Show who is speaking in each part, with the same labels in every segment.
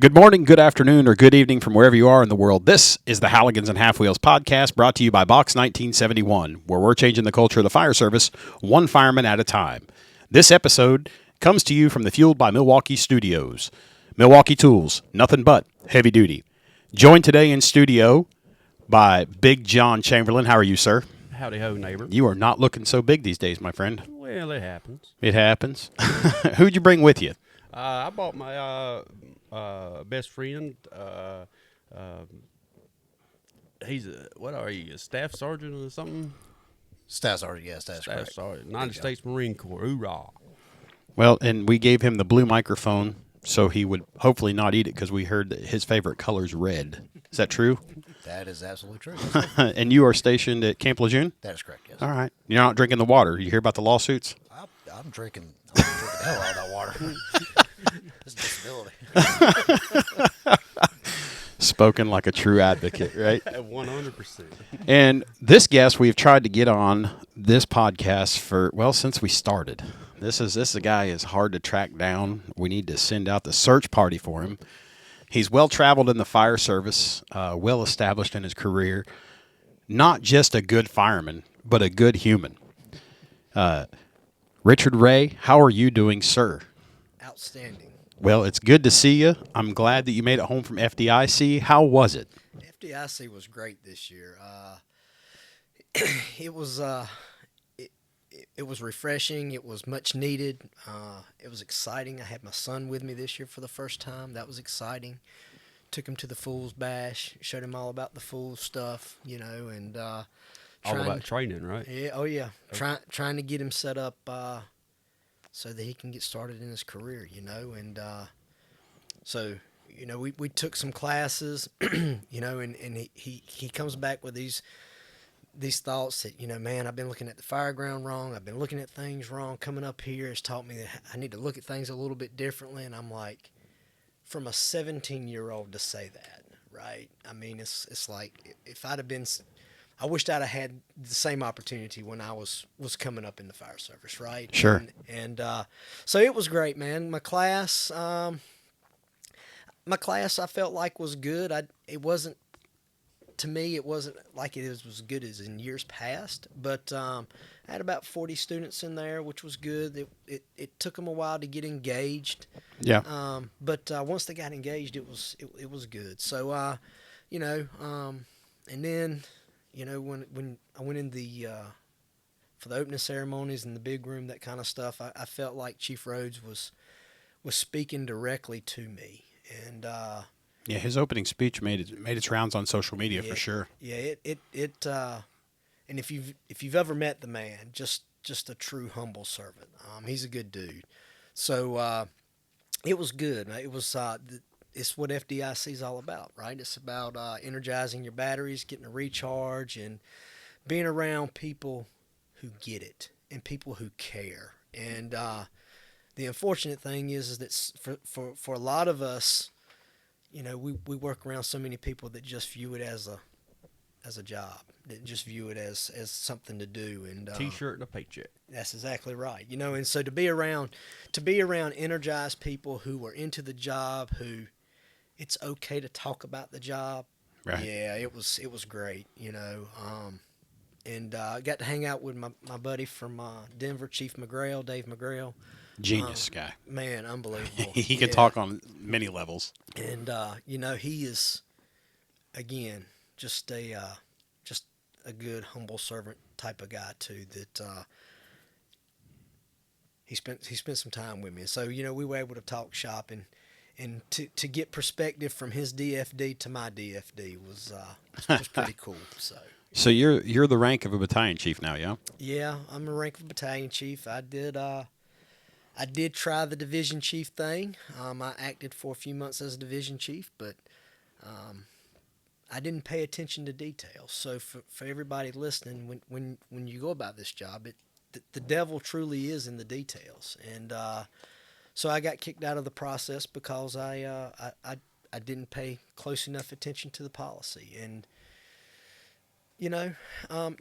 Speaker 1: Good morning, good afternoon, or good evening from wherever you are in the world. This is the Halligans and Half Wheels podcast brought to you by Box 1971, where we're changing the culture of the fire service one fireman at a time. This episode comes to you from the Fueled by Milwaukee studios. Milwaukee Tools, nothing but heavy duty. Joined today in studio by Big Jon Chamberlain. How are you, sir?
Speaker 2: Howdy ho, neighbor.
Speaker 1: You are not looking so big these days, my friend.
Speaker 2: Well, it happens.
Speaker 1: It happens. Who'd you bring with you?
Speaker 2: I bought my best friend. He's what are you, a staff sergeant or something?
Speaker 3: Staff sergeant, yes, that's
Speaker 2: Staff
Speaker 3: correct.
Speaker 2: sergeant, United States Marine Corps. Hoorah!
Speaker 1: Well, and we gave him the blue microphone so he would hopefully not eat it because we heard that his favorite color is red. Is that true?
Speaker 3: That is absolutely true.
Speaker 1: And you are stationed at Camp Lejeune?
Speaker 3: That is correct, yes.
Speaker 1: All right. You're not drinking the water. You hear about the lawsuits?
Speaker 3: I'm drinking the hell out of that water. It's a disability.
Speaker 1: Spoken like a true advocate, right?
Speaker 2: 100%.
Speaker 1: And this guest we've tried to get on this podcast since we started. This guy is hard to track down. We need to send out the search party for him. He's well traveled in the fire service, well established in his career. Not just a good fireman, but a good human. Richard Ray, how are you doing, sir?
Speaker 3: Outstanding.
Speaker 1: Well, it's good to see you. I'm glad that you made it home from FDIC. How was it?
Speaker 3: FDIC was great this year. It was it was refreshing. It was much needed. It was exciting. I had my son with me this year for the first time. That was exciting. Took him to the Fools Bash. Showed him all about the Fools stuff, and
Speaker 2: All about training, right?
Speaker 3: yeah, oh yeah, trying to get him set up so that he can get started in his career, and so we took some classes, and he comes back with these thoughts that man, I've been looking at the fire ground wrong, I've been looking at things wrong. Coming up here has taught me that I need to look at things a little bit differently, and I'm like, from a 17-year-old to say that, right? I mean, it's like if I'd have been. I wished I'd have had the same opportunity when I was coming up in the fire service, right?
Speaker 1: Sure.
Speaker 3: And so it was great, man. My class I felt like was good. It wasn't like it was as good as in years past, but I had about 40 students in there, which was good. It took them a while to get engaged.
Speaker 1: Yeah.
Speaker 3: But once they got engaged, it was good. So and then. When I went in for the opening ceremonies in the big room, that kind of stuff, I felt like Chief Rhodes was speaking directly to me, and
Speaker 1: Yeah, his opening speech made its rounds on social media for sure.
Speaker 3: Yeah, it and if you've ever met the man, just a true humble servant. He's a good dude. So it was good. It was it's what FDIC is all about, right? It's about energizing your batteries, getting a recharge, and being around people who get it and people who care. And the unfortunate thing is that for a lot of us, we work around so many people that just view it as a job, that just view it as something to do. And
Speaker 2: T-shirt and a paycheck.
Speaker 3: That's exactly right. And so to be around energized people who are into the job, who it's okay to talk about the job.
Speaker 1: Right.
Speaker 3: Yeah, it was great, and I got to hang out with my buddy from Denver, Chief McGrail, Dave McGrail.
Speaker 1: Genius guy.
Speaker 3: Man, unbelievable.
Speaker 1: He can talk on many levels.
Speaker 3: And he is, again, just a good humble servant type of guy too. That he spent some time with me, and so we were able to talk shop and to get perspective from his DFD to my DFD was pretty cool. So
Speaker 1: you're the rank of a battalion chief now, yeah?
Speaker 3: Yeah, I'm a rank of battalion chief. I did try the division chief thing. I acted for a few months as a division chief, but I didn't pay attention to details. So for everybody listening, when you go about this job, the devil truly is in the details, and so I got kicked out of the process because I didn't pay close enough attention to the policy, and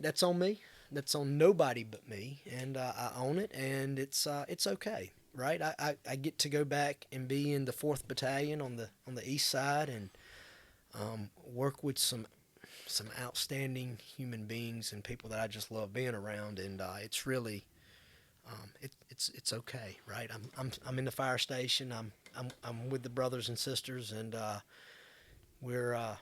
Speaker 3: that's on me. That's on nobody but me, and I own it, and it's okay. right? I get to go back and be in the 4th Battalion on the east side and work with some outstanding human beings and people that I just love being around, and it's really it's okay, right? I'm in the fire station. I'm with the brothers and sisters, and we're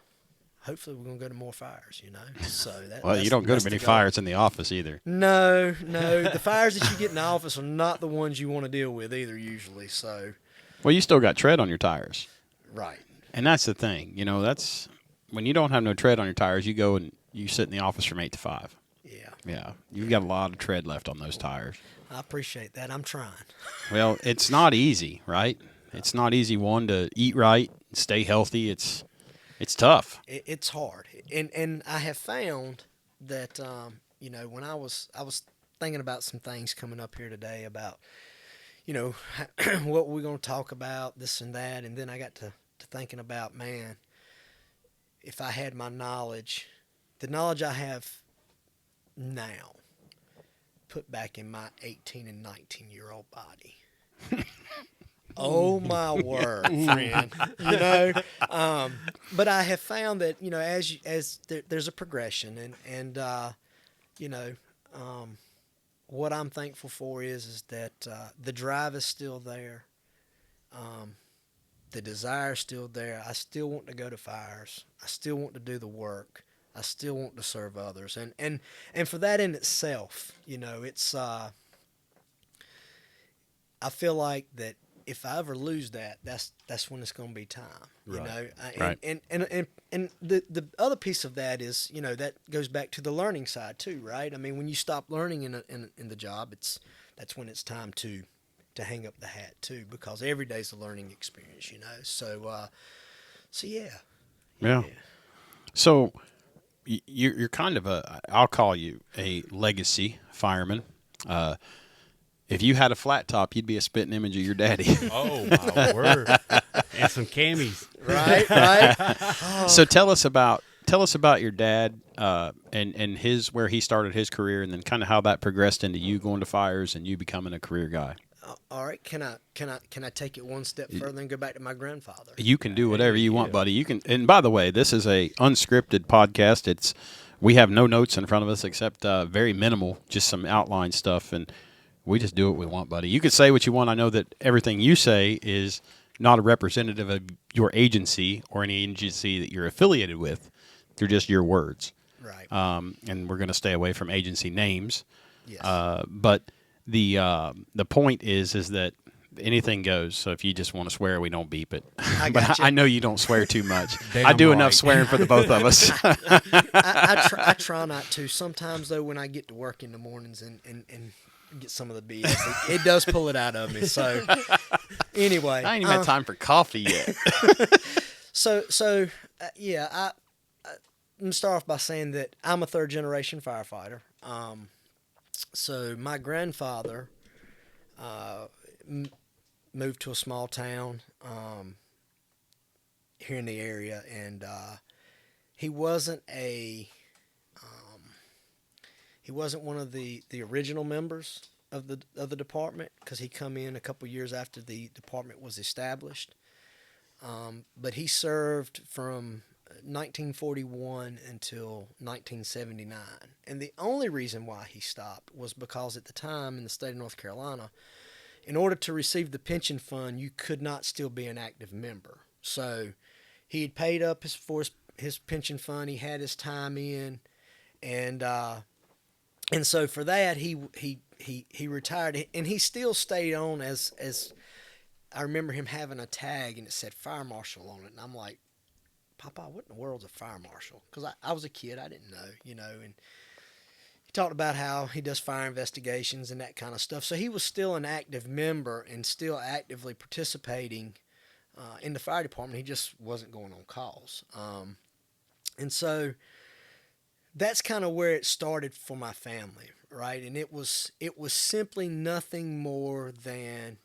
Speaker 3: hopefully we're gonna go to more fires, So
Speaker 1: Well, you don't go to many fires in the office either.
Speaker 3: No, the fires that you get in the office are not the ones you want to deal with either, usually. So,
Speaker 1: well, you still got tread on your tires,
Speaker 3: right?
Speaker 1: and that's the thing. That's when you don't have no tread on your tires, you go and you sit in the office from 8 to 5. Yeah, you've got a lot of tread left on those tires.
Speaker 3: I appreciate that. I'm trying.
Speaker 1: Well, it's not easy, right? It's not easy, one, to eat right, stay healthy. It's tough.
Speaker 3: It's hard, and I have found that when I was thinking about some things coming up here today about what we're going to talk about, this and that, and then I got to thinking about, man, if I had my knowledge, the knowledge I have now, put back in my 18 and 19-year-old body. Oh my word, friend! But I have found that there's a progression, and what I'm thankful for is that the drive is still there, the desire is still there. I still want to go to fires. I still want to do the work. I still want to serve others, and for that in itself, it's I feel like that. If I ever lose that, that's when it's going to be time,
Speaker 2: Right.
Speaker 1: Right.
Speaker 3: And the other piece of that is, that goes back to the learning side too, right? I mean, when you stop learning in the job, that's when it's time to hang up the hat too, because every day's a learning experience, So yeah.
Speaker 1: So you're kind of I'll call you a legacy fireman. If you had a flat top, you'd be a spitting image of your daddy.
Speaker 2: Oh, my word. And some camis.
Speaker 3: Right.
Speaker 1: So tell us about your dad and where he started his career, and then kind of how that progressed into you going to fires and you becoming a career guy.
Speaker 3: All right. Can I take it one step further and go back to my grandfather?
Speaker 1: You can do whatever you want, buddy. You can. And by the way, this is a unscripted podcast. We have no notes in front of us except very minimal, just some outline stuff, and we just do what we want, buddy. You can say what you want. I know that everything you say is not a representative of your agency or any agency that you're affiliated with. They're just your words.
Speaker 3: Right.
Speaker 1: And we're going to stay away from agency names.
Speaker 3: Yes.
Speaker 1: But the point is that anything goes. So if you just want to swear, we don't beep it. But I know you don't swear too much. I do enough swearing for the both of us.
Speaker 3: I try not to. Sometimes, though, when I get to work in the mornings and get some of the BS, it does pull it out of me. So anyway,
Speaker 1: I ain't even had time for coffee yet.
Speaker 3: Yeah, I'm gonna start off by saying that I'm a 3rd generation firefighter. So my grandfather moved to a small town here in the area, and he wasn't one of the original members of the department, because he come in a couple years after the department was established. But he served from 1941 until 1979. And the only reason why he stopped was because at the time in the state of North Carolina, in order to receive the pension fund, you could not still be an active member. So he had paid up for his pension fund. He had his time in, and so for that he retired, and he still stayed on as I remember him having a tag and it said fire marshal on it, and I'm like, Papa, what in the world's a fire marshal? Because I was a kid, I didn't know, and he talked about how he does fire investigations and that kind of stuff. So he was still an active member and still actively participating in the fire department. He just wasn't going on calls. And so that's kind of where it started for my family, right? And it was simply nothing more than,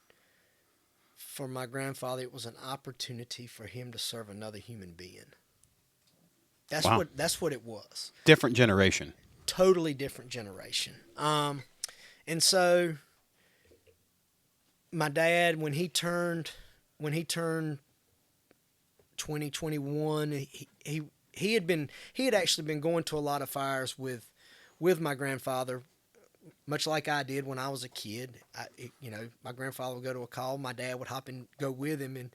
Speaker 3: for my grandfather, it was an opportunity for him to serve another human being. That's
Speaker 1: Wow.
Speaker 3: That's what it was.
Speaker 1: Different generation.
Speaker 3: Totally different generation. And so my dad, when he turned 2021, he had actually been going to a lot of fires with my grandfather, much like I did when I was a kid. My grandfather would go to a call, my dad would hop and go with him, and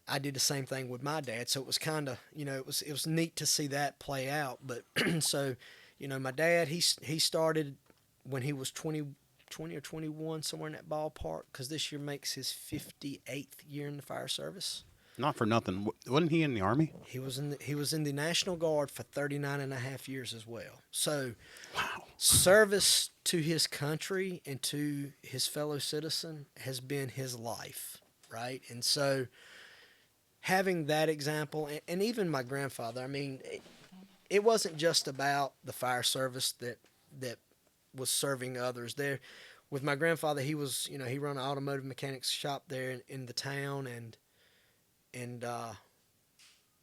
Speaker 3: I did the same thing with my dad. So it was kind of, it was neat to see that play out. But so, my dad, he started when he was 20 or 21, somewhere in that ballpark, because this year makes his 58th year in the fire service.
Speaker 1: Not for nothing. Wasn't he in the Army?
Speaker 3: He was in the National Guard for 39 and a half years as well. So,
Speaker 1: wow.
Speaker 3: Service to his country and to his fellow citizen has been his life, right? And so, having that example, and even my grandfather, I mean, it wasn't just about the fire service that was serving others there. With my grandfather, he was, he run an automotive mechanics shop there in the town, and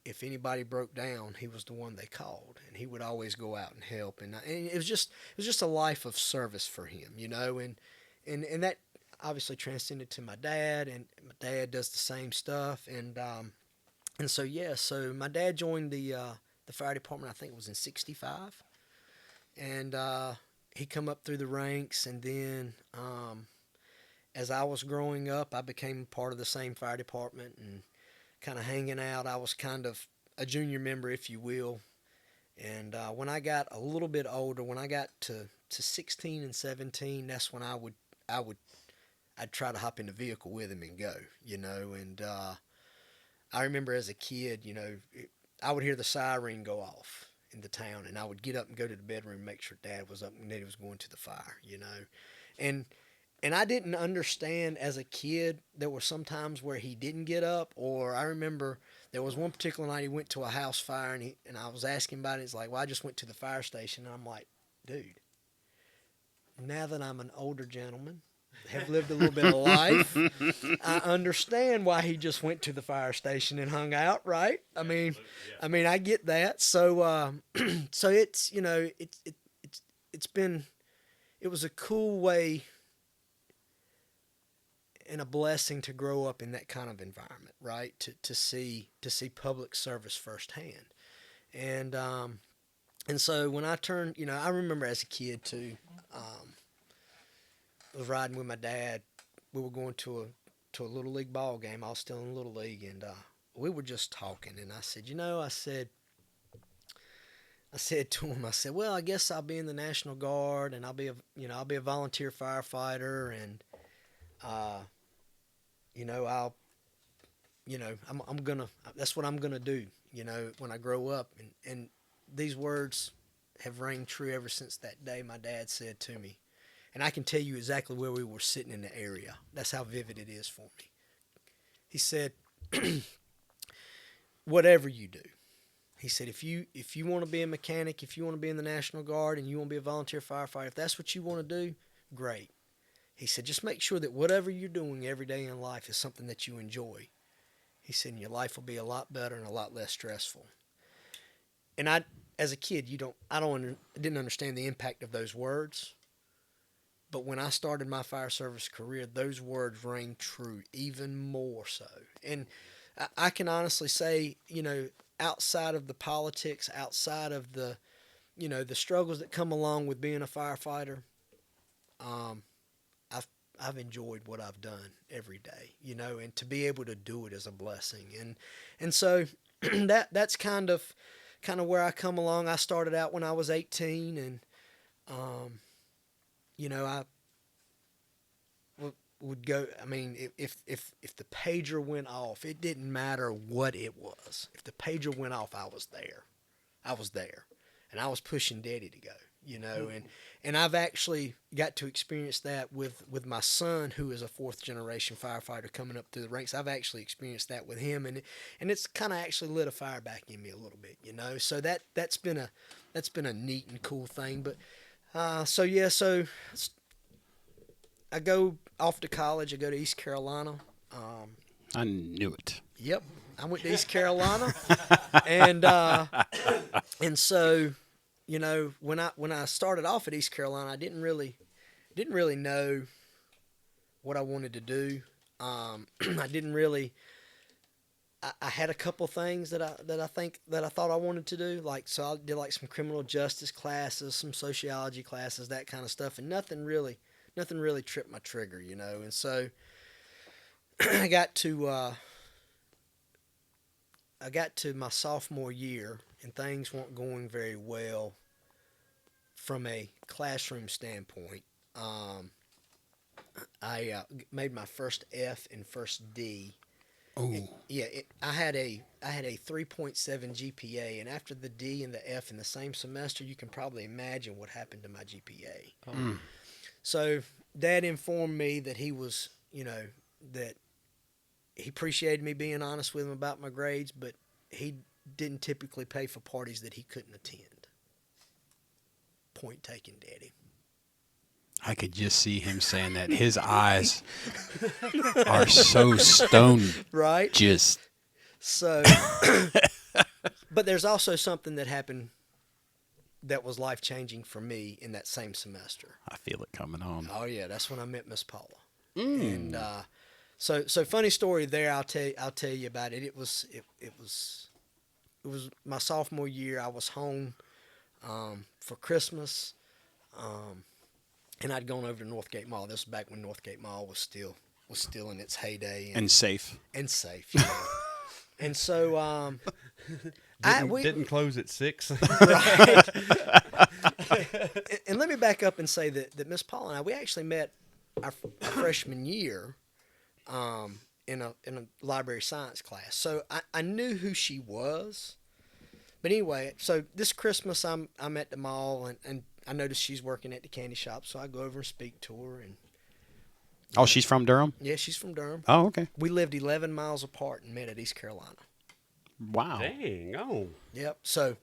Speaker 3: if anybody broke down, he was the one they called, and he would always go out and help. And it was just a life of service for him, and that obviously transcended to my dad, and my dad does the same stuff, and so my dad joined the fire department. I think it was in '65, and he come up through the ranks, and then as I was growing up, I became part of the same fire department and kind of hanging out. I was kind of a junior member, if you will. And when I got a little bit older, when I got to 16 and 17, that's when I'd try to hop in the vehicle with him and go, And I remember as a kid, I would hear the siren go off in the town, and I would get up and go to the bedroom and make sure Dad was up and that he was going to the fire, And I didn't understand as a kid. There were some times where he didn't get up, or I remember there was one particular night he went to a house fire, and I was asking about it. He's like, "Well, I just went to the fire station." And I'm like, "Dude, now that I'm an older gentleman, have lived a little bit of life, I understand why he just went to the fire station and hung out, right? I mean, I get that. So, so it's it was a cool way and a blessing to grow up in that kind of environment, right? To see public service firsthand, and so when I turned, I remember as a kid too. I was riding with my dad. We were going to a little league ball game. I was still in little league, and we were just talking. And I said, I said to him, I said, "Well, I guess I'll be in the National Guard, and I'll be a volunteer firefighter, and that's what I'm gonna do, when I grow up." And these words have rang true ever since that day my dad said to me. And I can tell you exactly where we were sitting in the area. That's how vivid it is for me. He said, "Whatever you do," he said, if you want to be a mechanic, if you want to be in the National Guard, and you want to be a volunteer firefighter, if that's what you want to do, great. He said, "Just make sure that whatever you're doing every day in life is something that you enjoy." He said, "And your life will be a lot better and a lot less stressful." And I, as a kid, didn't understand the impact of those words. But when I started my fire service career, those words rang true even more so. And I can honestly say, outside of the politics, outside of the, the struggles that come along with being a firefighter, I've enjoyed what I've done every day, and to be able to do it is a blessing. And so that's kind of where I come along. I started out when I was 18, and I would go. I mean, if the pager went off, it didn't matter what it was. If the pager went off, I was there, and I was pushing Daddy to go. And I've actually got to experience that with my son, who is a fourth generation firefighter coming up through the ranks. I've actually experienced that with him, and it's kind of actually lit a fire back in me a little bit, So that's been a neat and cool thing. But so I go off to college. I go to East Carolina.
Speaker 1: I knew it.
Speaker 3: Yep, I went to East Carolina, and so. When I started off at East Carolina, I didn't really know what I wanted to do. I didn't really. I had a couple things that I thought I wanted to do. Like, so I did like some criminal justice classes, some sociology classes, that kind of stuff, and nothing really tripped my trigger, you know. And so I got to my sophomore year, and things weren't going very well from a classroom standpoint. I made my first F and first D.
Speaker 1: Oh,
Speaker 3: I had a 3.7 GPA, and after the D and the F in the same semester, you can probably imagine what happened to my GPA. So Dad informed me that he was, that he appreciated me being honest with him about my grades, but he didn't typically pay for parties that he couldn't attend. Point taken, Daddy.
Speaker 1: I could just see him saying that. His eyes are so stoned.
Speaker 3: Right?
Speaker 1: Just.
Speaker 3: So, but there's also something that happened that was life-changing for me in that same semester.
Speaker 1: I feel it coming on.
Speaker 3: Oh, yeah. That's when I met Miss Paula. And so funny story there. I'll tell you about it. It was my sophomore year. I was home for Christmas. And I'd gone over to Northgate Mall. This was back when Northgate Mall was still in its heyday
Speaker 1: And safe.
Speaker 3: And safe, you know. And so
Speaker 2: didn't close at 6.
Speaker 3: Right. And let me back up and say that Miss Paula and I, we actually met our freshman year in a library science class. So I knew who she was. But anyway, so this Christmas I'm at the mall and I noticed she's working at the candy shop, so I go over and speak to her. And
Speaker 1: oh, she's from Durham?
Speaker 3: yeah, she's from Durham.
Speaker 1: Oh, okay.
Speaker 3: We lived 11 miles apart and met at East Carolina.
Speaker 1: Wow.
Speaker 2: Dang, oh.
Speaker 3: Yep. So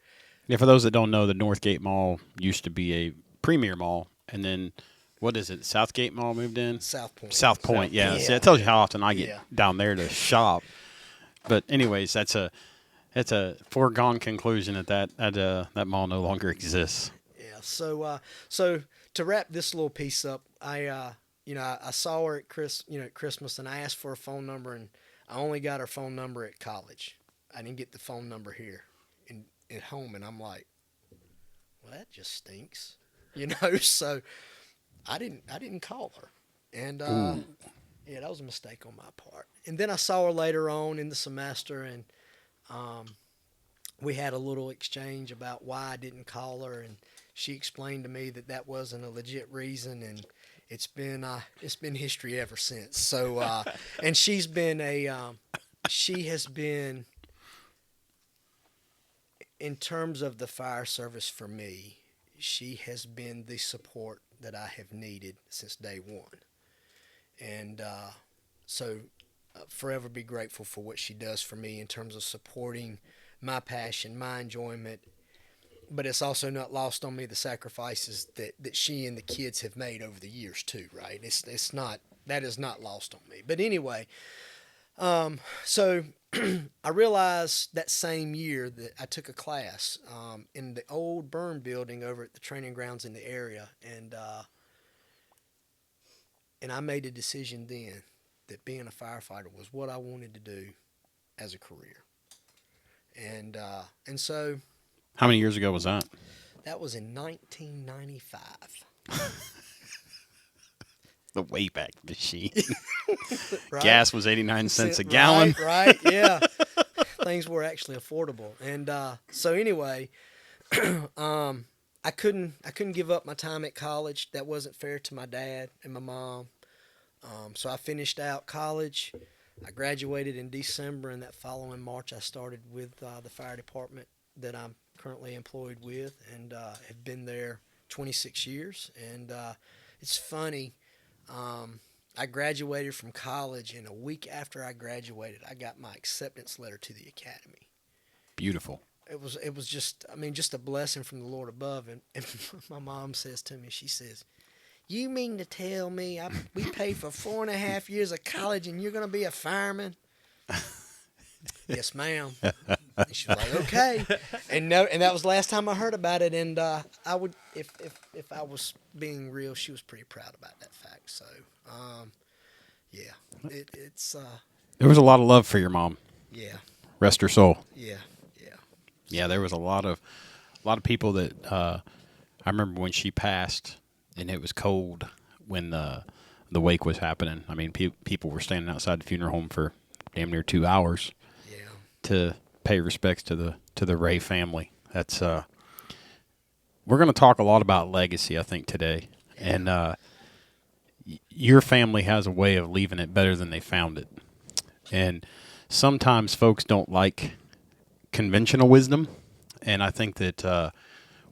Speaker 1: Yeah, for those that don't know, the Northgate Mall used to be a premier mall, and then what is it? Southgate Mall moved in.
Speaker 3: South Point.
Speaker 1: South Point. Yeah.
Speaker 3: Yeah.
Speaker 1: See, that tells you how often I get
Speaker 3: Yeah.
Speaker 1: down there to shop. But anyways, that's a foregone conclusion that mall no longer exists.
Speaker 3: Yeah. So to wrap this little piece up, I saw her at Christmas, and I asked for a phone number, and I only got her phone number at college. I didn't get the phone number here at home, and I'm like, well, that just stinks, you know. So I didn't call her, and yeah, that was a mistake on my part. And then I saw her later on in the semester, and we had a little exchange about why I didn't call her, and she explained to me that wasn't a legit reason, and it's been history ever since. So and she has been, in terms of the fire service for me, she has been the support that I have needed since day one. And so forever be grateful for what she does for me in terms of supporting my passion, my enjoyment. But it's also not lost on me the sacrifices that she and the kids have made over the years too, right? That is not lost on me. But anyway, so I realized that same year that I took a class in the old burn building over at the training grounds in the area, and I made a decision then that being a firefighter was what I wanted to do as a career. And so
Speaker 1: How many years ago was that?
Speaker 3: that was in 1995.
Speaker 1: The Wayback Machine.
Speaker 3: Right?
Speaker 1: Gas was 89 cents a gallon.
Speaker 3: Right, yeah. Things were actually affordable. And so anyway, I couldn't give up my time at college. That wasn't fair to my dad and my mom. So I finished out college. I graduated in December, and that following March I started with the fire department that I'm currently employed with, and have been there 26 years. And it's funny, I graduated from college, and a week after I graduated, I got my acceptance letter to the academy.
Speaker 1: Beautiful.
Speaker 3: It was just a blessing from the Lord above. And my mom says to me, she says, "You mean to tell me we paid for 4.5 years of college and you're going to be a fireman?" "Yes, ma'am." And she was like, "Okay." And that was the last time I heard about it. And I would, if I was being real, she was pretty proud about that fact. So, it's
Speaker 1: There was a lot of love for your mom.
Speaker 3: yeah,
Speaker 1: Rest her soul.
Speaker 3: yeah.
Speaker 1: Yeah, there was a lot of people that I remember when she passed, and it was cold when the wake was happening. I mean, people were standing outside the funeral home for damn near 2 hours
Speaker 3: Yeah.
Speaker 1: to pay respects to the Ray family. That's we're going to talk a lot about legacy, I think, today, and your family has a way of leaving it better than they found it, and sometimes folks don't like conventional wisdom, and I think that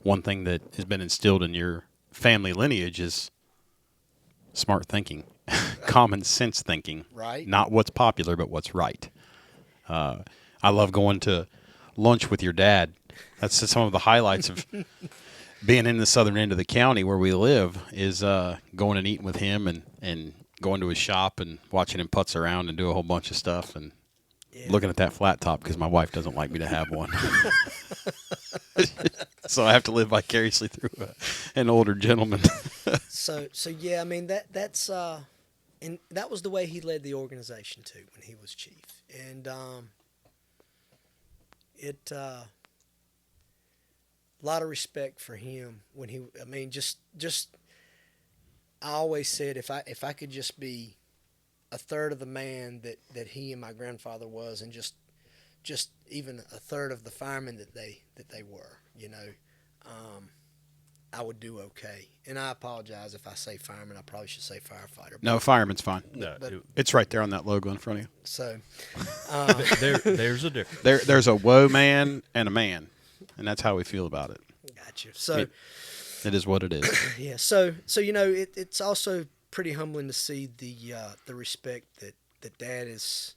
Speaker 1: one thing that has been instilled in your family lineage is smart thinking, common sense thinking,
Speaker 3: Right.
Speaker 1: not what's popular, but what's right. I love going to lunch with your dad. That's some of the highlights of being in the southern end of the county where we live is going and eating with him and going to his shop and watching him putz around and do a whole bunch of stuff and looking at that flat top because my wife doesn't like me to have one. So I have to live vicariously through an older gentleman.
Speaker 3: So yeah, I mean that's and that was the way he led the organization too when he was chief, and a lot of respect for him when he. I mean, just I always said if I could just be a third of the man that he and my grandfather was, and just even a third of the firemen that they were, I would do okay. And I apologize if I say fireman. I probably should say firefighter.
Speaker 1: No, fireman's fine.
Speaker 2: No,
Speaker 3: But-
Speaker 1: It's right there on that logo in front of you.
Speaker 3: So,
Speaker 2: there's a difference.
Speaker 1: There's a woe man and a man, and that's how we feel about it.
Speaker 3: got you. So,
Speaker 1: It is what it is.
Speaker 3: yeah. So it's also pretty humbling to see the respect that Dad is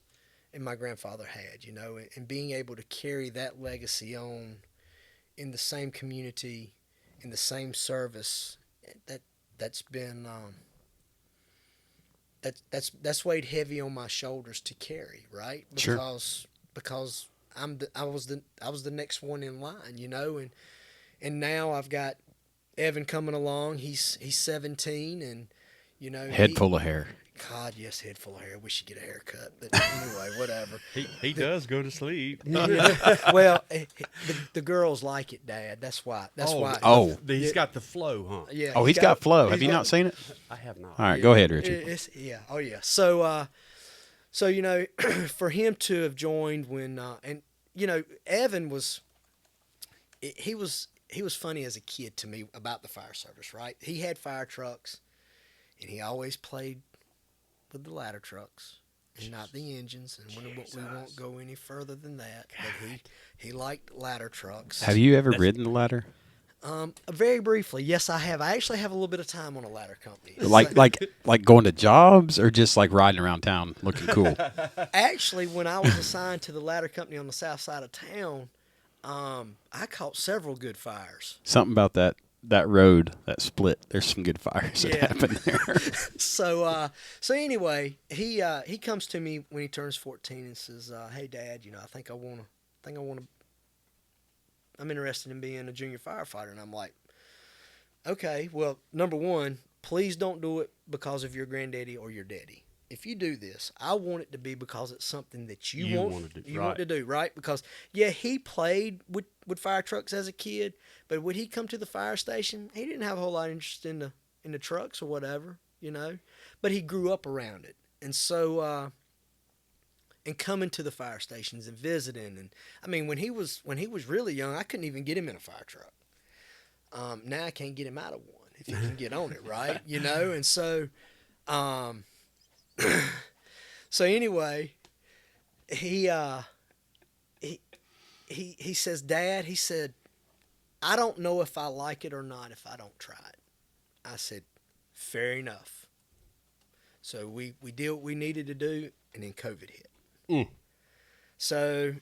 Speaker 3: and my grandfather had, and being able to carry that legacy on in the same community, in the same service. That's been that's weighed heavy on my shoulders to carry, right?
Speaker 1: Sure.
Speaker 3: Because I was the next one in line, and now I've got Evan coming along. He's 17, and
Speaker 1: Head full of hair.
Speaker 3: God, yes, head full of hair. Wish he'd get a haircut, but anyway, whatever.
Speaker 2: He does go to sleep.
Speaker 3: Well, the girls like it, Dad. That's why.
Speaker 1: Oh.
Speaker 2: He's got the flow, huh?
Speaker 3: Yeah.
Speaker 1: Oh, he's got flow. Have you not seen it?
Speaker 2: I have not.
Speaker 1: All right, go ahead, Richie.
Speaker 3: Yeah. Oh, yeah. So, for him to have joined when, Evan was, he was funny as a kid to me about the fire service, right? He had fire trucks, and he always played with the ladder trucks and not the engines, and we won't go any further than that. But he liked ladder trucks.
Speaker 1: Have you ever ridden the ladder?
Speaker 3: Very briefly, yes, I have. I actually have a little bit of time on a ladder company.
Speaker 1: Like going to jobs or just like riding around town looking cool?
Speaker 3: Actually, when I was assigned to the ladder company on the south side of town, I caught several good fires.
Speaker 1: Something about that road, that split. There's some good fires that happen there.
Speaker 3: So anyway, he comes to me when he turns 14 and says, "Hey, Dad, I'm interested in being a junior firefighter." And I'm like, "Okay, well, number one, please don't do it because of your granddaddy or your daddy. If you do this, I want it to be because it's something that you want to do, right? Because he played with fire trucks as a kid, but when he come to the fire station, he didn't have a whole lot of interest in the trucks or whatever, But he grew up around it, and so and coming to the fire stations and visiting, and I mean when he was really young, I couldn't even get him in a fire truck. Now I can't get him out of one if he can get on it, right? And so. So anyway, he says, "Dad," he said, "I don't know if I like it or not if I don't try it." I said, "Fair enough." So we did what we needed to do, and then COVID hit. So,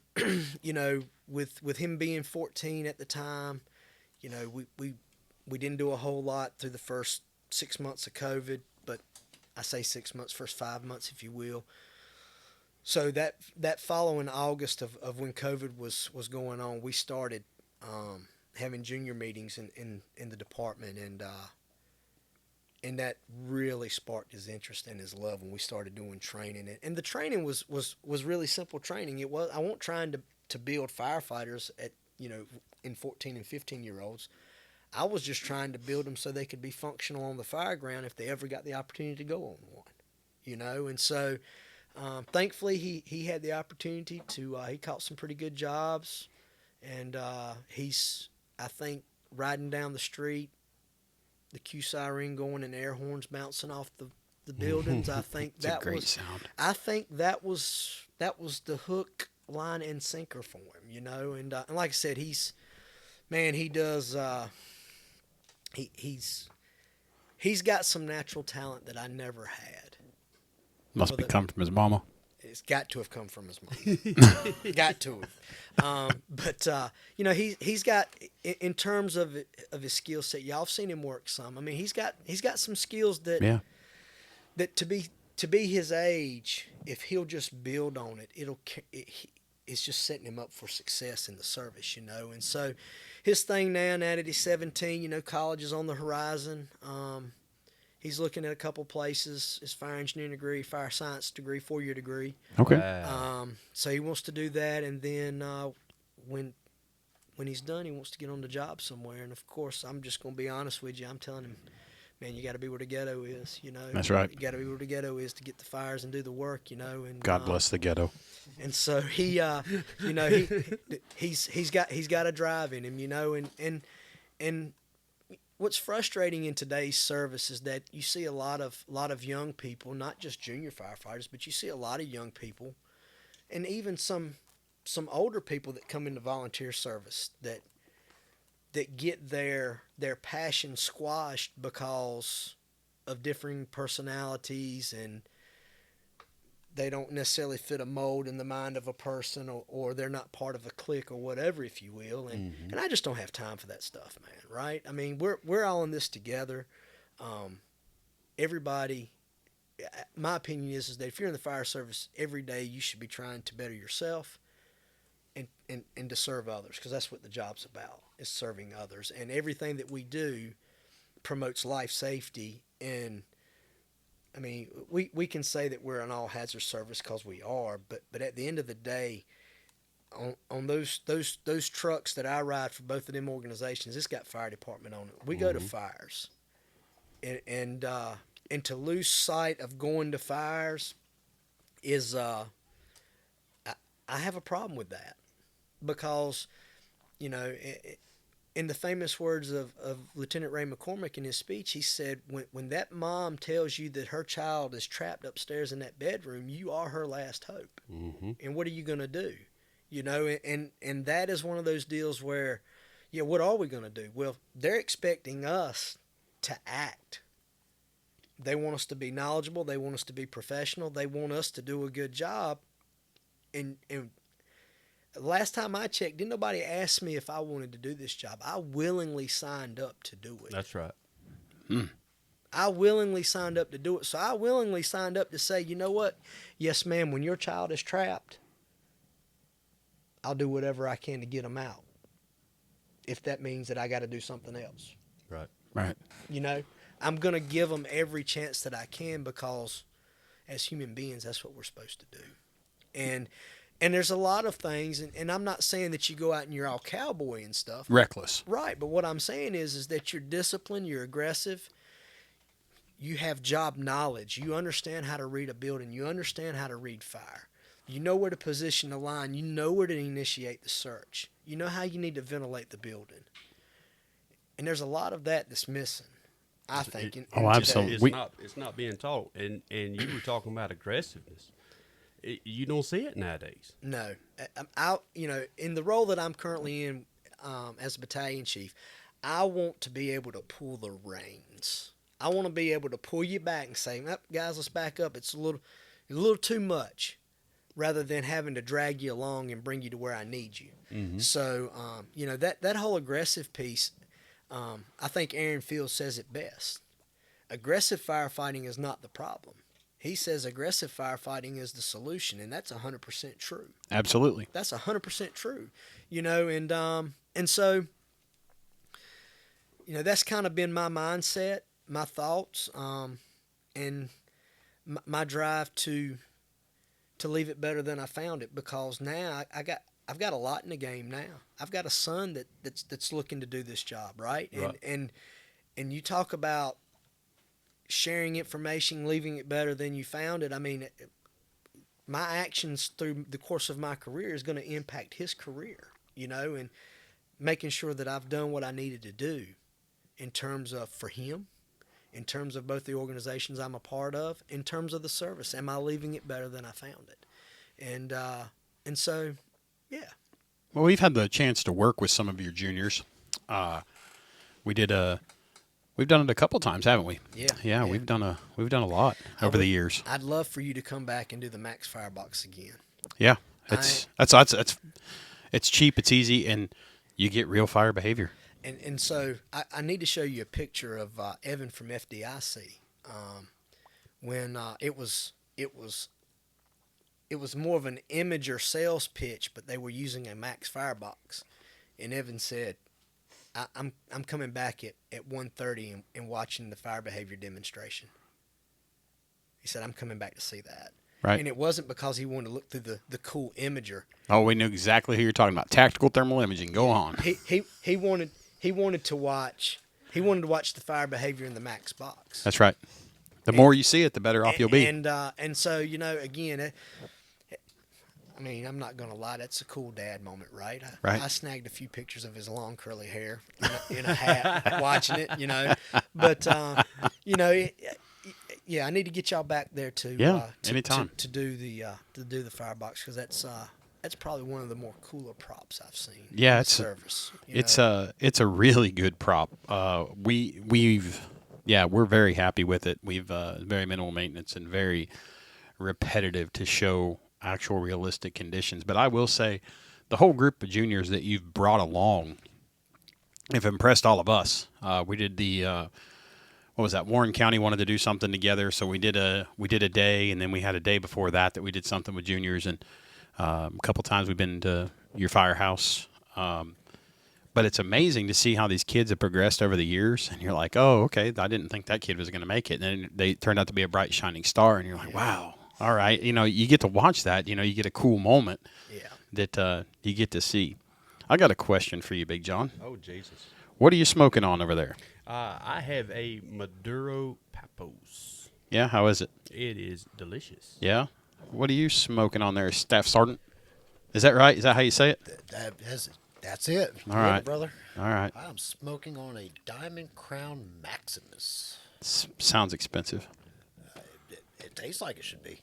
Speaker 3: with him being 14 at the time, we didn't do a whole lot through the first 6 months of COVID, but I say 6 months, first 5 months, if you will. So that following August of when COVID was going on, we started having junior meetings in the department, and and that really sparked his interest and his love when we started doing training. And the training was really simple training. I wasn't trying to build firefighters in 14 and 15-year-olds. I was just trying to build them so they could be functional on the fire ground if they ever got the opportunity to go on one. And so thankfully he had the opportunity to he caught some pretty good jobs, and he's, I think, riding down the street, the Q siren going and air horns bouncing off the buildings. I think
Speaker 1: It's a great sound.
Speaker 3: I think that was the hook, line, and sinker for him, And like I said, he does. He's got some natural talent that I never had.
Speaker 1: Must be come from his mama.
Speaker 3: It's got to have come from his mom. Got to have. But he's got, in terms of his skill set. Y'all have seen him work some. I mean, he's got some skills that that to be his age, if he'll just build on it, it's just setting him up for success in the service, And so his thing now that he's 17, college is on the horizon. He's looking at a couple places, his fire engineering degree, fire science degree, 4-year degree.
Speaker 1: Okay.
Speaker 3: So he wants to do that, and then when he's done, he wants to get on the job somewhere. And, of course, I'm just going to be honest with you. I'm telling him, man, you got to be where the ghetto is,
Speaker 1: That's right.
Speaker 3: You got to be where the ghetto is to get the fires and do the work, And
Speaker 1: God bless the ghetto.
Speaker 3: And so he, he's got a drive in him, and what's frustrating in today's service is that you see a lot of young people, not just junior firefighters, but you see a lot of young people, and even some older people that come into volunteer service that get their passion squashed because of differing personalities, and they don't necessarily fit a mold in the mind of a person, or they're not part of a clique or whatever, if you will. And and I just don't have time for that stuff, man. Right? I mean, we're all in this together. Everybody. My opinion is that if you're in the fire service every day, you should be trying to better yourself and to serve others, because that's what the job's about, is serving others. And everything that we do promotes life safety. And I mean, we can say that we're an all-hazard service because we are, but at the end of the day, on those trucks that I ride for both of them organizations, it's got fire department on it. We go to fires, and to lose sight of going to fires is I have a problem with that, because in the famous words of Lieutenant Ray McCormick in his speech, he said, when that mom tells you that her child is trapped upstairs in that bedroom, you are her last hope. And what are you going to do? And that is one of those deals where, what are we going to do? Well, they're expecting us to act. They want us to be knowledgeable. They want us to be professional. They want us to do a good job. And last time I checked, didn't nobody ask me if I wanted to do this job. I willingly signed up to do it.
Speaker 2: That's right.
Speaker 3: I willingly signed up to do it. So I willingly signed up to say, you know what? Yes, ma'am, when your child is trapped, I'll do whatever I can to get them out, if that means that I got to do something else.
Speaker 2: Right.
Speaker 3: I'm going to give them every chance that I can, because as human beings, that's what we're supposed to do. And there's a lot of things, and I'm not saying that you go out and you're all cowboy and stuff.
Speaker 1: Reckless.
Speaker 3: Right, but what I'm saying is that you're disciplined, you're aggressive, you have job knowledge, you understand how to read a building, you understand how to read fire, you know where to position the line, you know where to initiate the search, you know how you need to ventilate the building. And there's a lot of that that's missing, I think.
Speaker 1: Absolutely.
Speaker 2: It's not being taught, and you were talking about aggressiveness. You don't see it nowadays.
Speaker 3: No. In the role that I'm currently in as a battalion chief, I want to be able to pull the reins. I want to be able to pull you back and say, guys, let's back up. It's a little too much, rather than having to drag you along and bring you to where I need you. So, that whole aggressive piece, I think Aaron Fields says it best. Aggressive firefighting is not the problem. He says aggressive firefighting is the solution, and that's 100% true.
Speaker 1: Absolutely.
Speaker 3: That's 100% true. And so, that's kind of been my mindset. my thoughts, and my drive to leave it better than I found it, because now I've got a lot in the game now. I've got a son that's looking to do this job, right?
Speaker 2: Right.
Speaker 3: And you talk about sharing information, leaving it better than you found it. I mean, my actions through the course of my career is going to impact his career, and making sure that I've done what I needed to do in terms of for him, in terms of both the organizations I'm a part of, in terms of the service. Am I leaving it better than I found it? And so, yeah.
Speaker 1: Well, we've had the chance to work with some of your juniors. We did we've done it a couple times, haven't we?
Speaker 3: Yeah.
Speaker 1: We've done a lot over the years.
Speaker 3: I'd love for you to come back and do the Max Firebox again.
Speaker 1: Yeah, it's cheap, it's easy, and you get real fire behavior.
Speaker 3: And so I need to show you a picture of Evan from FDIC when it was more of an image or sales pitch, but they were using a Max Firebox, and Evan said, I'm coming back at 1:30 and watching the fire behavior demonstration. He said, I'm coming back to see that.
Speaker 1: Right.
Speaker 3: And it wasn't because he wanted to look through the cool imager.
Speaker 1: Oh, we knew exactly who you're talking about. Tactical thermal imaging. Go on.
Speaker 3: He wanted to watch the fire behavior in the Max box.
Speaker 1: That's right. The more you see it, the better off you'll be.
Speaker 3: And so, again, I mean, I'm not going to lie, that's a cool dad moment, right?
Speaker 1: Right.
Speaker 3: I snagged a few pictures of his long curly hair in a hat watching it, But, yeah, I need to get y'all back there
Speaker 1: anytime.
Speaker 3: to do the firebox, because that's probably one of the more cooler props I've seen.
Speaker 1: Yeah,
Speaker 3: in service.
Speaker 1: It's a really good prop. We're very happy with it. We've very minimal maintenance and very repetitive to show actual realistic conditions. But I will say, the whole group of juniors that you've brought along have impressed all of us. We did the what was that? Warren County wanted to do something together, so we did a day, and then we had a day before that we did something with juniors, and a couple times we've been to your firehouse. But it's amazing to see how these kids have progressed over the years, and you're like, oh, okay, I didn't think that kid was going to make it, and then they turned out to be a bright shining star, and you're like, wow, all right, you get to watch that, you get a cool moment that you get to see. I got a question for you, Big Jon.
Speaker 2: Oh, Jesus.
Speaker 1: What are you smoking on over there?
Speaker 2: I have a Maduro Papos.
Speaker 1: Yeah, how is it?
Speaker 2: It is delicious.
Speaker 1: Yeah? What are you smoking on there, Staff Sergeant? Is that right? Is that how you say it?
Speaker 4: That's it.
Speaker 1: All right,
Speaker 4: brother.
Speaker 1: All right.
Speaker 4: I'm smoking on a Diamond Crown Maximus.
Speaker 1: Sounds expensive.
Speaker 4: It tastes like it should be.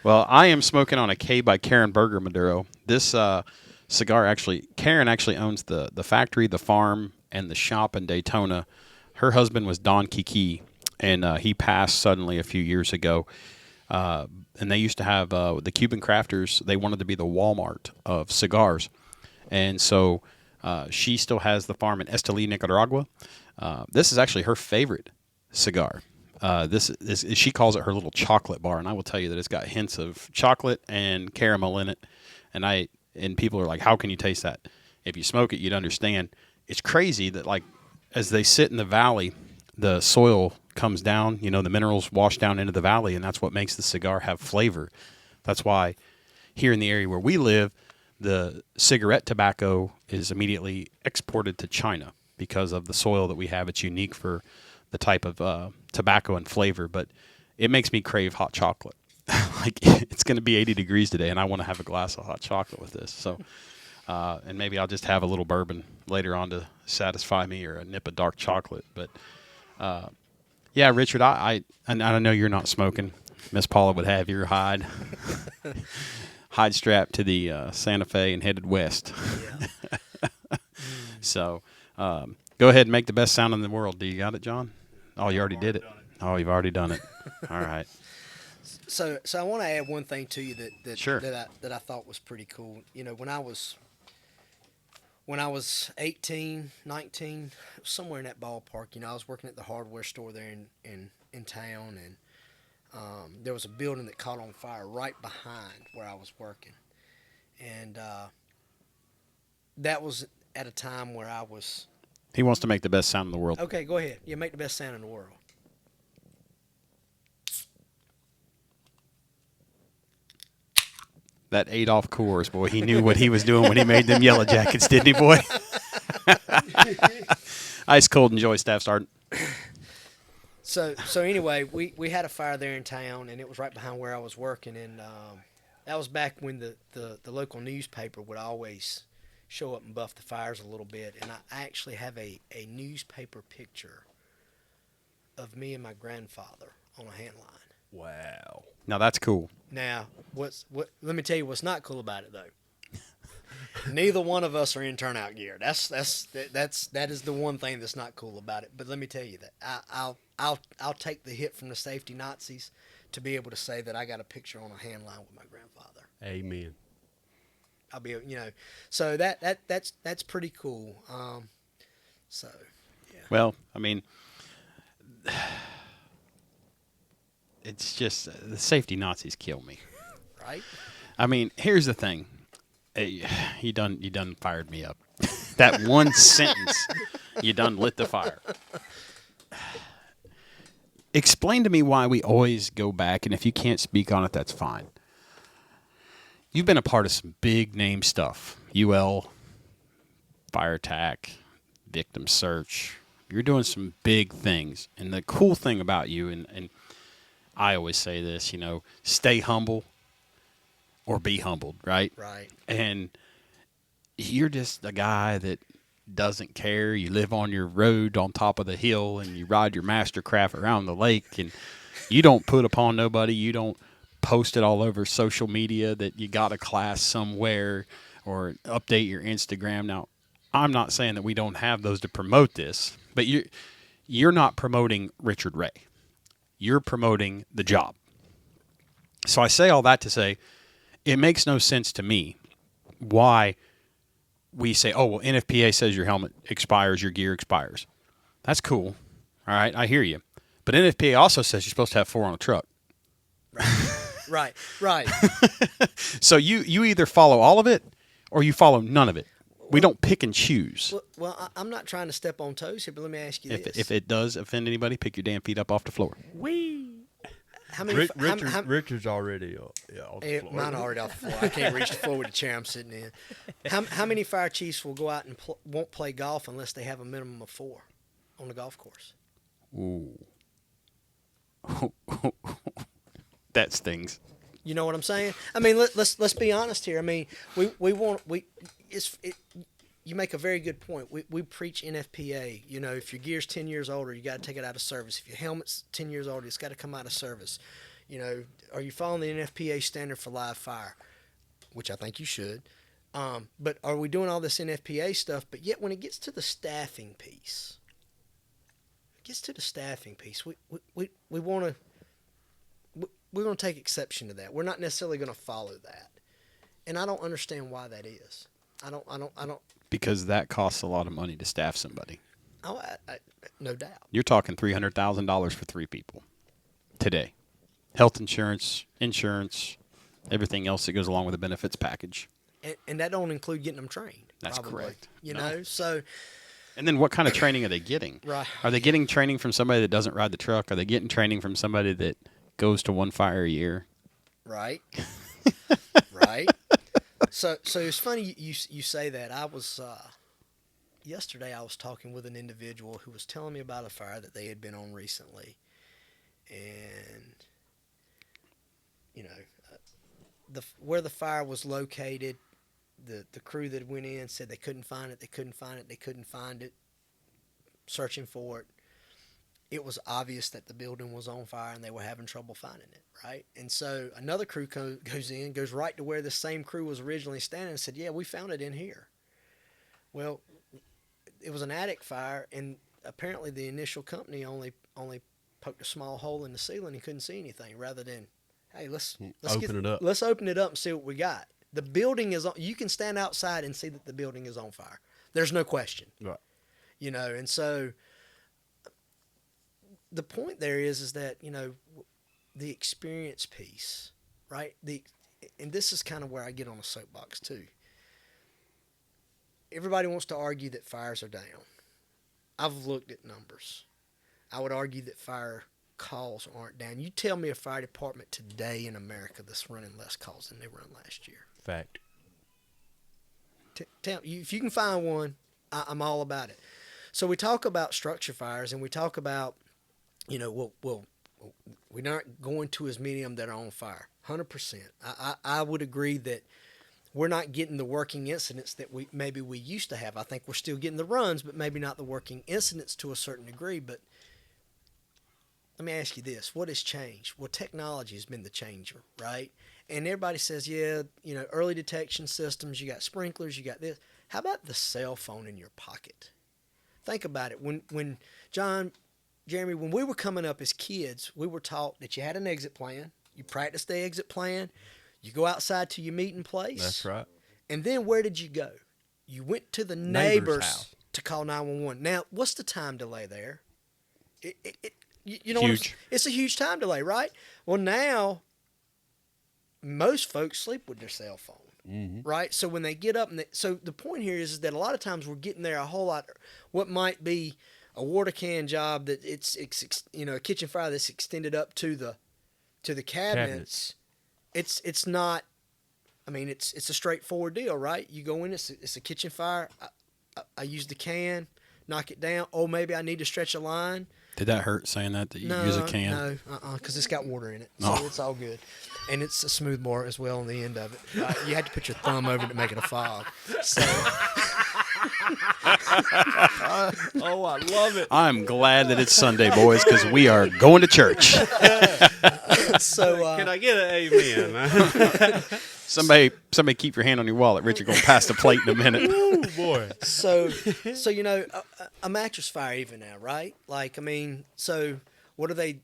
Speaker 1: Well, I am smoking on a K by Karen Berger Maduro. This cigar Karen actually owns the factory, the farm, and the shop in Daytona. Her husband was Don Kiki, and he passed suddenly a few years ago. And they used to have the Cuban Crafters. They wanted to be the Walmart of cigars. And so she still has the farm in Esteli, Nicaragua. This is actually her favorite cigar. She calls it her little chocolate bar, and I will tell you that it's got hints of chocolate and caramel in it. And people are like, how can you taste that? If you smoke it, you'd understand. It's crazy that, like, as they sit in the valley, the soil comes down, the minerals wash down into the valley, and that's what makes the cigar have flavor. That's why here in the area where we live, the cigarette tobacco is immediately exported to China because of the soil that we have. It's unique for the type of tobacco and flavor, but it makes me crave hot chocolate. Like, it's going to be 80 degrees today, and I want to have a glass of hot chocolate with this. So, and maybe I'll just have a little bourbon later on to satisfy me, or a nip of dark chocolate. But yeah, Richard, I know you're not smoking. Miss Paula would have your hide strapped to the Santa Fe and headed west.
Speaker 3: Yeah.
Speaker 1: So go ahead and make the best sound in the world. Do you got it, John? Oh, you already did it. Oh, you've already done it. All right.
Speaker 3: So I want to add one thing to you that
Speaker 1: Sure.
Speaker 3: that I thought was pretty cool. When I was 18, 19, somewhere in that ballpark, I was working at the hardware store there in town, and there was a building that caught on fire right behind where I was working. And that was at a time where I was
Speaker 1: He wants to make the best sound in the world.
Speaker 3: Okay, go ahead. You make the best sound in the world.
Speaker 1: That Adolph Coors, boy, he knew what he was doing when he made them Yellow Jackets, didn't he, boy? Ice Cold and Joy Staff Sergeant.
Speaker 3: So anyway, we had a fire there in town, and it was right behind where I was working, and that was back when the local newspaper would always show up and buff the fires a little bit, and I actually have a newspaper picture of me and my grandfather on a hand line.
Speaker 2: Wow.
Speaker 1: Now, that's cool.
Speaker 3: Now, let me tell you what's not cool about it, though. Neither one of us are in turnout gear. That is the one thing that's not cool about it. But let me tell you that I'll take the hit from the safety Nazis to be able to say that I got a picture on a hand line with my grandfather.
Speaker 2: Amen.
Speaker 3: I'll be, so that's pretty cool. So, yeah.
Speaker 1: Well, I mean, it's just the safety Nazis kill me.
Speaker 3: Right?
Speaker 1: I mean, here's the thing. Hey, you done fired me up. That one sentence, you done lit the fire. Explain to me why we always go back, and if you can't speak on it, that's fine. You've been a part of some big name stuff. UL, fire attack, victim search. You're doing some big things. And the cool thing about you, and I always say this, stay humble or be humbled, right?
Speaker 3: Right.
Speaker 1: And you're just a guy that doesn't care. You live on your road on top of the hill, and you ride your Mastercraft around the lake, and you don't put upon nobody. You don't post it all over social media that you got a class somewhere or update your Instagram. Now, I'm not saying that we don't have those to promote this, but you're not promoting Richard Ray. You're promoting the job. So I say all that to say it makes no sense to me why we say, oh, well, NFPA says your helmet expires, your gear expires. That's cool. All right, I hear you. But NFPA also says you're supposed to have 4 on a truck.
Speaker 3: Right.
Speaker 1: So you either follow all of it or you follow none of it. We don't pick and choose.
Speaker 3: Well, I'm not trying to step on toes here, but let me ask you this.
Speaker 1: If it does offend anybody, pick your damn feet up off the floor.
Speaker 2: Wee.
Speaker 3: How many?
Speaker 2: Richard's already off the floor.
Speaker 3: Mine already off the floor. I can't reach the floor with the chair I'm sitting in. How many fire chiefs will go out and won't play golf unless they have a minimum of 4 on the golf course?
Speaker 1: Ooh. That stings.
Speaker 3: You know what I'm saying? I mean, let's be honest here. I mean, you make a very good point. We preach NFPA. If your gear's 10 years older, you got to take it out of service. If your helmet's 10 years older, it's got to come out of service. Are you following the NFPA standard for live fire? Which I think you should. But are we doing all this NFPA stuff? But yet, when it gets to the staffing piece, we want to. We're going to take exception to that. We're not necessarily going to follow that, and I don't understand why that is. I don't.
Speaker 1: Because that costs a lot of money to staff somebody.
Speaker 3: Oh, no doubt.
Speaker 1: You're talking $300,000 for 3 people today. Health insurance, everything else that goes along with the benefits package.
Speaker 3: And that don't include getting them trained.
Speaker 1: That's
Speaker 3: probably,
Speaker 1: correct.
Speaker 3: So.
Speaker 1: And then what kind of training are they getting?
Speaker 3: Right.
Speaker 1: Are they getting training from somebody that doesn't ride the truck? Are they getting training from somebody that goes to one fire a year?
Speaker 3: Right. Right. So it's funny you say that. I was yesterday I was talking with an individual who was telling me about a fire that they had been on recently, and where the fire was located, the crew that went in said they couldn't find it. Searching for it. It was obvious that the building was on fire and they were having trouble finding it, right? And so another crew goes right to where the same crew was originally standing and said, yeah, we found it in here. Well, it was an attic fire, and apparently the initial company only poked a small hole in the ceiling and couldn't see anything, rather than, hey, let's
Speaker 2: open it up.
Speaker 3: Let's open it up and see what we got. The building is on. You can stand outside and see that the building is on fire. There's no question.
Speaker 2: Right.
Speaker 3: And so the point there is that, the experience piece, right? And this is kind of where I get on a soapbox too. Everybody wants to argue that fires are down. I've looked at numbers. I would argue that fire calls aren't down. You tell me a fire department today in America that's running less calls than they run last year.
Speaker 2: Fact.
Speaker 3: Tell you if you can find one, I'm all about it. So we talk about structure fires, and we talk about, we're not going to as many of them that are on fire. 100%. I would agree that we're not getting the working incidents that we used to have. I think we're still getting the runs, but maybe not the working incidents to a certain degree. But let me ask you this: what has changed? Well, technology has been the changer, right? And everybody says, early detection systems. You got sprinklers. You got this. How about the cell phone in your pocket? Think about it. When Jeremy, when we were coming up as kids, we were taught that you had an exit plan. You practiced the exit plan. You go outside to your meeting place.
Speaker 2: That's right.
Speaker 3: And then where did you go? You went to the neighbor's house to call 911. Now, what's the time delay there?
Speaker 1: Huge.
Speaker 3: It's a huge time delay, right? Well, now most folks sleep with their cell phone. Mm-hmm. Right, so when they get up, so the point here is that a lot of times we're getting there a whole lot. What might be a water can job that it's a kitchen fire that's extended up to the cabinets. It's not. I mean, it's a straightforward deal, right? You go in, it's a kitchen fire. I use the can, knock it down. Oh, maybe I need to stretch a line.
Speaker 1: Did that hurt saying that you use a can?
Speaker 3: No, because it's got water in it, so it's all good. And it's a smooth bar as well on the end of it. You had to put your thumb over it to make it a fog. So.
Speaker 2: Oh, I love it.
Speaker 1: I'm glad that it's Sunday, boys, because we are going to church.
Speaker 3: So
Speaker 2: can I get an amen?
Speaker 1: Somebody keep your hand on your wallet. Richard going to pass the plate in a minute.
Speaker 2: Oh, boy.
Speaker 3: So a mattress fire even now, right? Like, I mean, so what are they?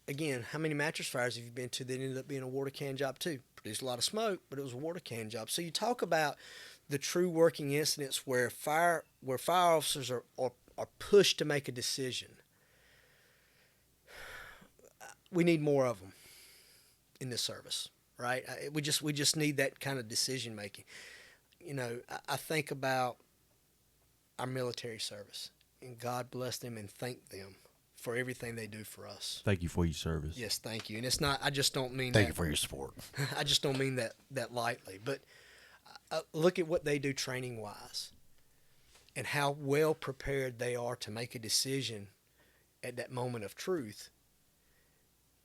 Speaker 3: Again, how many mattress fires have you been to that ended up being a water can job too? Produced a lot of smoke, but it was a water can job. So you talk about the true working incidents where fire officers are pushed to make a decision. We need more of them in this service, right? We just need that kind of decision making. I think about our military service, and God bless them and thank them for everything they do for us.
Speaker 2: Thank you for your service.
Speaker 3: Yes, thank you. And it's not. I just don't mean.
Speaker 4: Thank you for your support.
Speaker 3: I just don't mean that lightly. But look at what they do training wise, and how well prepared they are to make a decision at that moment of truth.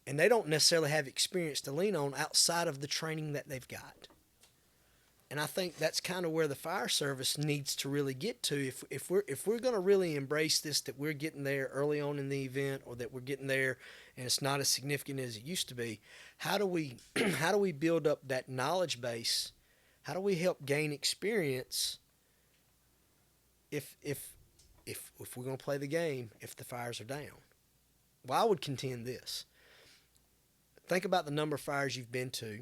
Speaker 3: And they don't necessarily have experience to lean on outside of the training that they've got. And I think that's kind of where the fire service needs to really get to. If we're going to really embrace this, that we're getting there early on in the event, or that we're getting there and it's not as significant as it used to be, how do we build up that knowledge base? How do we help gain experience if we're going to play the game if the fires are down? Well, I would contend this. Think about the number of fires you've been to.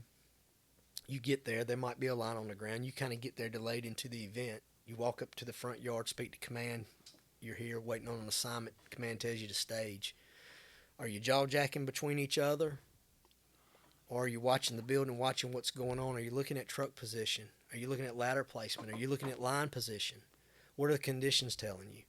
Speaker 3: You get there might be a line on the ground. You kind of get there delayed into the event. You walk up to the front yard, speak to command. You're here waiting on an assignment. Command tells you to stage. Are you jaw-jacking between each other? Or are you watching the building, watching what's going on? Are you looking at truck position? Are you looking at ladder placement? Are you looking at line position? What are the conditions telling you?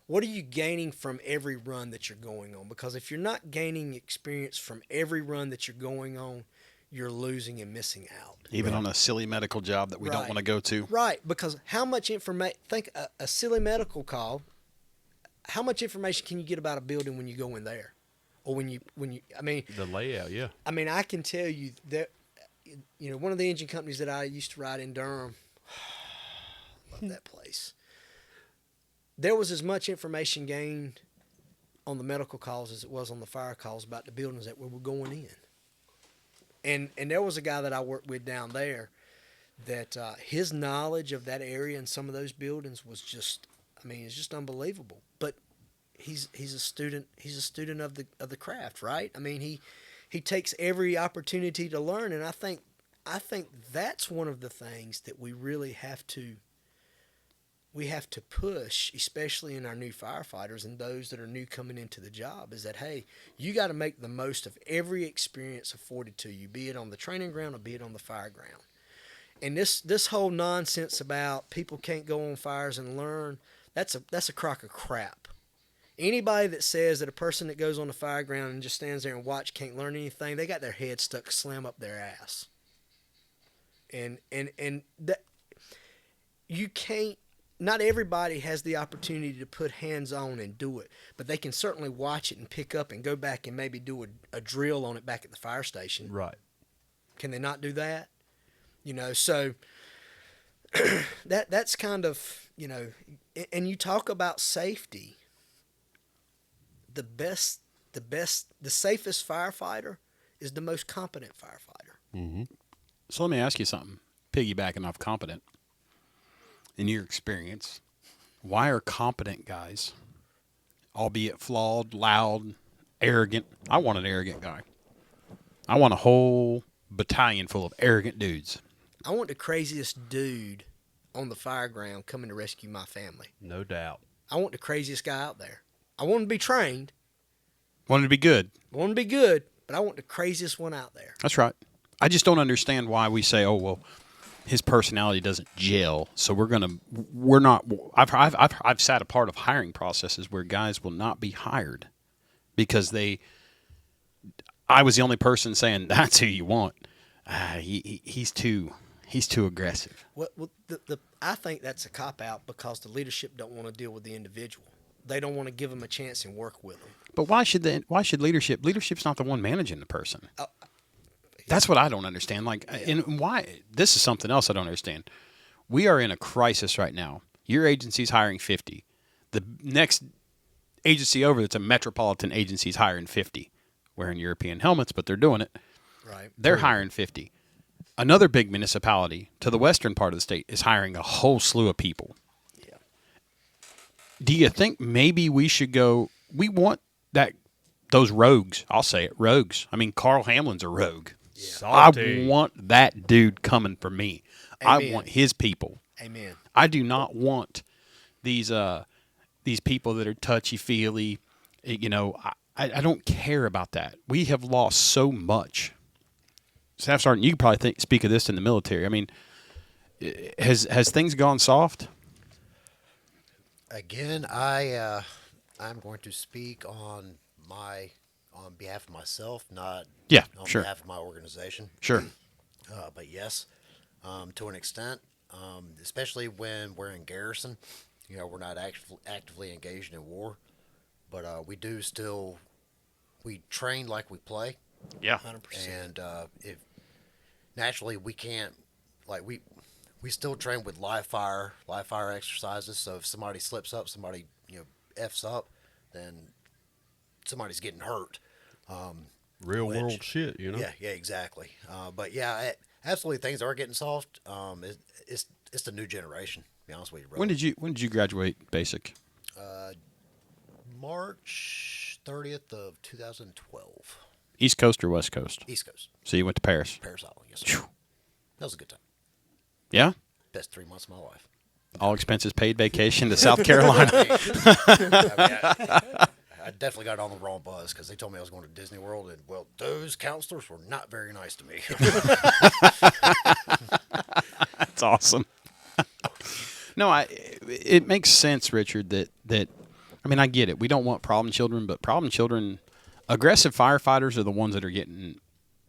Speaker 3: What are you gaining from every run that you're going on? Because if you're not gaining experience from every run that you're going on, you're losing and missing out.
Speaker 1: Even on a silly medical job that we don't want to go to.
Speaker 3: Right, because how much information, think a silly medical call, how much information can you get about a building when you go in there? Or when you I mean.
Speaker 2: The layout, yeah.
Speaker 3: I mean, I can tell you that, one of the engine companies that I used to ride in Durham, love that place. There was as much information gained on the medical calls as it was on the fire calls about the buildings that we were going in. And there was a guy that I worked with down there that his knowledge of that area and some of those buildings was just, it's just unbelievable. But he's a student of the craft, right? I mean, he takes every opportunity to learn, and I think that's one of the things that we really have to push, especially in our new firefighters and those that are new coming into the job, is that, hey, you got to make the most of every experience afforded to you, be it on the training ground or be it on the fire ground. And this whole nonsense about people can't go on fires and learn, that's a crock of crap. Anybody that says that a person that goes on the fire ground and just stands there and watch can't learn anything, they got their head stuck slam up their ass. And that you can't. Not everybody has the opportunity to put hands on and do it, but they can certainly watch it and pick up and go back and maybe do a drill on it back at the fire station.
Speaker 2: Right.
Speaker 3: Can they not do that? So that's kind of, and you talk about safety. The safest firefighter is the most competent firefighter.
Speaker 2: Mm-hmm.
Speaker 1: So let me ask you something. Piggybacking off competent. In your experience, why are competent guys, albeit flawed, loud, arrogant? I want an arrogant guy. I want a whole battalion full of arrogant dudes.
Speaker 3: I want the craziest dude on the fire ground coming to rescue my family.
Speaker 2: No doubt.
Speaker 3: I want the craziest guy out there. I want him to be trained.
Speaker 1: Want him to be good.
Speaker 3: I want him to be good, but I want the craziest one out there.
Speaker 1: That's right. I just don't understand why we say, oh, well, his personality doesn't gel, so we're not. I've sat a part of hiring processes where guys will not be hired because I was the only person saying that's who you want. He's too aggressive.
Speaker 3: Well, I think that's a cop out because the leadership don't want to deal with the individual. They don't want to give them a chance and work with them.
Speaker 1: But why should leadership? Leadership's not the one managing the person. That's what I don't understand. And why? This is something else I don't understand. We are in a crisis right now. Your agency's hiring 50. The next agency over that's a metropolitan agency is hiring 50. Wearing European helmets, but they're doing it.
Speaker 3: Right.
Speaker 1: They're hiring 50. Another big municipality to the western part of the state is hiring a whole slew of people.
Speaker 3: Yeah.
Speaker 1: Do you think maybe we should go? We want those rogues. I'll say it, rogues. I mean, Carl Hamlin's a rogue.
Speaker 3: Yeah.
Speaker 1: I want that dude coming for me.
Speaker 3: Amen.
Speaker 1: I want his people.
Speaker 3: Amen.
Speaker 1: I do not want these people that are touchy-feely. I don't care about that. We have lost so much. Staff Sergeant, you could probably speak of this in the military. I mean, has things gone soft?
Speaker 4: Again, I'm going to speak on behalf of myself, not on
Speaker 1: sure.
Speaker 4: behalf of my organization.
Speaker 1: Sure.
Speaker 4: But yes, to an extent, especially when we're in garrison, we're not actively engaged in war, but we train like we play.
Speaker 1: Yeah.
Speaker 3: 100%.
Speaker 4: And if naturally we can't, we still train with live fire exercises. So if somebody slips up, somebody f's up, then somebody's getting hurt.
Speaker 2: Real world shit,
Speaker 4: Yeah, exactly. But yeah, absolutely, things are getting soft. It's the new generation. To be honest with you, bro.
Speaker 1: When did you graduate basic?
Speaker 4: March 30th of 2012.
Speaker 1: East Coast or West Coast?
Speaker 4: East Coast.
Speaker 1: So you went to Paris.
Speaker 4: Paris Island, yes, sir. That was a good time.
Speaker 1: Yeah?
Speaker 4: Best 3 months of my life.
Speaker 1: All expenses paid vacation to South Carolina.
Speaker 4: I definitely got on the wrong bus because they told me I was going to Disney World, and, well, those counselors were not very nice to me.
Speaker 1: That's awesome. No, it makes sense, Richard, that I mean, I get it. We don't want problem children, but problem children, aggressive firefighters are the ones that are getting,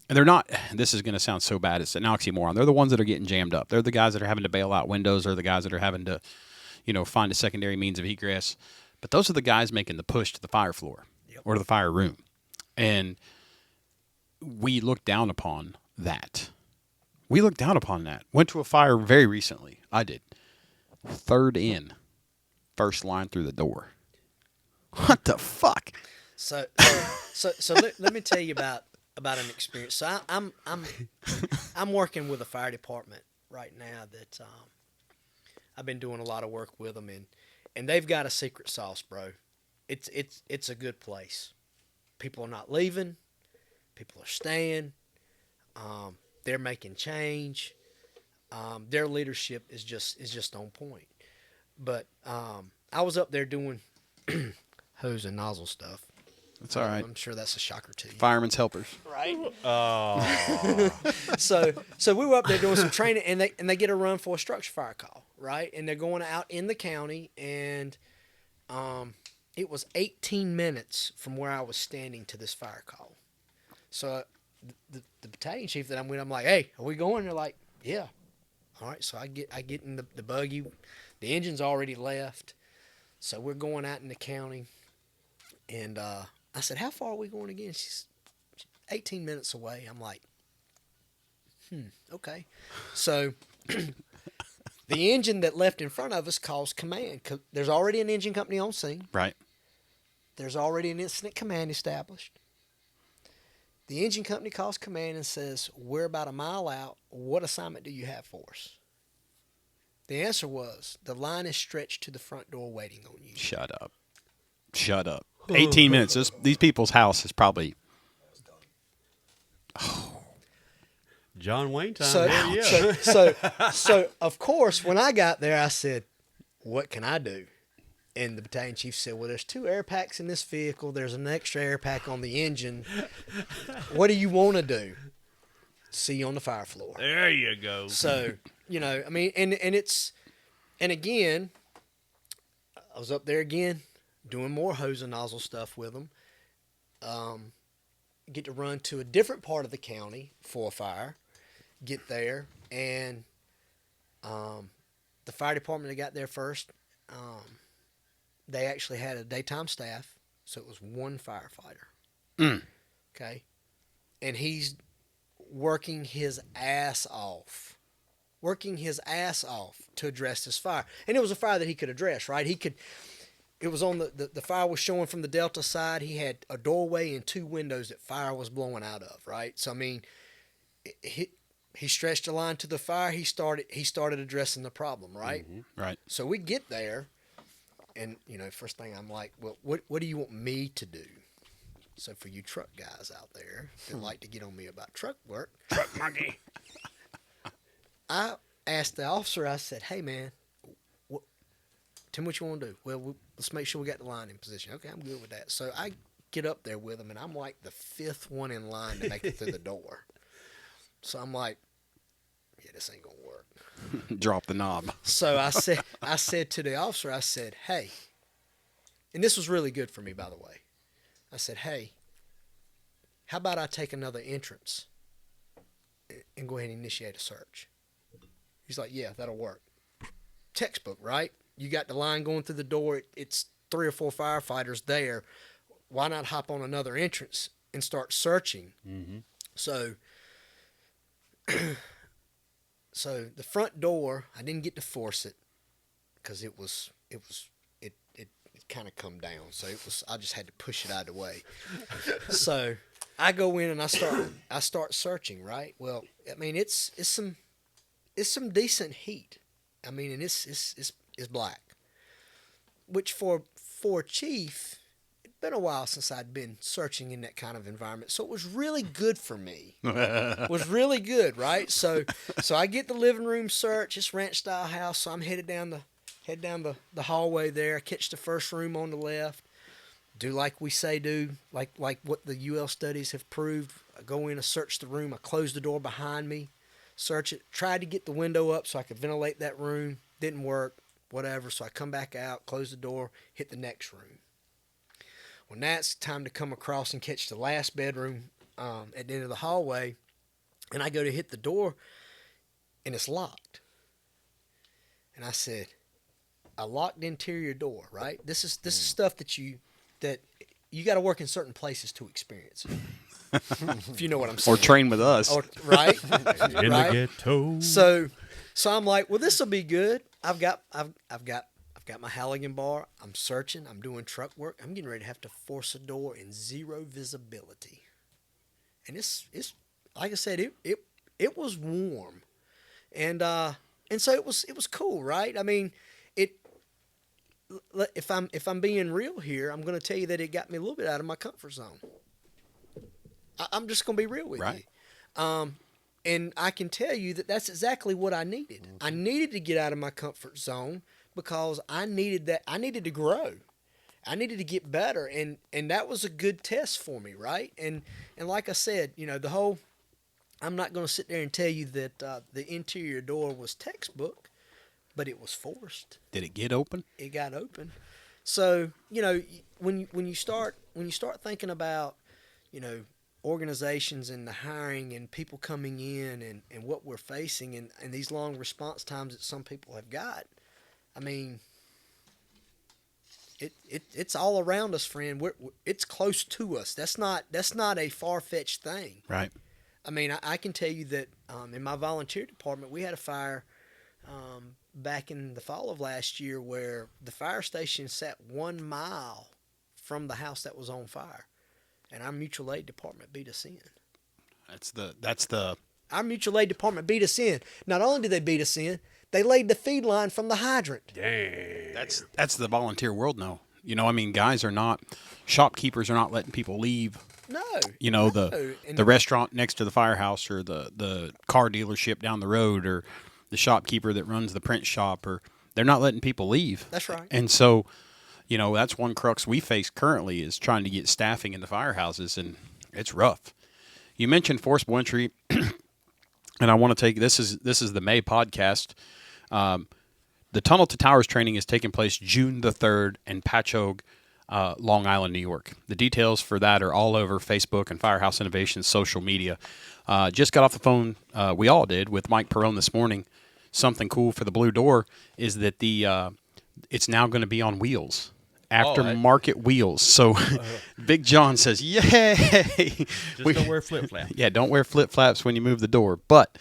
Speaker 1: and they're not, this is going to sound so bad, it's an oxymoron. They're the ones that are getting jammed up. They're the guys that are having to bail out windows, or the guys that are having to, find a secondary means of egress. But those are the guys making the push to the fire floor or to the fire room. And we look down upon that. Went to a fire very recently. I did. Third in, first line through the door. What the fuck?
Speaker 3: So let me tell you about an experience. So I'm working with a fire department right now that I've been doing a lot of work with them, and they've got a secret sauce, bro. It's a good place. People are not leaving. People are staying. They're making change. Their leadership is just on point. But I was up there doing hose and nozzle stuff.
Speaker 1: That's all right.
Speaker 3: I'm sure that's a shocker to you.
Speaker 1: Fireman's helpers.
Speaker 3: Right?
Speaker 2: Oh.
Speaker 3: So we were up there doing some training, and they get a run for a structure fire call, right? And they're going out in the county, and it was 18 minutes from where I was standing to this fire call. So the battalion chief that I'm with, I'm like, hey, are we going? They're like, yeah. All right, so I get in the buggy. The engine's already left. So we're going out in the county. And I said, how far are we going again? She's 18 minutes away. I'm like, okay. So the engine that left in front of us calls command. There's already an engine company on scene.
Speaker 1: Right.
Speaker 3: There's already an incident command established. The engine company calls command and says, we're about a mile out. What assignment do you have for us? The answer was, the line is stretched to the front door waiting on you.
Speaker 1: Shut up. 18 minutes. These people's house is probably...
Speaker 2: John Wayne time.
Speaker 3: So, so of course, when I got there, I said, what can I do? And the battalion chief said, well, there's 2 air packs in this vehicle. There's an extra air pack on the engine. What do you want to do? See you on the fire floor.
Speaker 2: There you go.
Speaker 3: So, I mean, and again, I was up there again doing more hose and nozzle stuff with them. Get to run to a different part of the county for a fire. Get there, and the fire department that got there first, they actually had a daytime staff, so it was 1 firefighter. Okay? And he's working his ass off to address this fire. And it was a fire that he could address, right? It was on the fire was showing from the Delta side. He had a doorway and 2 windows that fire was blowing out of, right? So, I mean, he stretched the line to the fire. He started addressing the problem, right?
Speaker 1: Mm-hmm. Right.
Speaker 3: So we get there, and first thing I'm like, well, what do you want me to do? So for you truck guys out there that like to get on me about truck work,
Speaker 2: Truck monkey.
Speaker 3: I asked the officer. I said, "Hey man, tell me what you want to do." Well, let's make sure we got the line in position. Okay, I'm good with that. So I get up there with him, and I'm like the 5th one in line to make it through the door. So I'm like, yeah, this ain't gonna work.
Speaker 1: Drop the knob.
Speaker 3: So I said to the officer, I said, hey, and this was really good for me, by the way. I said, hey, how about I take another entrance and go ahead and initiate a search? He's like, yeah, that'll work. Textbook, right? You got the line going through the door. It's 3 or 4 firefighters there. Why not hop on another entrance and start searching? Mm-hmm. So the front door, I didn't get to force it because it kind of come down. So I just had to push it out of the way. So I go in and I start searching, right? Well, I mean, it's some decent heat. I mean, and it's black, which for a chief, it'd been a while since I'd been searching in that kind of environment. So it was really good for me. It was really good, right? So I get the living room search. It's ranch style house. So I'm headed down the hallway there. I catch the first room on the left. Do like we say do, like what the UL studies have proved. I go in, I search the room. I close the door behind me, search it. Tried to get the window up so I could ventilate that room. Didn't work. Whatever. So I come back out, close the door, hit the next room. When that's time to come across and catch the last bedroom at the end of the hallway, and I go to hit the door, and it's locked. And I said, a locked interior door, right? This is stuff that you got to work in certain places to experience it. If you know what I'm saying.
Speaker 1: Or train with us.
Speaker 3: Right?
Speaker 2: In
Speaker 3: right?
Speaker 2: the ghetto.
Speaker 3: So I'm like, well, this will be good. I've got my Halligan bar. I'm searching. I'm doing truck work. I'm getting ready to have to force a door in 0 visibility. And it's like I said, it was warm, and so it was cool, right? I mean, if I'm being real here, I'm going to tell you that it got me a little bit out of my comfort zone. I'm just going to be real with you. And I can tell you that that's exactly what I needed. Mm-hmm. I needed to get out of my comfort zone because I needed that. I needed to grow. I needed to get better, and that was a good test for me, right? And like I said, I'm not going to sit there and tell you that the interior door was textbook, but it was forced.
Speaker 1: Did it get open?
Speaker 3: It got open. So when you start thinking about organizations and the hiring and people coming in and what we're facing and these long response times that some people have got, I mean, it's all around us, friend. It's close to us. That's not a far-fetched thing.
Speaker 1: Right.
Speaker 3: I mean, I can tell you that in my volunteer department, we had a fire back in the fall of last year where the fire station sat 1 mile from the house that was on fire, and our mutual aid department beat us in. Our mutual aid department beat us in. Not only did they beat us in, they laid the feed line from the hydrant.
Speaker 2: Dang.
Speaker 1: That's the volunteer world now. I mean, shopkeepers are not letting people leave.
Speaker 3: No.
Speaker 1: The restaurant next to the firehouse, or the car dealership down the road, or the shopkeeper that runs the print shop, or they're not letting people leave.
Speaker 3: That's right.
Speaker 1: And so, that's one crux we face currently is trying to get staffing into firehouses, and it's rough. You mentioned forcible entry, and I want to take this is the May podcast. The Tunnel to Towers training is taking place June the 3rd in Patchogue, Long Island, New York. The details for that are all over Facebook and Firehouse Innovations social media. Just got off the phone, we all did, with Mike Perrone this morning. Something cool for the Blue Door is that it's now going to be on wheels, aftermarket wheels. So Big Jon says, "Yay!"
Speaker 2: Just don't wear flip-flops.
Speaker 1: Yeah, don't wear flip-flops when you move the door. But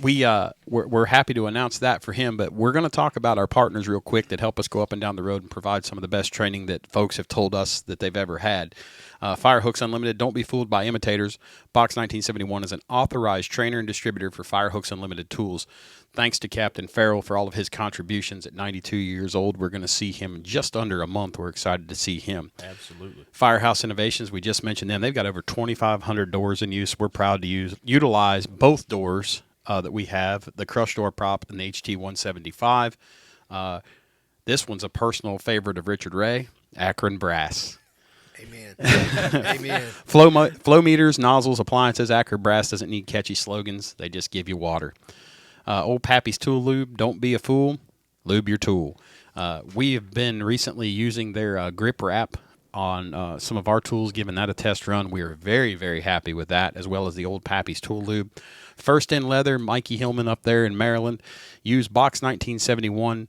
Speaker 1: we're happy to announce that for him, but we're going to talk about our partners real quick that help us go up and down the road and provide some of the best training that folks have told us that they've ever had. Firehooks Unlimited, don't be fooled by imitators. Box 1971 is an authorized trainer and distributor for Firehooks Unlimited tools. Thanks to Captain Farrell for all of his contributions. At 92 years old, we're going to see him in just under a month. We're excited to see him.
Speaker 2: Absolutely.
Speaker 1: Firehouse Innovations, we just mentioned them. They've got over 2,500 doors in use. We're proud to utilize both doors that we have, the crush door prop and the HT 175. This one's a personal favorite of Richard Ray, Akron Brass.
Speaker 3: Amen. Amen.
Speaker 1: Flow meters, nozzles, appliances. Akron Brass doesn't need catchy slogans. They just give you water. Old Pappy's Tool Lube, don't be a fool. Lube your tool. We have been recently using their grip wrap on some of our tools, giving that a test run. We are very, very happy with that, as well as the Old Pappy's Tool Lube. First in Leather, Mikey Hillman up there in Maryland. Use Box 1971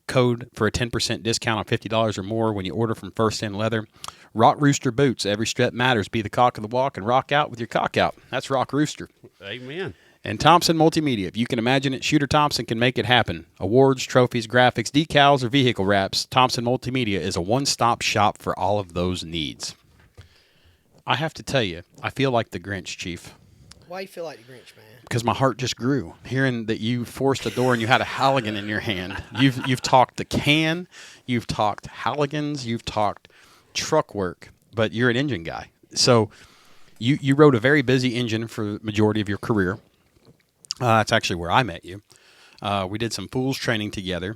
Speaker 1: code for a 10% discount on $50 or more when you order from First in Leather. Rock Rooster Boots. Every step matters. Be the cock of the walk and rock out with your cock out. That's Rock Rooster.
Speaker 2: Amen.
Speaker 1: And Thompson Multimedia. If you can imagine it, Shooter Thompson can make it happen. Awards, trophies, graphics, decals, or vehicle wraps, Thompson Multimedia is a one-stop shop for all of those needs. I have to tell you, I feel like the Grinch, Chief.
Speaker 3: Why you feel like the Grinch, man?
Speaker 1: Because my heart just grew hearing that you forced the door and you had a Halligan in your hand. You've talked the can, you've talked Halligans, you've talked truck work, but you're an engine guy. So you rode a very busy engine for the majority of your career. That's actually where I met you. We did some Fools training together.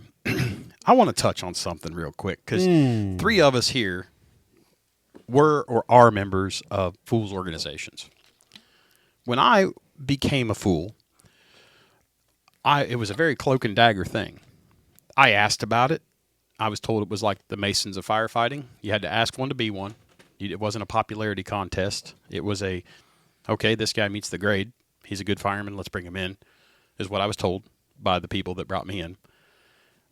Speaker 1: I want to touch on something real quick because 3 of us here were or are members of Fools organizations. When I became a Fool, it was a very cloak and dagger thing. I asked about it. I was told it was like the Masons of firefighting. You had to ask one to be one. It wasn't a popularity contest. It was okay, this guy meets the grade. He's a good fireman. Let's bring him in, is what I was told by the people that brought me in.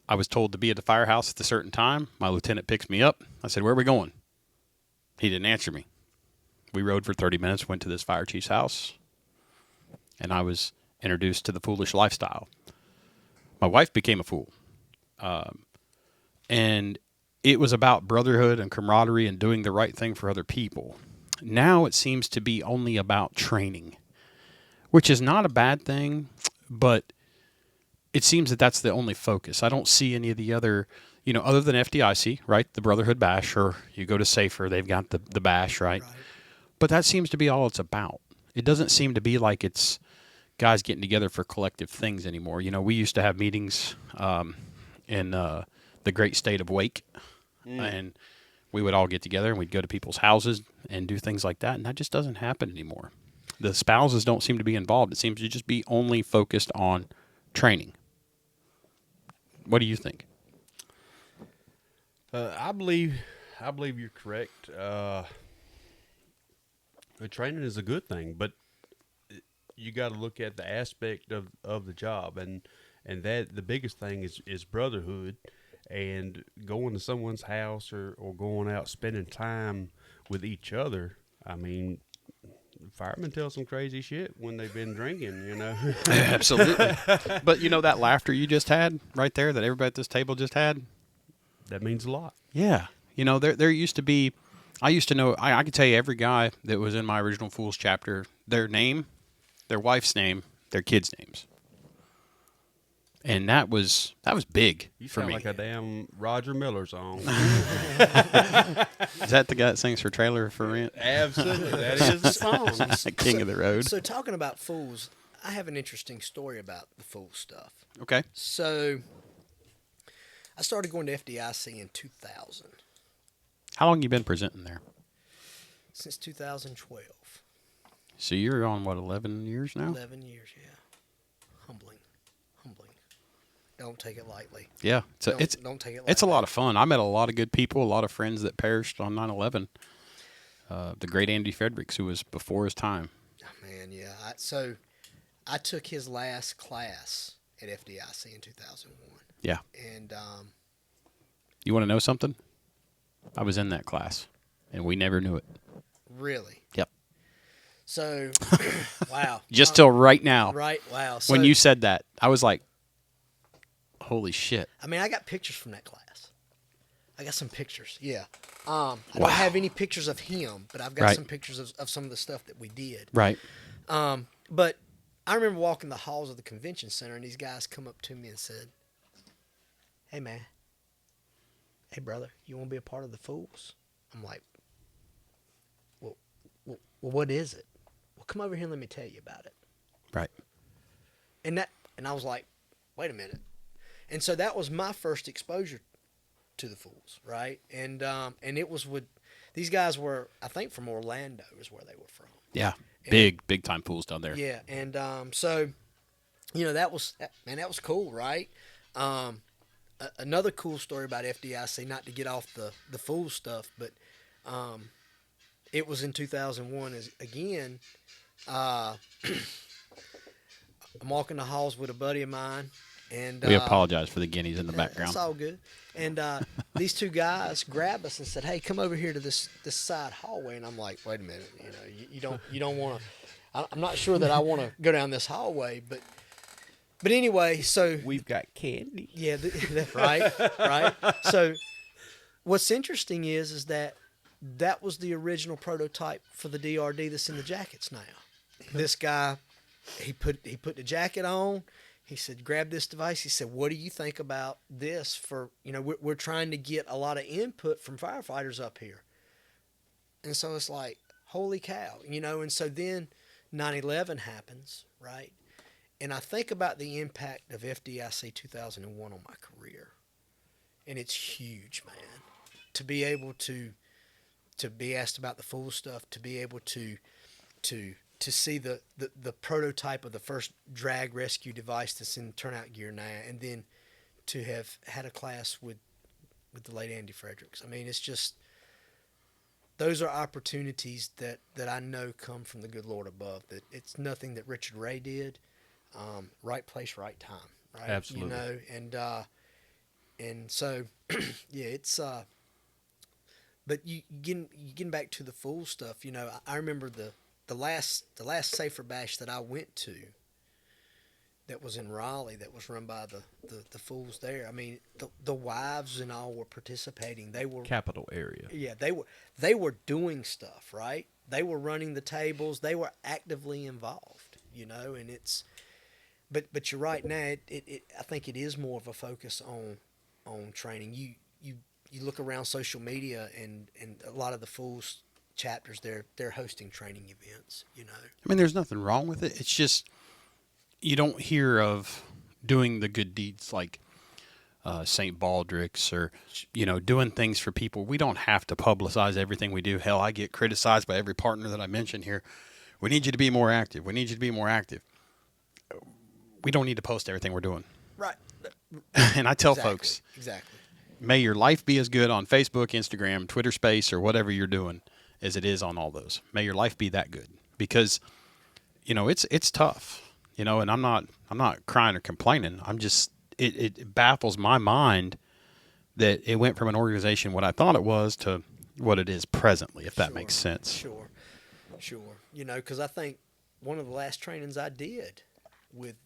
Speaker 1: I was told to be at the firehouse at a certain time. My lieutenant picks me up. I said, "Where are we going?" He didn't answer me. We rode for 30 minutes, went to this fire chief's house, and I was introduced to the foolish lifestyle. My wife became a fool. And it was about brotherhood and camaraderie and doing the right thing for other people. Now it seems to be only about training, which is not a bad thing, but it seems that that's the only focus. I don't see any of the other, other than FDIC, right? The Brotherhood Bash, or you go to Safer, they've got the Bash, right? But that seems to be all it's about. It doesn't seem to be like it's guys getting together for collective things anymore. We used to have meetings in the great state of Wake, and we would all get together and we'd go to people's houses and do things like that, and that just doesn't happen anymore. The spouses don't seem to be involved. It seems to just be only focused on training. What do you think?
Speaker 2: I believe you're correct. The training is a good thing, but you got to look at the aspect of the job, and that the biggest thing is brotherhood, and going to someone's house or going out spending time with each other. I mean, firemen tell some crazy shit when they've been drinking, you know.
Speaker 1: Absolutely. But you know that laughter you just had right there that everybody at this table just had?
Speaker 2: That means a lot.
Speaker 1: Yeah. You know, there used to be, I used to know, I could tell you every guy that was in my original Fools chapter, their name, their wife's name, their kids' names. And that was big
Speaker 2: You
Speaker 1: for
Speaker 2: sound
Speaker 1: me.
Speaker 2: like a damn Roger Miller song.
Speaker 1: Is that the guy that sings for Trailer for Rent?
Speaker 2: Absolutely. That is the song.
Speaker 1: King of the Road.
Speaker 3: So talking about Fools, I have an interesting story about the Fools stuff.
Speaker 1: Okay.
Speaker 3: So I started going to FDIC in 2000.
Speaker 1: How long you been presenting there?
Speaker 3: Since 2012.
Speaker 1: So you're on, what, 11 years now?
Speaker 3: 11 years, yeah. Humbling. Don't take it lightly.
Speaker 1: Yeah. So
Speaker 3: Don't take it lightly.
Speaker 1: it's a lot of fun. I met a lot of good people, a lot of friends that perished on 9/11. The great Andy Fredericks, who was before his time.
Speaker 3: Oh, man, yeah. So I took his last class at FDIC in 2001.
Speaker 1: Yeah.
Speaker 3: And
Speaker 1: You want to know something? I was in that class, and we never knew it.
Speaker 3: really.
Speaker 1: Yep.
Speaker 3: So, wow.
Speaker 1: Just till right now.
Speaker 3: Right, wow. So,
Speaker 1: When you said that, I was like, holy shit.
Speaker 3: I mean, I got pictures from that class. I got some pictures, yeah. I don't have any pictures of him, but I've got
Speaker 1: Right.
Speaker 3: some pictures of some of the stuff that we did.
Speaker 1: Right.
Speaker 3: But I remember walking the halls of the convention center, and these guys come up to me and said, "Hey, man. Hey, brother, you want to be a part of the Fools?" I'm like, well, what is it? Well, come over here and let me tell you about it.
Speaker 1: Right.
Speaker 3: And I was like, wait a minute. And so that was my first exposure to the Fools, right? And it was with these guys were, I think, from Orlando is where they were from.
Speaker 1: Yeah.
Speaker 3: And-
Speaker 1: Big time pools down there.
Speaker 3: Yeah, and so, you know, that was cool, right? Another cool story about FDIC, not to get off the Fool stuff, but it was in 2001. Again, I'm walking the halls with a buddy of mine, and
Speaker 1: We apologize for the guineas in the background.
Speaker 3: It's all good. And these two guys grabbed us and said, "Hey, come over here to this side hallway." And I'm like, "Wait a minute, you know, you don't want to." I'm not sure that I want to go down this hallway, but anyway, so
Speaker 2: We've got candy.
Speaker 3: yeah, right. So what's interesting is that was the original prototype for the DRD that's in the jackets now. This guy, he put the jacket on. He said, "Grab this device." He said, "What do you think about this for, you know, we're trying to get a lot of input from firefighters up here." And so it's like, holy cow, you know, and so then 9/11 happens, right? And I think about the impact of FDIC 2001 on my career. And it's huge, man. To be able to be asked about the Fool stuff, to be able to see the prototype of the first drag rescue device that's in turnout gear now, and then to have had a class with the late Andy Fredericks. I mean, it's just, those are opportunities that I know come from the good Lord above. That it's nothing that Richard Ray did. Right place, right time. Right.
Speaker 2: Absolutely.
Speaker 3: You know, and so yeah, it's but you getting back to the Fool stuff. You know, I remember the last Safer Bash that I went to. That was in Raleigh. That was run by the Fools there. I mean, the wives and all were participating. They were
Speaker 2: Capital area.
Speaker 3: Yeah, they were doing stuff, right? They were running the tables. They were actively involved, you know. And it's, but you're right now. I think it is more of a focus on training. You look around social media and a lot of the Fools chapters, they're hosting training events, you know.
Speaker 1: I mean, there's nothing wrong with it. It's just, you don't hear of doing the good deeds like St. Baldrick's or, you know, doing things for people. We don't have to publicize everything we do. Hell, I get criticized by every partner that I mention here. We need you to be more active. We need you to be more active. We don't need to post everything we're doing.
Speaker 3: Right.
Speaker 1: And I tell
Speaker 3: Exactly.
Speaker 1: folks,
Speaker 3: Exactly.
Speaker 1: may your life be as good on Facebook, Instagram, Twitter Space, or whatever you're doing as it is on all those. May your life be that good, because it's tough, and I'm not crying or complaining. I'm just it baffles my mind that it went from an organization what I thought it was to what it is presently, if that makes sense.
Speaker 3: Sure. Because I think one of the last trainings I did with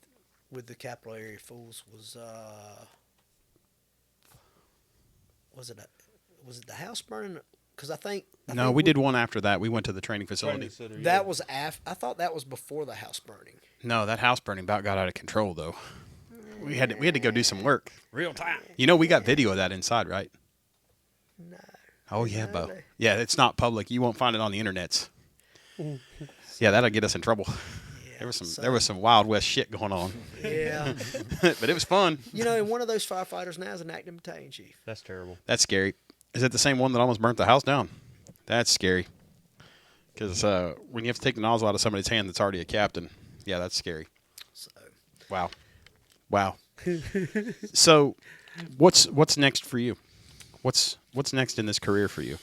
Speaker 3: the Capital Area Fools was it the house burning? Because I think
Speaker 1: We did one after that. We went to the training facility.
Speaker 3: that was I thought that was before the house burning.
Speaker 1: No, that house burning about got out of control though. We had to go do some work.
Speaker 2: Real time.
Speaker 1: We got video of that inside, right?
Speaker 3: No.
Speaker 1: Oh yeah,
Speaker 3: No,
Speaker 1: Bo.
Speaker 3: they-
Speaker 1: Yeah, it's not public. You won't find it on the internets. Yeah, that'll get us in trouble.
Speaker 3: Yeah,
Speaker 1: There was some Wild West shit going on,
Speaker 3: Yeah.
Speaker 1: but it was fun.
Speaker 3: And one of those firefighters now is an acting battalion chief.
Speaker 2: That's terrible.
Speaker 1: That's scary. Is it the same one that almost burnt the house down? That's scary. Because when you have to take the nozzle out of somebody's hand that's already a captain, yeah, that's scary.
Speaker 3: So
Speaker 1: Wow. So, what's next for you? What's next in this career for you?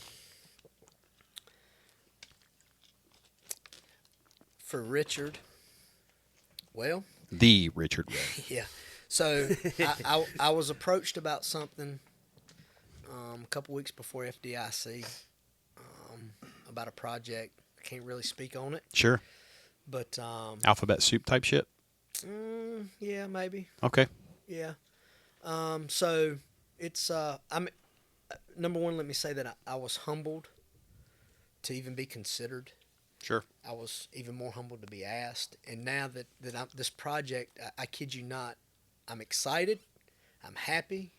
Speaker 3: for Richard, well,
Speaker 1: The Richard Ray.
Speaker 3: yeah. So I was approached about something a couple weeks before FDIC about a project. I can't really speak on it,
Speaker 1: Sure.
Speaker 3: but
Speaker 1: Alphabet soup type shit.
Speaker 3: yeah, maybe.
Speaker 1: Okay.
Speaker 3: Yeah. So it's I'm number one. Let me say that I was humbled to even be considered.
Speaker 1: Sure.
Speaker 3: I was even more humbled to be asked. And now that I'm this project, I kid you not, I'm excited, I'm happy,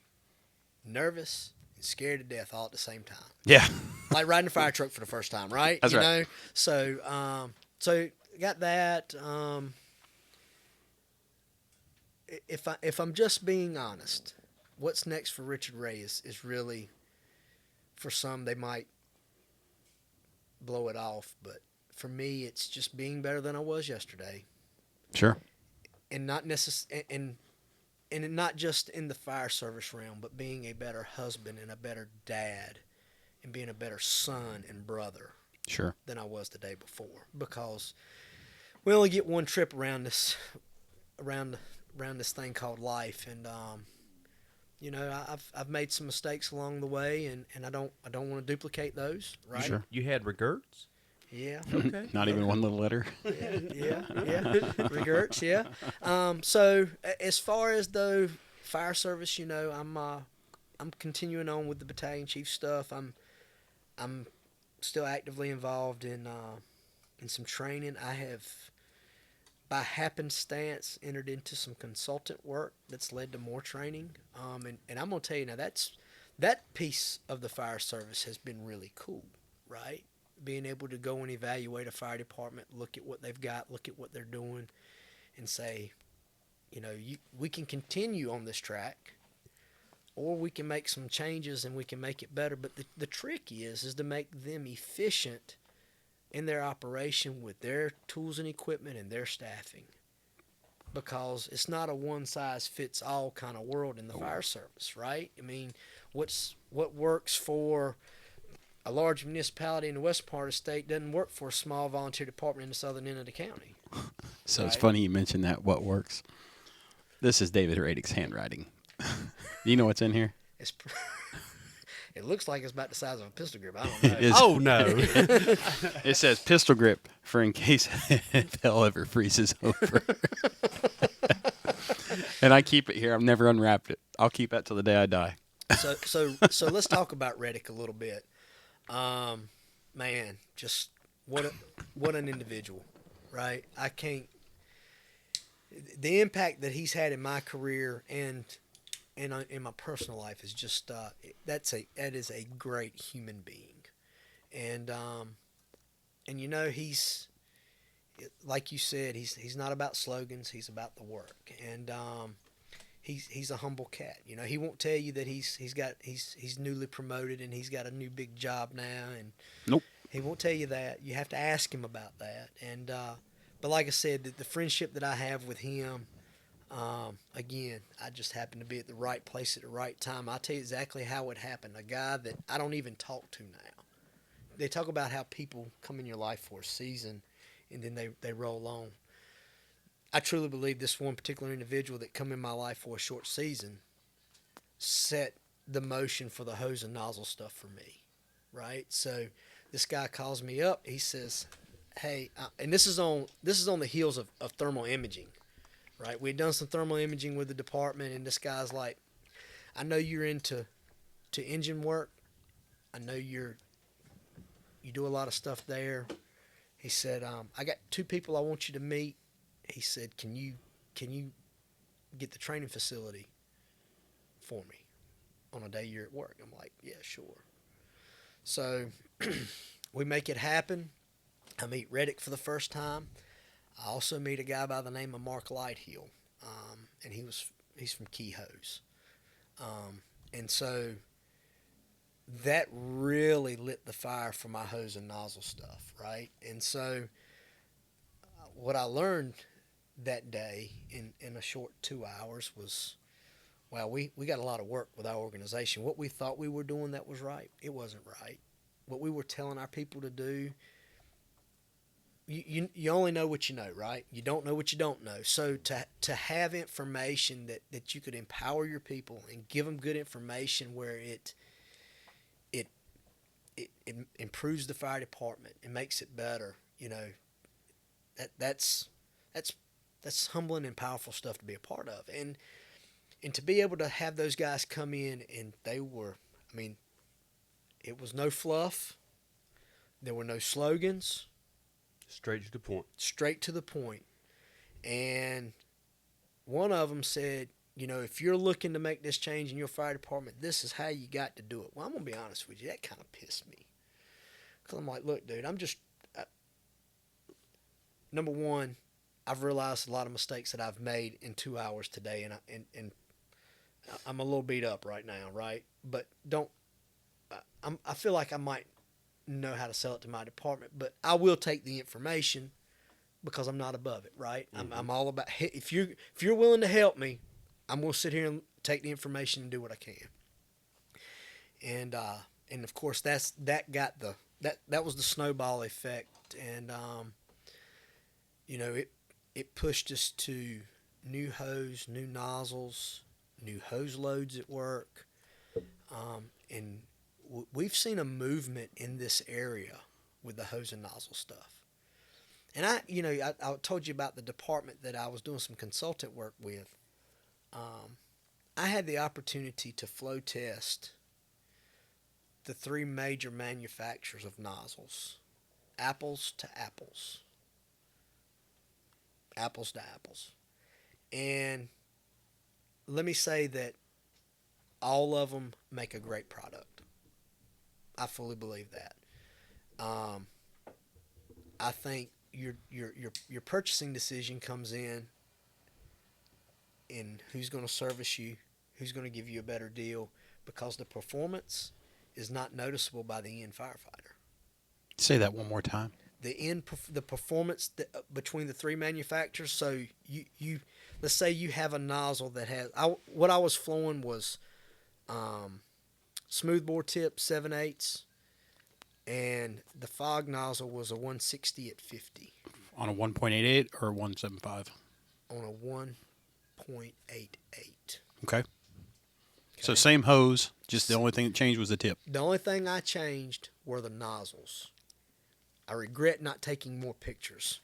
Speaker 3: nervous, and scared to death all at the same time.
Speaker 1: Yeah.
Speaker 3: Like riding a fire truck for the first time, right?
Speaker 1: That's
Speaker 3: you
Speaker 1: right.
Speaker 3: know? So got that. If I'm just being honest, what's next for Richard Ray is really, for some they might blow it off, but for me it's just being better than I was yesterday,
Speaker 1: Sure.
Speaker 3: and not and not just in the fire service realm, but being a better husband and a better dad, and being a better son and brother
Speaker 1: Sure.
Speaker 3: than I was the day before, because we only get one trip around this thing called life, and I've made some mistakes along the way, and I don't want to duplicate those, right?
Speaker 1: Sure.
Speaker 2: You had regrets?
Speaker 3: Yeah.
Speaker 2: Okay.
Speaker 1: Not even one little letter.
Speaker 3: Yeah. Regrets, yeah. So as far as though fire service, I'm continuing on with the battalion chief stuff. I'm still actively involved in some training. I have, by happenstance, entered into some consultant work that's led to more training. And I'm gonna tell you now, that piece of the fire service has been really cool, right? Being able to go and evaluate a fire department, look at what they've got, look at what they're doing, and say, we can continue on this track, or we can make some changes and we can make it better. But the trick is to make them efficient in their operation with their tools and equipment and their staffing, because it's not a one-size-fits-all kind of world in the fire service, right? I mean, what works for a large municipality in the western part of the state doesn't work for a small volunteer department in the southern end of the county.
Speaker 1: So it's
Speaker 3: Right.
Speaker 1: funny you mentioned that. What works? This is David Radick's handwriting. Do you know what's in here?
Speaker 3: It looks like it's about the size of a pistol grip. I don't know.
Speaker 1: It is.
Speaker 2: Oh, no.
Speaker 1: It says pistol grip for in case hell ever freezes over. And I keep it here. I've never unwrapped it. I'll keep that till the day I die.
Speaker 3: So let's talk about Reddick a little bit. Man, just what an individual, right? I can't. The impact that he's had in my career and in my personal life is just that is a great human being, and he's, like you said, he's not about slogans, he's about the work, and he's a humble cat. He won't tell you that he's newly promoted and he's got a new big job now, and
Speaker 1: Nope.
Speaker 3: he won't tell you that. You have to ask him about that, and but like I said, the friendship that I have with him, Again, I just happened to be at the right place at the right time. I'll tell you exactly how it happened. A guy that I don't even talk to now. They talk about how people come in your life for a season and then they roll on. I truly believe this one particular individual that come in my life for a short season set the motion for the hose and nozzle stuff for me, right? So this guy calls me up. He says, "Hey," and this is on the heels of thermal imaging, right? We'd done some thermal imaging with the department, and this guy's like, "I know you're into engine work. I know you do a lot of stuff there." He said, "I got two people I want you to meet." He said, "Can you get the training facility for me on a day you're at work?" I'm like, "Yeah, sure." So we make it happen. I meet Reddick for the first time. I also meet a guy by the name of Mark Lighthill, and he's from Key Hose. And so that really lit the fire for my hose and nozzle stuff, right? And so what I learned that day in a short 2 hours was, wow, we got a lot of work with our organization. What we thought we were doing that was right, it wasn't right. What we were telling our people to do, you only know what you know, right? You don't know what you don't know. So to have information that you could empower your people and give them good information where it improves the fire department and makes it better, that's humbling and powerful stuff to be a part of. And to be able to have those guys come in, and they were, it was no fluff. There were no slogans.
Speaker 2: Straight to the point.
Speaker 3: Straight to the point. And one of them said, if you're looking to make this change in your fire department, this is how you got to do it. Well, I'm going to be honest with you. That kind of pissed me. Because I'm like, look, dude, number one, I've realized a lot of mistakes that I've made in 2 hours today, and I'm a little beat up right now, right? But I feel like I might know how to sell it to my department, but I will take the information because I'm not above it, right? Mm-hmm. I'm all about, if you're willing to help me, I'm going to sit here and take the information and do what I can. And of course that was the snowball effect, and it pushed us to new hose, new nozzles, new hose loads at work, and we've seen a movement in this area with the hose and nozzle stuff. And I told you about the department that I was doing some consultant work with. I had the opportunity to flow test the three major manufacturers of nozzles, apples to apples. Apples to apples. And let me say that all of them make a great product. I fully believe that. I think your purchasing decision comes in who's going to service you, who's going to give you a better deal, because the performance is not noticeable by the end firefighter.
Speaker 1: Say that one more time.
Speaker 3: The performance between the three manufacturers. So you let's say you have a nozzle that has what I was flowing was smoothbore tip 7/8, and the fog nozzle was a 160 at 50
Speaker 1: on a 1.88 or 1.75
Speaker 3: on a 1.88.
Speaker 1: Okay. So same hose, just the only thing that changed was the tip.
Speaker 3: The only thing I changed were the nozzles. I regret not taking more pictures.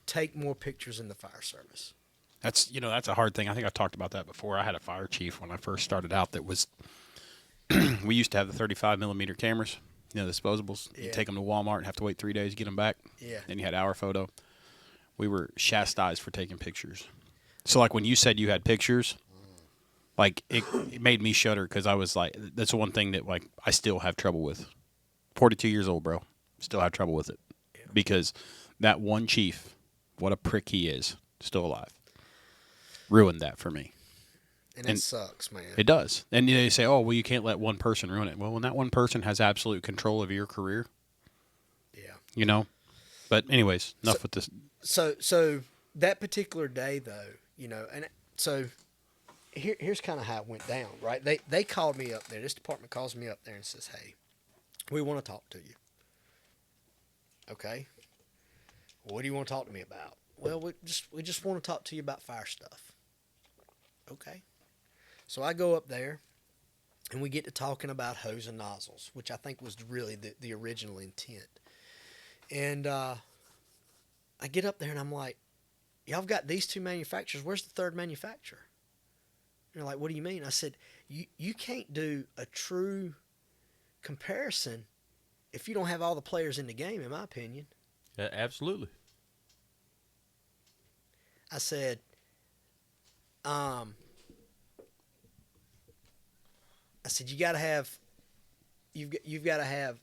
Speaker 3: Take more pictures in the fire service.
Speaker 1: That's a hard thing. I think I talked about that before. I had a fire chief when I first started out that was we used to have the 35 millimeter cameras, the disposables. Yeah. You take them to Walmart and have to wait 3 days to get them back.
Speaker 3: Yeah.
Speaker 1: Then you had our photo. We were chastised for taking pictures. So like when you said you had pictures, like it made me shudder, because I was like, that's the one thing that like I still have trouble with. 42 years old, bro. Still have trouble with it. Yeah. Because that one chief, what a prick he is, still alive, ruined that for me.
Speaker 3: And it sucks, man.
Speaker 1: It does. And they say, oh, well, you can't let one person ruin it. Well, when that one person has absolute control of your career,
Speaker 3: yeah.
Speaker 1: But anyways, enough with this.
Speaker 3: So that particular day, though, and so here's kind of how it went down, right? They called me up there. This department calls me up there and says, "Hey, we want to talk to you." Okay. What do you want to talk to me about? Well, we just want to talk to you about fire stuff. Okay. So I go up there, and we get to talking about hose and nozzles, which I think was really the original intent. And I get up there, and I'm like, y'all have got these two manufacturers. Where's the third manufacturer? And they're like, what do you mean? I said, you can't do a true comparison if you don't have all the players in the game, in my opinion.
Speaker 2: Absolutely.
Speaker 3: I said, you got to have, you got to have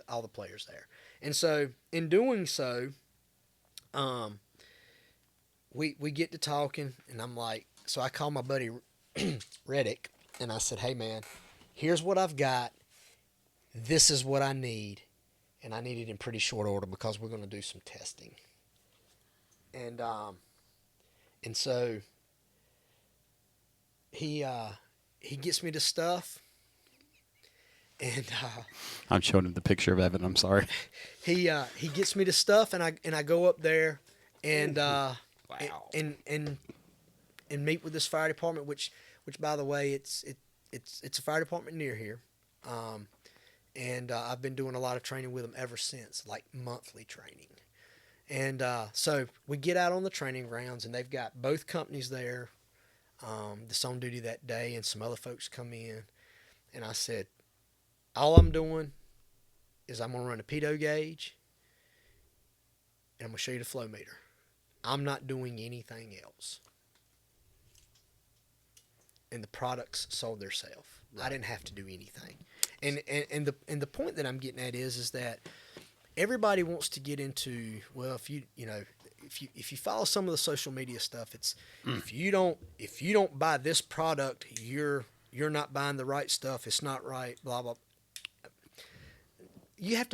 Speaker 3: all the players there. And so in doing so, we get to talking, and I'm like, so I call my buddy Reddick, and I said, hey man, here's what I've got. This is what I need, and I need it in pretty short order because we're going to do some testing. And so he gets me the stuff, and
Speaker 1: I'm showing him the picture of Evan. I'm sorry.
Speaker 3: he gets me the stuff, and I go up there and
Speaker 2: Wow.
Speaker 3: and meet with this fire department, which by the way, it's a fire department near here. And I've been doing a lot of training with them ever since, like monthly training. And so we get out on the training grounds, and they've got both companies there that's on duty that day, and some other folks come in. And I said, all I'm doing is I'm going to run a pitot gauge, and I'm going to show you the flow meter. I'm not doing anything else. And the products sold themselves. Right. I didn't have to do anything. And the point that I'm getting at is that everybody wants to get into, well, if you follow some of the social media stuff, it's if you don't buy this product, you're not buying the right stuff. It's not right. Blah blah. You have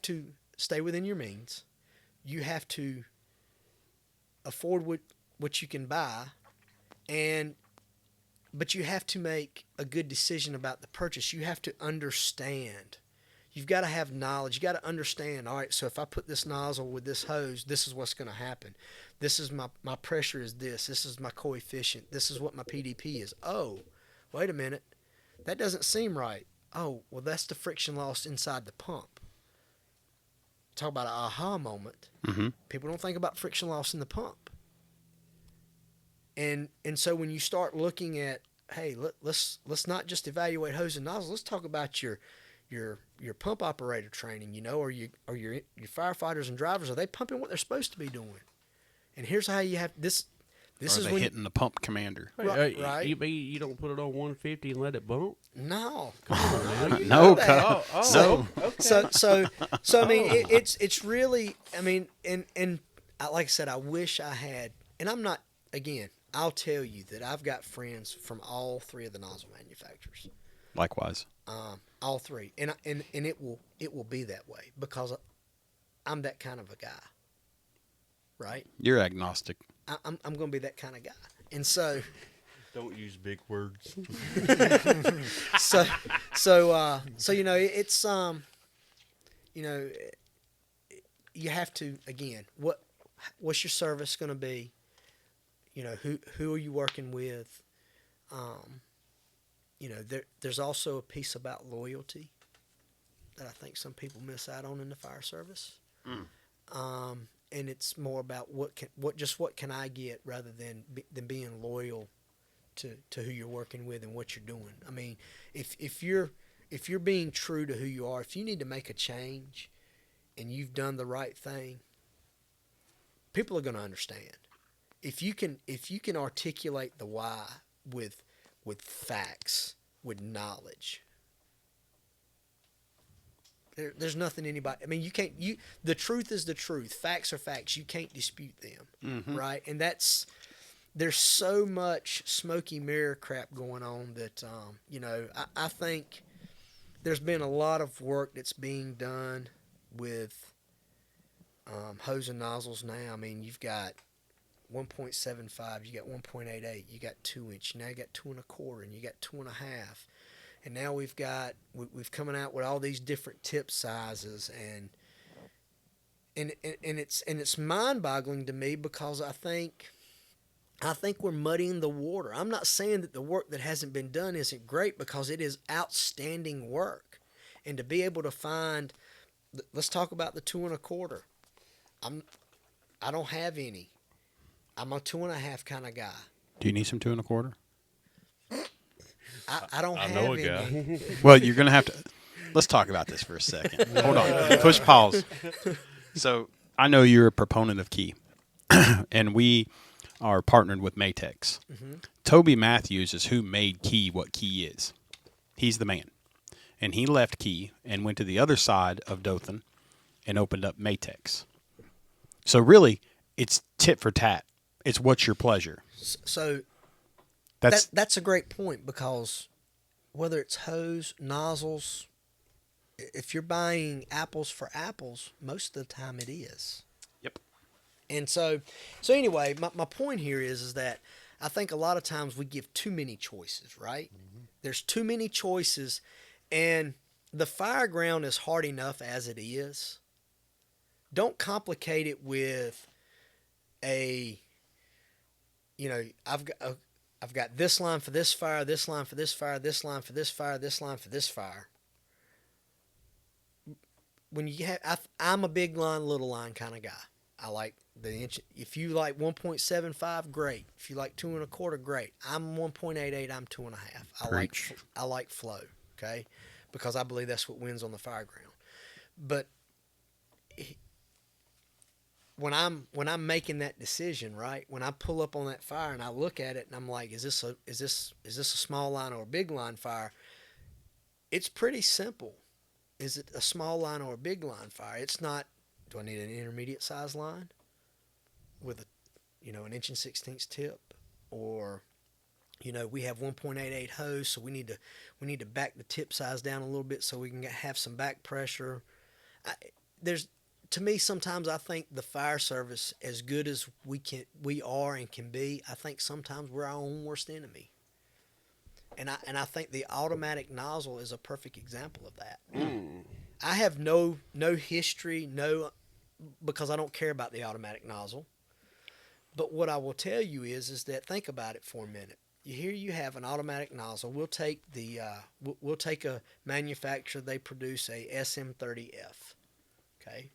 Speaker 3: to stay within your means. You have to afford what you can buy, but you have to make a good decision about the purchase. You have to understand. You've got to have knowledge. You got to understand, all right, so if I put this nozzle with this hose, this is what's going to happen. This is my pressure is this. This is my coefficient. This is what my PDP is. Oh, wait a minute. That doesn't seem right. Oh, well, that's the friction loss inside the pump. Talk about an aha moment.
Speaker 1: Mm-hmm.
Speaker 3: People don't think about friction loss in the pump. And so when you start looking at, hey, let's not just evaluate hose and nozzle. Let's talk about your pump operator training, or your firefighters and drivers. Are they pumping what they're supposed to be doing? And here's how you have this. This
Speaker 1: Or
Speaker 3: is
Speaker 1: they
Speaker 3: when
Speaker 1: hitting the pump commander.
Speaker 3: Right.
Speaker 2: You don't put it on 150 and let it bump?
Speaker 3: No.
Speaker 1: No,
Speaker 3: So,
Speaker 1: no.
Speaker 2: Okay.
Speaker 3: So I mean, it's really, I mean, and like I said, I wish I had, and I'm not, again, I'll tell you that I've got friends from all three of the nozzle manufacturers.
Speaker 1: Likewise.
Speaker 3: All three, and it will be that way because I'm that kind of a guy, right?
Speaker 1: You're agnostic.
Speaker 3: I'm going to be that kind of guy, and so
Speaker 2: Don't use big words.
Speaker 3: so it's you have to, again, what's your service going to be? Who are you working with? There's also a piece about loyalty that I think some people miss out on in the fire service. And it's more about what can I get rather than being loyal to who you're working with and what you're doing. I mean, if you're being true to who you are, if you need to make a change and you've done the right thing, people are going to understand. If you can articulate the why with facts, with knowledge, there's nothing anybody. I mean, you can't. The truth is the truth. Facts are facts. You can't dispute them, right? And there's so much smoky mirror crap going on that I think there's been a lot of work that's being done with hose and nozzles now. I mean, you've got 1.75, you got 1.88, you got 2 inch, now you got 2.25, and you got 2.5, and now we've coming out with all these different tip sizes, and it's mind-boggling to me, because I think we're muddying the water. I'm not saying that the work that hasn't been done isn't great, because it is outstanding work, and to be able to find, let's talk about the 2.25. I don't have any. I'm a 2.5 kind of guy.
Speaker 1: Do you need some 2.25?
Speaker 3: I don't have
Speaker 2: know a
Speaker 3: any.
Speaker 2: guy.
Speaker 1: Well, you're going to have to. Let's talk about this for a second. Hold on. Push pause. So I know you're a proponent of Key, and we are partnered with Matex.
Speaker 3: Mm-hmm.
Speaker 1: Toby Matthews is who made Key what Key is. He's the man. And he left Key and went to the other side of Dothan and opened up Matex. So really, it's tit for tat. It's what's your pleasure.
Speaker 3: So
Speaker 1: That's
Speaker 3: that's a great point, because whether it's hose, nozzles, if you're buying apples for apples, most of the time it is.
Speaker 1: Yep.
Speaker 3: And so anyway, my point here is that I think a lot of times we give too many choices, right? Mm-hmm. There's too many choices, and the Fireground is hard enough as it is. Don't complicate it with I've got this line for this fire, this line for this fire, this line for this fire, this line for this fire. When you I'm a big line, little line kind of guy. I like the inch. If you like 1.75, great. If you like 2.25, great. I'm 1.88. I'm 2.5. I like flow. Okay, because I believe that's what wins on the Fireground. But when I'm making that decision, right? When I pull up on that fire and I look at it and I'm like, is this a small line or a big line fire? It's pretty simple. Is it a small line or a big line fire? It's not. Do I need an intermediate size line with an 1 16" tip, or we have 1.88 hose, so we need to back the tip size down a little bit so we can have some back pressure. To me, sometimes I think the fire service, as good as we are and can be, I think sometimes we're our own worst enemy. And I think the automatic nozzle is a perfect example of that. I have no history, because I don't care about the automatic nozzle. But what I will tell you is that, think about it for a minute. Here you have an automatic nozzle. We'll take we'll take a manufacturer. They produce a SM30F, okay,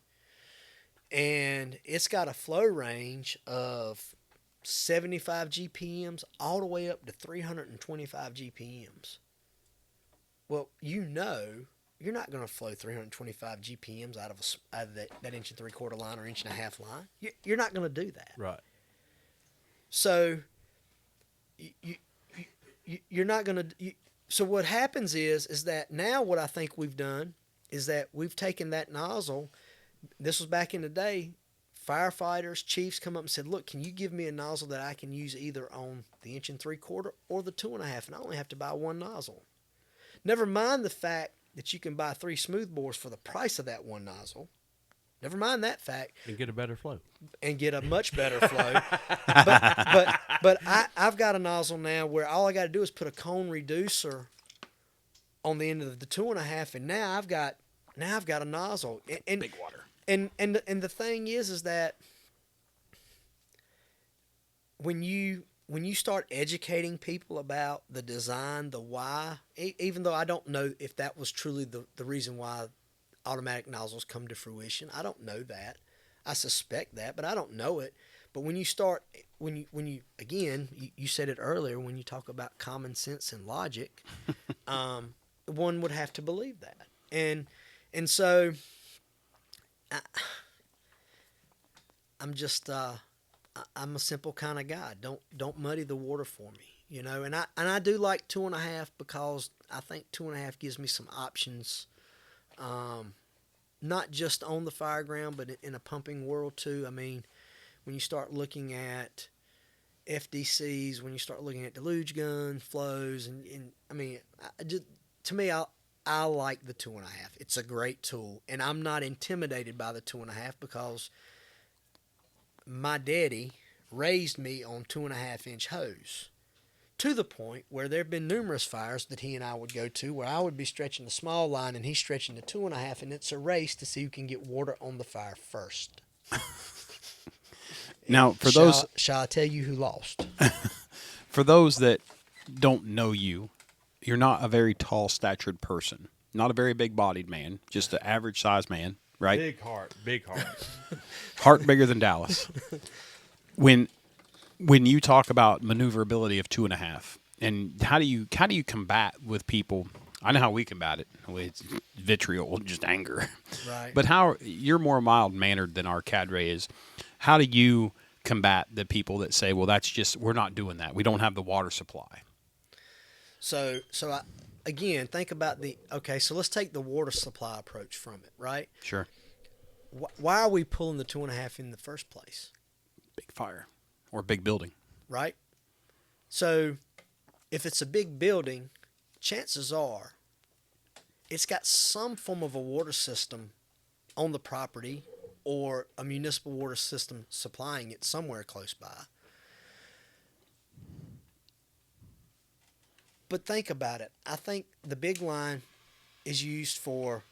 Speaker 3: and it's got a flow range of 75 GPMs all the way up to 325 GPMs. Well, you're not going to flow 325 GPMs out of that 1 3/4 line or 1.5 inch line. You're not going to do that.
Speaker 2: Right.
Speaker 3: So you're not going to. So what happens is that now what I think we've done is that we've taken that nozzle. This was back in the day. Firefighters, chiefs come up and said, "Look, can you give me a nozzle that I can use either on the 1 3/4 or the 2.5, and I only have to buy one nozzle." Never mind the fact that you can buy 3 smoothbores for the price of that one nozzle. Never mind that fact.
Speaker 2: And get a better flow.
Speaker 3: And get a much better flow. but I've got a nozzle now where all I got to do is put a cone reducer on the end of the 2.5, and now I've got a nozzle. And
Speaker 1: big water.
Speaker 3: And the thing is that when you start educating people about the design, the why, even though I don't know if that was truly the reason why automatic nozzles come to fruition. I don't know that. I suspect that, but I don't know it. But when you said it earlier, when you talk about common sense and logic, one would have to believe that. And so I'm just I'm a simple kind of guy. Don't muddy the water for me, And I do like 2.5 because I think 2.5 gives me some options, not just on the Fireground, but in a pumping world too. I mean, when you start looking at FDCs, when you start looking at deluge gun flows, and I mean, to me, I like the 2.5. It's a great tool, and I'm not intimidated by the 2.5 because my daddy, raised me on 2.5-inch hose, to the point where there have been numerous fires that he and I would go to where I would be stretching the small line and he's stretching the 2.5, and it's a race to see who can get water on the fire first.
Speaker 1: Now, for those
Speaker 3: shall I tell you who lost?
Speaker 1: for those that don't know you, you're not a very tall statured person, not a very big bodied man, just an average sized man, right?
Speaker 2: Big heart, big heart.
Speaker 1: Heart bigger than Dallas. When you talk about maneuverability of 2.5, and how do you combat with people? I know how we combat it. It's vitriol, just anger.
Speaker 3: Right.
Speaker 1: But you're more mild mannered than our cadre is. How do you combat the people that say, "Well, that's just we're not doing that. We don't have the water supply."
Speaker 3: So again, think about so let's take the water supply approach from it, right?
Speaker 1: Sure.
Speaker 3: Why are we pulling the 2.5 in the first place?
Speaker 1: Big fire or big building.
Speaker 3: Right? So if it's a big building, chances are it's got some form of a water system on the property or a municipal water system supplying it somewhere close by. But think about it. I think the big line is used for,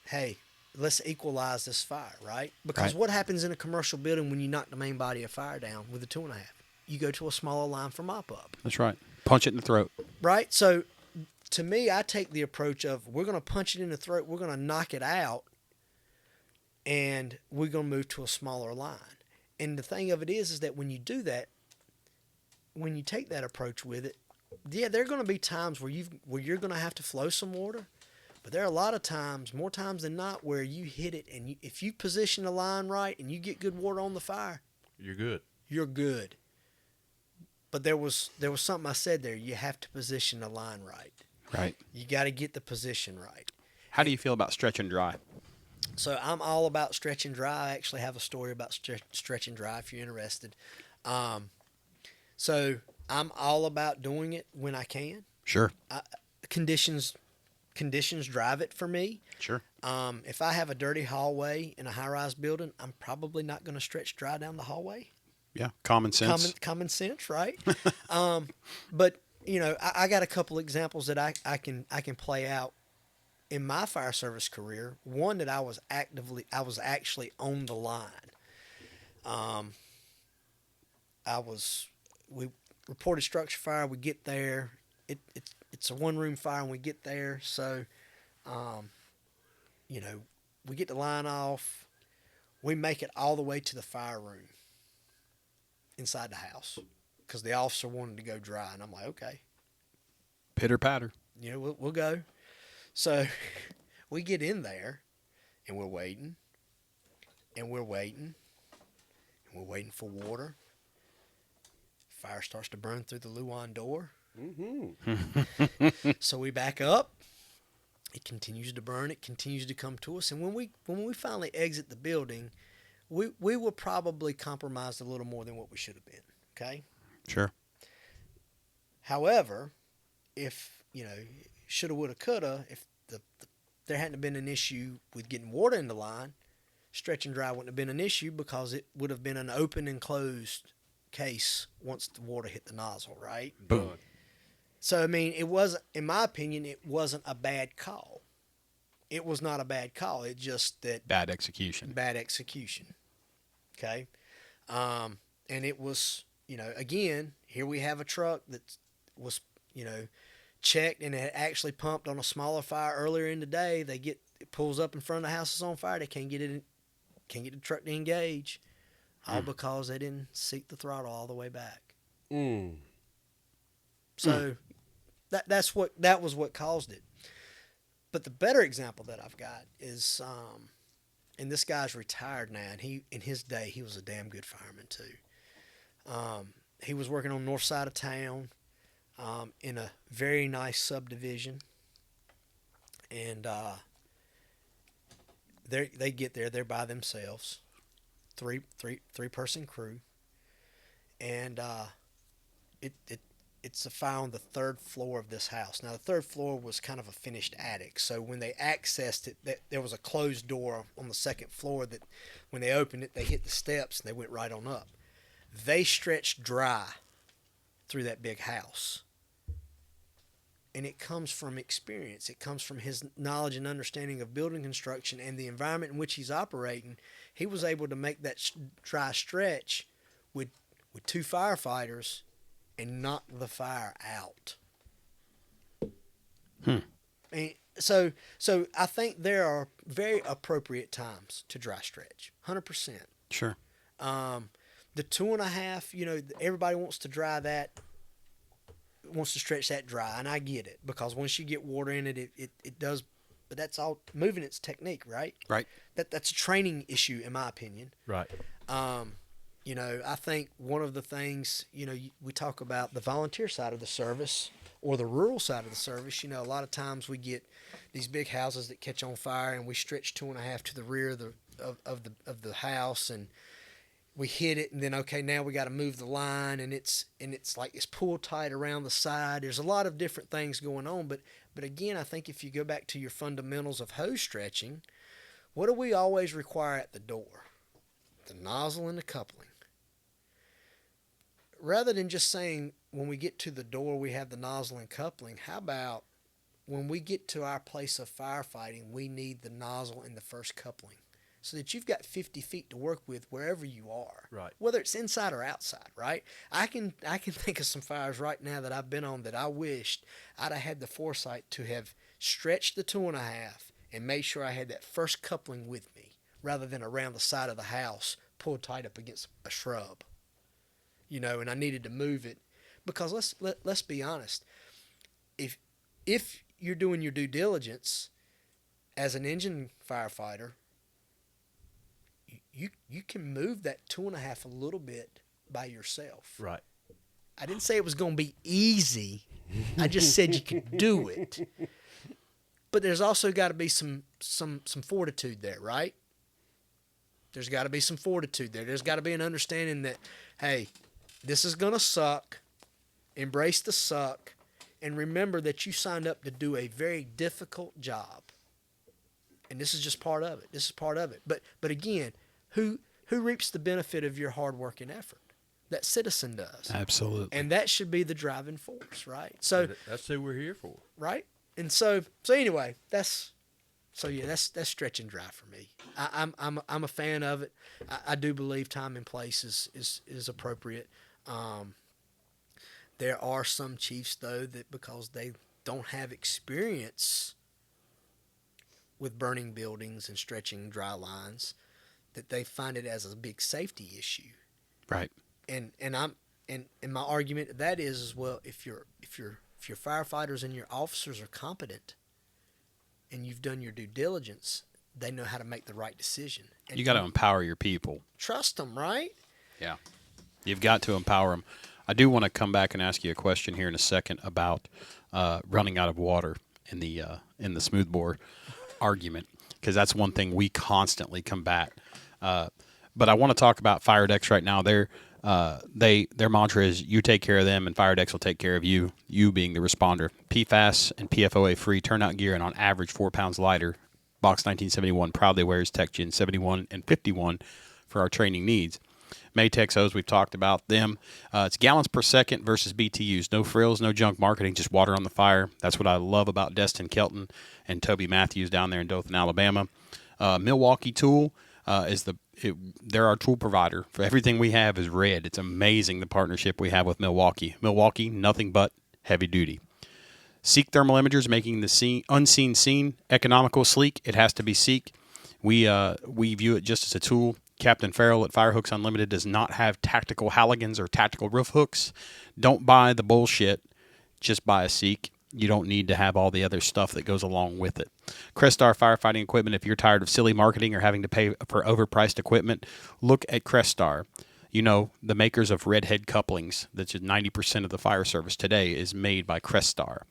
Speaker 3: hey, let's equalize this fire, right? Because
Speaker 1: Right.
Speaker 3: what happens in a commercial building when you knock the main body of fire down with a 2.5? You go to a smaller line for mop up,
Speaker 1: That's right. Punch it in the throat.
Speaker 3: right? So to me, I take the approach of we're going to punch it in the throat, we're going to knock it out, and we're going to move to a smaller line. And the thing of it is that when you do that, when you take that approach with it, yeah, there are going to be times where you're going to have to flow some water, but there are a lot of times, more times than not, where you hit it, and if you position the line right and you get good water on the fire,
Speaker 2: You're good.
Speaker 3: you're good. But there was something I said there. You have to position the line right.
Speaker 1: Right.
Speaker 3: You got to get the position right.
Speaker 1: How do you feel about stretch and dry?
Speaker 3: So I'm all about stretch and dry. I actually have a story about stretch and dry if you're interested. So I'm all about doing it when I can.
Speaker 1: Sure.
Speaker 3: Conditions drive it for me.
Speaker 1: Sure.
Speaker 3: If I have a dirty hallway in a high-rise building, I'm probably not going to stretch dry down the hallway.
Speaker 1: Yeah. Common sense.
Speaker 3: Common sense, right? But I got a couple examples that I can play out in my fire service career. One that I was actually on the line. We reported structure fire. We get there. It's a one-room fire, and we get there. So, we get the line off. We make it all the way to the fire room inside the house because the officer wanted to go dry, and I'm like, okay,
Speaker 1: Pitter patter.
Speaker 3: we'll go. So we get in there, and we're waiting, and we're waiting, and we're waiting for water. Fire starts to burn through the Luan door. So we back up. It continues to burn. It continues to come to us. And when we finally exit the building, we were probably compromised a little more than what we should have been. Okay.
Speaker 1: Sure.
Speaker 3: However, if shoulda, woulda, coulda, if there hadn't been an issue with getting water in the line, stretch and dry wouldn't have been an issue because it would have been an open and closed case once the water hit the nozzle, right?
Speaker 1: Boom.
Speaker 3: So, I mean, it wasn't, in my opinion, it wasn't a bad call. It was not a bad call. It just that
Speaker 1: Bad execution.
Speaker 3: bad execution. Okay. And it was, again, here we have a truck that was, checked and had actually pumped on a smaller fire earlier in the day. It pulls up in front of the house is on fire. They can't get the truck to engage. All because they didn't seek the throttle all the way back. So that was what caused it. But the better example that I've got is, and this guy's retired now, and in his day he was a damn good fireman too. He was working on the north side of town, in a very nice subdivision, and they get there. They're by themselves, three person crew, and it's a fire on the third floor of this house. Now the third floor was kind of a finished attic, so when they accessed it, there was a closed door on the second floor that when they opened it, they hit the steps and they went right on up. they stretch dry through that big house. And it comes from experience. It comes from his knowledge and understanding of building construction and the environment in which he's operating. He was able to make that dry stretch with 2 firefighters and knock the fire out. And so I think there are very appropriate times to dry stretch. 100%.
Speaker 1: Sure.
Speaker 3: The 2.5, everybody wants to wants to stretch that dry, and I get it, because once you get water in it, it does. But that's all moving. It's technique, right?
Speaker 1: Right.
Speaker 3: That's a training issue, in my opinion.
Speaker 2: Right.
Speaker 3: I think one of the things, we talk about the volunteer side of the service or the rural side of the service. A lot of times we get these big houses that catch on fire, and we stretch 2.5 to the rear of the house, and we hit it, and then now we got to move the line, and it's like it's pulled tight around the side. There's a lot of different things going on, but again, I think if you go back to your fundamentals of hose stretching, what do we always require at the door? The nozzle and the coupling. Rather than just saying when we get to the door we have the nozzle and coupling, how about when we get to our place of firefighting, we need the nozzle and the first coupling, so that you've got 50 feet to work with wherever you are,
Speaker 2: right?
Speaker 3: Whether it's inside or outside, right? I can think of some fires right now that I've been on that I wished I'd have had the foresight to have stretched the 2.5 and made sure I had that first coupling with me, rather than around the side of the house pulled tight up against a shrub, and I needed to move it, because let's be honest, if you're doing your due diligence as an engine firefighter, you can move that 2.5 a little bit by yourself.
Speaker 2: Right.
Speaker 3: I didn't say it was going to be easy. I just said you could do it. But there's also got to be some fortitude there, right? There's got to be some fortitude there. There's got to be an understanding that, hey, this is going to suck. Embrace the suck. And remember that you signed up to do a very difficult job. And this is just part of it. This is part of it. But again, who reaps the benefit of your hard work and effort? That citizen does.
Speaker 1: Absolutely.
Speaker 3: And that should be the driving force, right? So
Speaker 2: that's who we're here for.
Speaker 3: Right? And so anyway, that's stretch and dry for me. I'm a fan of it. I do believe time and place is appropriate. There are some chiefs, though, that because they don't have experience with burning buildings and stretching dry lines, that they find it as a big safety issue.
Speaker 1: Right.
Speaker 3: And my argument to that is well, if your firefighters and your officers are competent and you've done your due diligence, they know how to make the right decision. And
Speaker 1: You got to empower your people.
Speaker 3: trust them, right?
Speaker 1: Yeah. You've got to empower them. I do want to come back and ask you a question here in a second about running out of water in the smoothbore argument, because that's one thing we constantly combat. But I want to talk about fire decks right now. Their mantra is you take care of them and fire decks will take care of you, you being the responder. PFAS and PFOA free turnout gear and on average 4 pounds lighter. Box 1971 proudly wears Tech Gen 71 and 51 for our training needs. Maytex hose, we've talked about them. It's gallons per second versus BTUs. No frills, no junk marketing, just water on the fire. That's what I love about Destin Kelton and Toby Matthews down there in Dothan, Alabama. Milwaukee Tool they're our tool provider. For everything we have is red. It's amazing the partnership we have with Milwaukee. Milwaukee, nothing but heavy duty. Seek Thermal Imagers, making the unseen seen economical, sleek. It has to be Seek. We view it just as a tool. Captain Farrell at Firehooks Unlimited does not have tactical haligans or tactical roof hooks. Don't buy the bullshit. Just buy a Seek. You don't need to have all the other stuff that goes along with it. Crestar Firefighting Equipment, if you're tired of silly marketing or having to pay for overpriced equipment, look at Crestar. The makers of redhead couplings, that's 90% of the fire service today is made by Crestar.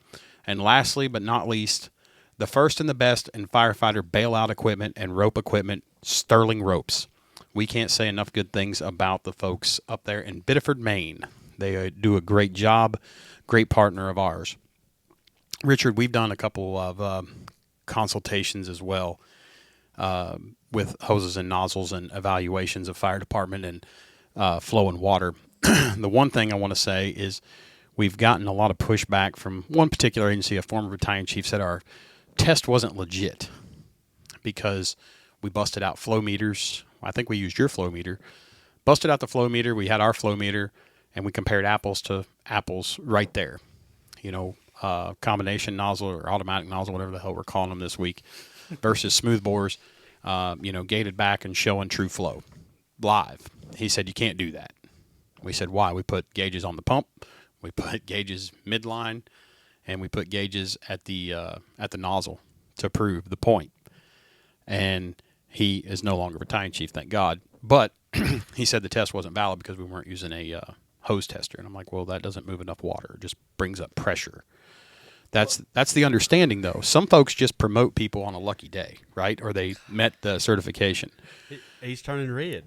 Speaker 1: And lastly, but not least, the first and the best in firefighter bailout equipment and rope equipment, Sterling Ropes. We can't say enough good things about the folks up there in Biddeford, Maine. They do a great job, great partner of ours. Richard, we've done a couple of consultations as well with hoses and nozzles and evaluations of fire department. And flowing water. The one thing I want to say is we've gotten a lot of pushback from one particular agency. A former battalion chief said our test wasn't legit because we busted out flow meters. I think we used your flow meter. Busted out the flow meter. We had our flow meter, and we compared apples to apples right there. Combination nozzle or automatic nozzle, whatever the hell we're calling them this week, versus smooth bores, gated back and showing true flow live. He said, you can't do that. We said, why? We put gauges on the pump. We put gauges midline, and we put gauges at the nozzle to prove the point. And he is no longer battalion chief, thank God. But he said the test wasn't valid because we weren't using a hose tester. And I'm like, well, that doesn't move enough water. It just brings up pressure. That's the understanding, though. Some folks just promote people on a lucky day, right? Or they met the certification.
Speaker 2: He's turning red.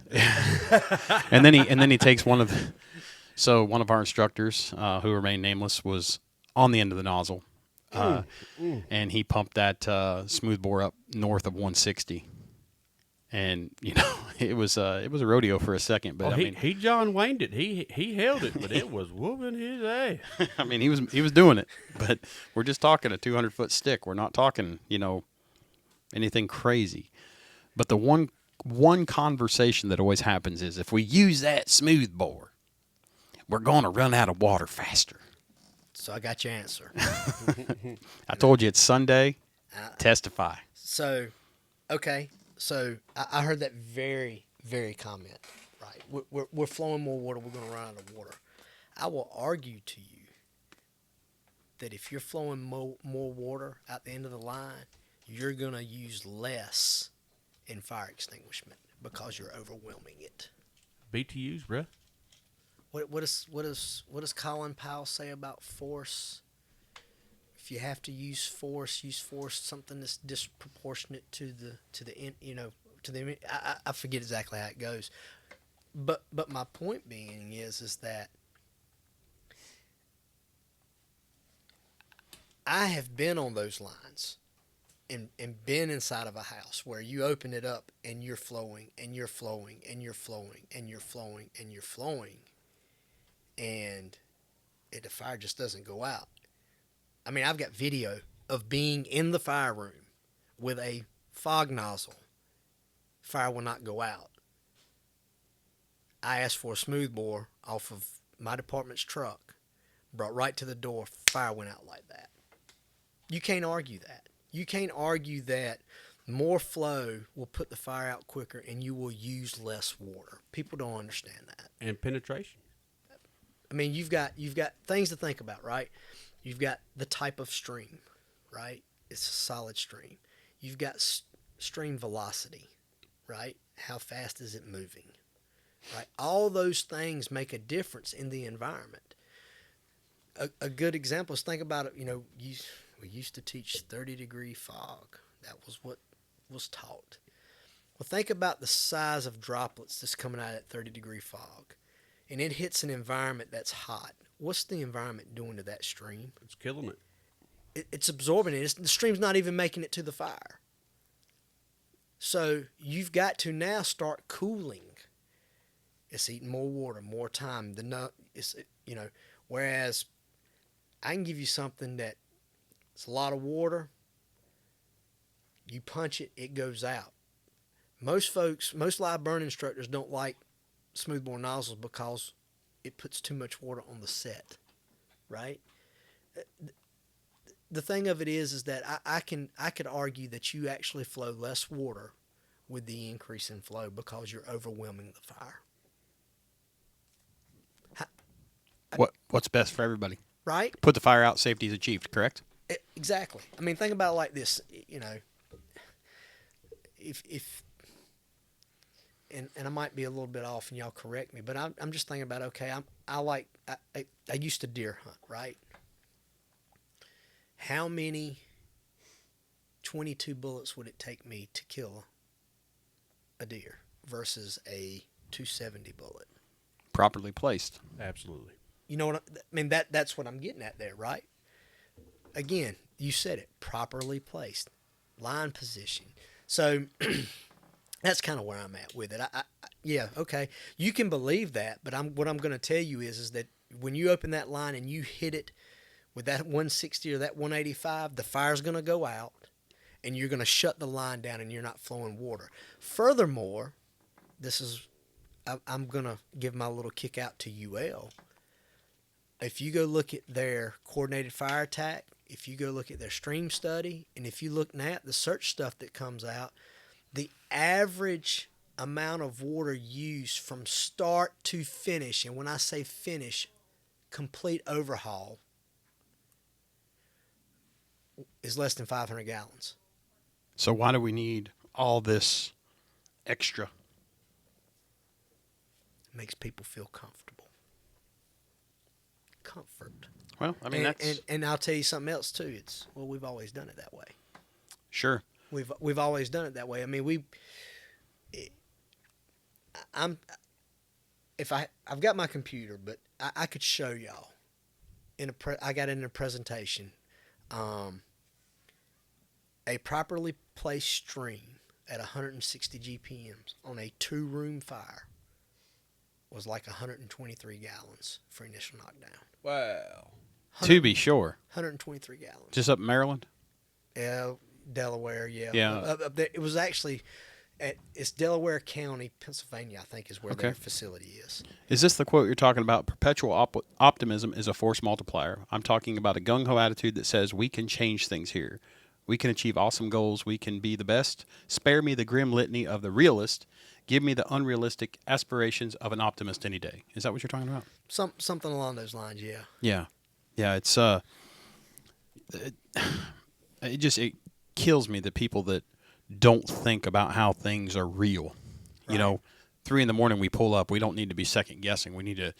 Speaker 1: and then he takes one of our instructors, who remained nameless, was on the end of the nozzle, and he pumped that smooth bore up north of 160. And it was a rodeo for a second, but
Speaker 2: he John Wayne'd it. He held it, but it was whooping his ass.
Speaker 1: I mean, he was doing it, but we're just talking a 200-foot stick. We're not talking anything crazy. But the one conversation that always happens is if we use that smooth bore, we're going to run out of water faster.
Speaker 3: So I got your answer.
Speaker 1: I told you it's Sunday. Testify.
Speaker 3: So, okay. So I heard that very, very comment, right? We're flowing more water. We're going to run out of water. I will argue to you that if you're flowing more water out the end of the line, you're going to use less in fire extinguishment because you're overwhelming it.
Speaker 2: BTUs, bruh.
Speaker 3: What does Colin Powell say about force? If you have to use force something that's disproportionate to the I forget exactly how it goes, but my point being is that I have been on those lines and been inside of a house where you open it up and you're flowing and you're flowing and you're flowing and you're flowing and you're flowing, and the fire just doesn't go out. I mean, I've got video of being in the fire room with a fog nozzle. Fire will not go out. I asked for a smooth bore off of my department's truck, brought right to the door, fire went out like that. You can't argue that. You can't argue that more flow will put the fire out quicker and you will use less water. People don't understand that.
Speaker 2: And penetration.
Speaker 3: I mean, you've got things to think about, right? You've got the type of stream, right? It's a solid stream. You've got stream velocity, right? How fast is it moving, right? All those things make a difference in the environment. A good example is, think about it, we used to teach 30-degree fog. That was what was taught. Well, think about the size of droplets that's coming out at 30-degree fog, and it hits an environment that's hot. What's the environment doing to that stream?
Speaker 2: It's killing it.
Speaker 3: It's absorbing it. The stream's not even making it to the fire. So you've got to now start cooling. It's eating more water, more time. Whereas I can give you something that it's a lot of water. You punch it, it goes out. Most live burn instructors don't like smoothbore nozzles because it puts too much water on the set, right? The thing of it is that I could argue that you actually flow less water with the increase in flow because you're overwhelming the fire.
Speaker 1: What's best for everybody?
Speaker 3: Right?
Speaker 1: Put the fire out, safety is achieved, correct?
Speaker 3: Exactly. I mean, think about it like this, if and I might be a little bit off, and y'all correct me, but I'm just thinking about, okay, I used to deer hunt, right? How many 22 bullets would it take me to kill a deer versus a 270 bullet?
Speaker 1: Properly placed.
Speaker 2: Absolutely.
Speaker 3: You know what I mean? That's what I'm getting at there, right? Again, you said it, properly placed, line position. So That's kind of where I'm at with it. Yeah, okay, you can believe that, but what I'm going to tell you is that when you open that line and you hit it with that 160 or that 185, the fire's going to go out, and you're going to shut the line down, and you're not flowing water. Furthermore, I'm going to give my little kick out to UL. If you go look at their coordinated fire attack, if you go look at their stream study, and if you look now at the search stuff that comes out, the average amount of water used from start to finish, and when I say finish, complete overhaul, is less than 500 gallons.
Speaker 1: So why do we need all this extra?
Speaker 3: It makes people feel comfortable. Comfort.
Speaker 1: Well, I mean,
Speaker 3: and I'll tell you something else too. We've always done it that way.
Speaker 1: Sure.
Speaker 3: We've always done it that way. I mean, I've got my computer, but I could show y'all I got it in a presentation. A properly placed stream at 160 GPMs on a 2-room fire was like 123 gallons for initial knockdown.
Speaker 2: Wow.
Speaker 1: To be sure.
Speaker 3: 123 gallons.
Speaker 1: Just up in Maryland?
Speaker 3: Yeah, Delaware, yeah.
Speaker 1: Yeah.
Speaker 3: Up there, it was actually, it's Delaware County, Pennsylvania, I think is where their facility is.
Speaker 1: Is this the quote you're talking about? Perpetual optimism is a force multiplier. I'm talking about a gung-ho attitude that says we can change things here. We can achieve awesome goals. We can be the best. Spare me the grim litany of the realist. Give me the unrealistic aspirations of an optimist any day. Is that what you're talking about?
Speaker 3: Something along those lines, yeah.
Speaker 1: Yeah. Yeah, it kills me the people that don't think about how things are real.
Speaker 3: Right.
Speaker 1: You know, 3 a.m. we pull up. We don't need to be second guessing. We need to,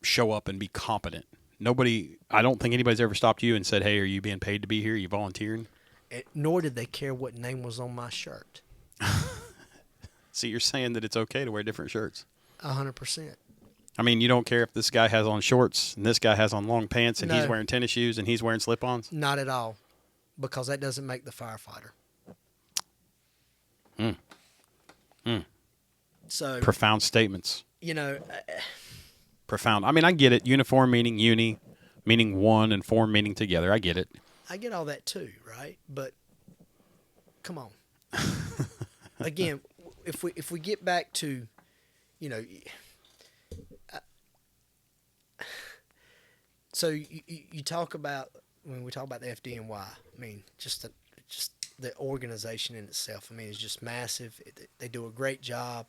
Speaker 1: show up and be competent. I don't think anybody's ever stopped you and said, "Hey, are you being paid to be here? Are you volunteering?"
Speaker 3: Nor did they care what name was on my shirt.
Speaker 1: See, you're saying that it's okay to wear different shirts.
Speaker 3: 100%.
Speaker 1: I mean, you don't care if this guy has on shorts and this guy has on long pants and he's
Speaker 3: No.
Speaker 1: wearing tennis shoes and he's wearing slip-ons?
Speaker 3: Not at all, because that doesn't make the firefighter. So,
Speaker 1: Profound statements.
Speaker 3: uh,
Speaker 1: Profound. I mean, I get it. Uniform meaning uni, meaning one, and form meaning together. I get it.
Speaker 3: I get all that too, right? But come on. Again, if we get back to, so you talk about, when we talk about the FDNY, I mean, just the organization in itself, I mean, it's just massive. They do a great job.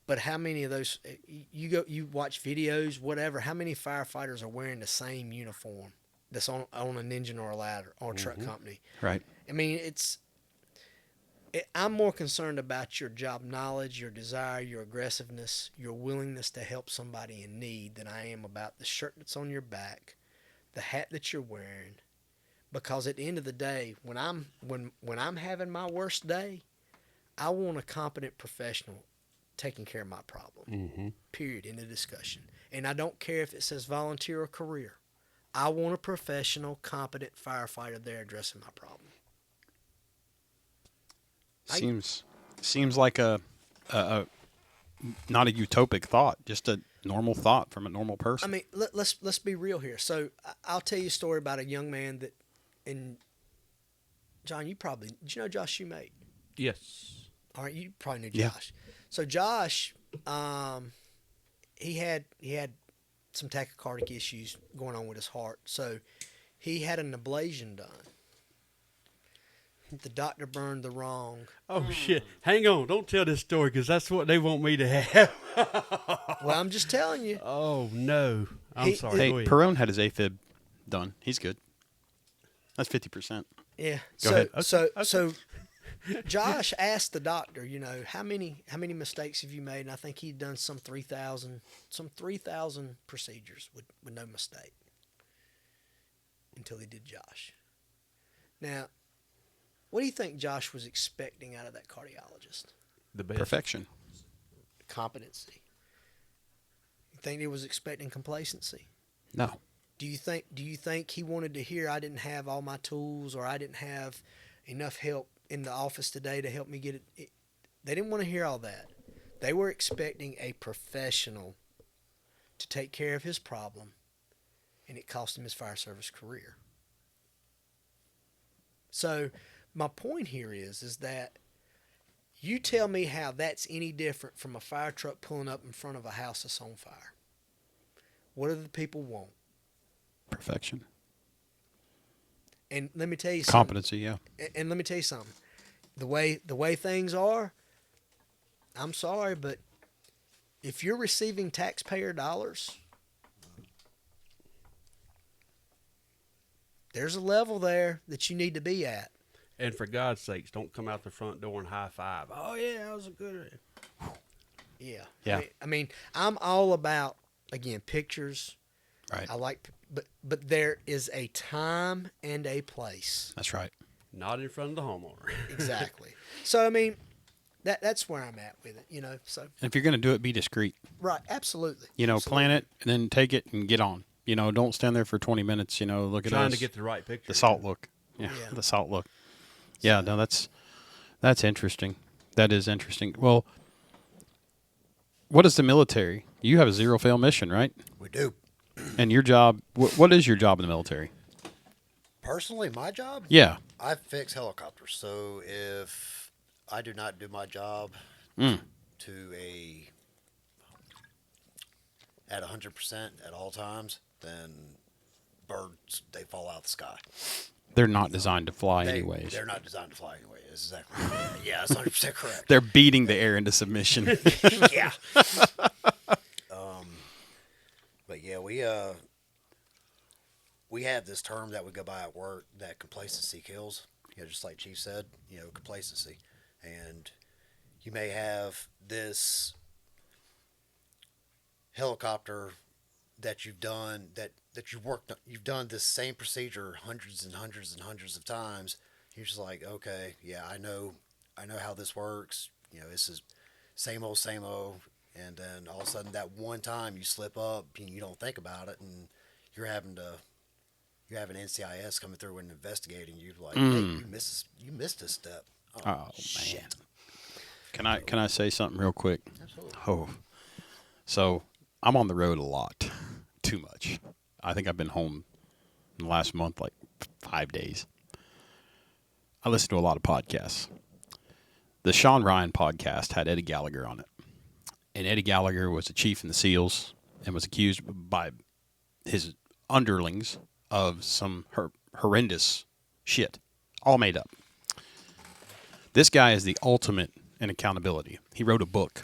Speaker 3: But how many of those, you watch videos, whatever, how many firefighters are wearing the same uniform that's on an engine or a ladder or a truck company?
Speaker 1: Right.
Speaker 3: I mean, I'm more concerned about your job knowledge, your desire, your aggressiveness, your willingness to help somebody in need than I am about the shirt that's on your back, the hat that you're wearing. Because at the end of the day, when I'm having my worst day, I want a competent professional taking care of my problem. Period. End of discussion. And I don't care if it says volunteer or career. I want a professional, competent firefighter there addressing my problem.
Speaker 1: Seems like a not a utopic thought, just a normal thought from a normal person.
Speaker 3: I mean, let's be real here. So I'll tell you a story about a young man that, and John, did you know Josh Shoemate?
Speaker 2: Yes.
Speaker 3: All right, you probably knew
Speaker 1: Yeah.
Speaker 3: Josh. So Josh, he had some tachycardic issues going on with his heart. So he had an ablation done. The doctor burned the wrong.
Speaker 2: Oh, shit. Hang on. Don't tell this story because that's what they want me to have.
Speaker 3: Well, I'm just telling you.
Speaker 2: Oh, no. I'm sorry.
Speaker 1: Hey,
Speaker 2: Go ahead.
Speaker 1: Perone had his AFib done. He's good. That's 50%.
Speaker 3: Yeah.
Speaker 1: Go ahead.
Speaker 3: So Josh asked the doctor, how many mistakes have you made? And I think he'd done some 3,000 procedures with no mistake until he did Josh. Now, what do you think Josh was expecting out of that cardiologist?
Speaker 2: The best.
Speaker 1: Perfection.
Speaker 3: Competency. You think he was expecting complacency?
Speaker 1: No.
Speaker 3: Do you think he wanted to hear I didn't have all my tools or I didn't have enough help in the office today to help me get it. They didn't want to hear all that. They were expecting a professional to take care of his problem, and it cost him his fire service career. So my point here is that you tell me how that's any different from a fire truck pulling up in front of a house that's on fire. What do the people want?
Speaker 1: Perfection.
Speaker 3: And let me tell you something.
Speaker 1: Competency, yeah.
Speaker 3: And let me tell you something. The way things are, I'm sorry, but if you're receiving taxpayer dollars, there's a level there that you need to be at.
Speaker 2: And for God's sakes, don't come out the front door and high five. Oh yeah, that was a good.
Speaker 3: Yeah.
Speaker 1: Yeah.
Speaker 3: I mean, I'm all about, again, pictures.
Speaker 1: Right.
Speaker 3: I like, but there is a time and a place.
Speaker 1: That's right.
Speaker 2: Not in front of the homeowner.
Speaker 3: Exactly. So I mean, that's where I'm at with it. You know. So.
Speaker 1: And if you're going to do it, be discreet.
Speaker 3: Right. Absolutely.
Speaker 1: You know,
Speaker 3: Absolutely.
Speaker 1: plan it and then take it and get on. You know, don't stand there for 20 minutes. You know, look at
Speaker 2: Trying
Speaker 1: us.
Speaker 2: to get the right picture.
Speaker 1: The salt look. Yeah,
Speaker 3: Yeah.
Speaker 1: the salt look. Yeah, no, that's interesting. That is interesting. Well, what is the military? You have a zero fail mission, right?
Speaker 4: We do.
Speaker 1: And your job, what is your job in the military?
Speaker 4: Personally, my job?
Speaker 1: Yeah.
Speaker 4: I fix helicopters. So if I do not do my job to at 100% at all times, then birds, they fall out of the sky.
Speaker 1: They're not designed to fly anyways.
Speaker 4: They're not designed to fly anyway. That's exactly. Yeah, that's 100% correct.
Speaker 1: They're beating the air into submission.
Speaker 4: Yeah. But yeah, we have this term that we go by at work that complacency kills. You know, just like Chief said, you know, complacency. And you may have this helicopter that you've done you've done this same procedure hundreds and hundreds and hundreds of times. You're just like, okay, yeah, I know how this works. You know, this is same old, and then all of a sudden that one time you slip up and you don't think about it, and you have an NCIS coming through and investigating you, like, hey, you missed a step.
Speaker 1: Oh,
Speaker 4: shit.
Speaker 1: Man. Can I say something real quick?
Speaker 4: Absolutely.
Speaker 1: Oh. So, I'm on the road a lot. Too much. I think I've been home in the last month like 5 days. I listen to a lot of podcasts. The Sean Ryan podcast had Eddie Gallagher on it. And Eddie Gallagher was a chief in the SEALs and was accused by his underlings of some horrendous shit. All made up. This guy is the ultimate in accountability. He wrote a book.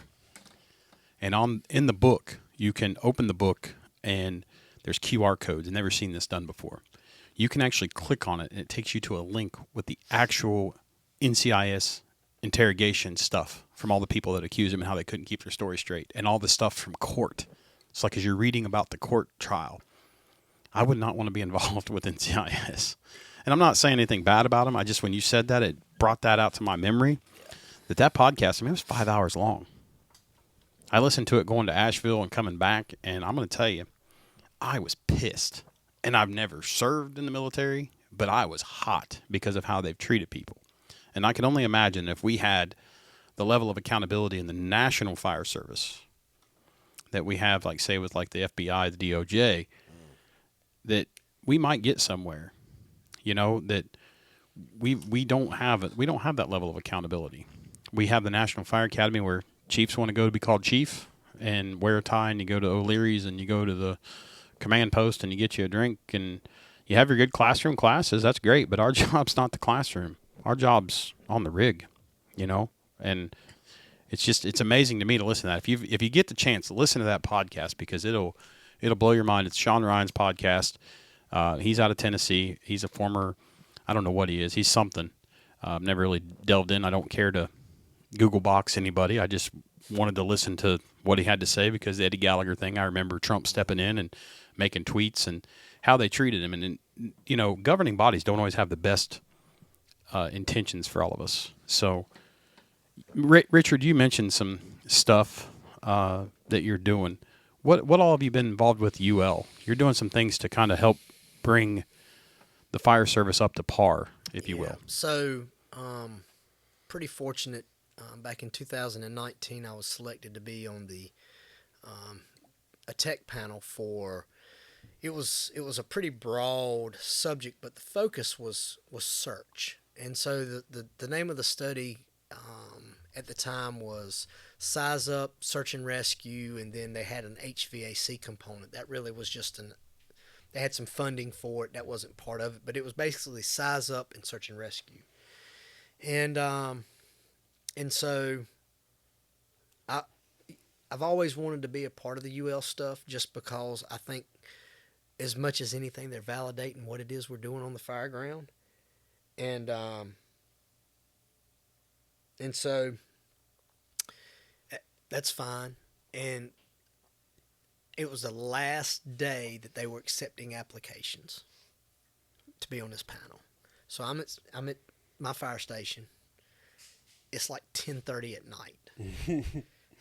Speaker 1: And in the book, you can open the book and there's QR codes. I've never seen this done before. You can actually click on it and it takes you to a link with the actual NCIS interrogation stuff from all the people that accused him and how they couldn't keep their story straight, and all the stuff from court. It's like as you're reading about the court trial. I would not want to be involved with NCIS. And I'm not saying anything bad about them. I just, when you said that, it brought that out to my memory. That podcast, I mean, it was 5 hours long. I listened to it going to Asheville and coming back, and I'm going to tell you, I was pissed. And I've never served in the military, but I was hot because of how they've treated people. And I can only imagine if we had the level of accountability in the National Fire Service that we have, like, say, with like the FBI, the DOJ, that we might get somewhere. You know, that we don't have that level of accountability. We have the National Fire Academy where chiefs want to go to be called chief and wear a tie, and you go to O'Leary's and you go to the command post and you get you a drink and you have your good classroom classes. That's great, but our job's not the classroom. Our job's on the rig, you know, and it's amazing to me to listen to that. If you get the chance, listen to that podcast because it'll blow your mind. It's Sean Ryan's podcast. He's out of Tennessee. He's a former, I don't know what he is. He's something. Never really delved in. I don't care to Google box anybody. I just wanted to listen to what he had to say because the Eddie Gallagher thing, I remember Trump stepping in and making tweets and how they treated him. And you know, governing bodies don't always have the best intentions for all of us. So, Richard, you mentioned some stuff that you're doing. What all have you been involved with UL? You're doing some things to kind of help bring the fire service up to par, if you will.
Speaker 3: So, pretty fortunate. Back in 2019, I was selected to be on the a tech panel for. It was a pretty broad subject, but the focus was search. And so the name of the study at the time was Size Up, Search and Rescue, and then they had an HVAC component. That really was just they had some funding for it. That wasn't part of it, but it was basically Size Up and Search and Rescue. And so I've always wanted to be a part of the UL stuff just because I think as much as anything they're validating what it is we're doing on the fire ground. And so that's fine. And it was the last day that they were accepting applications to be on this panel. So I'm at my fire station. It's like 10:30 at night.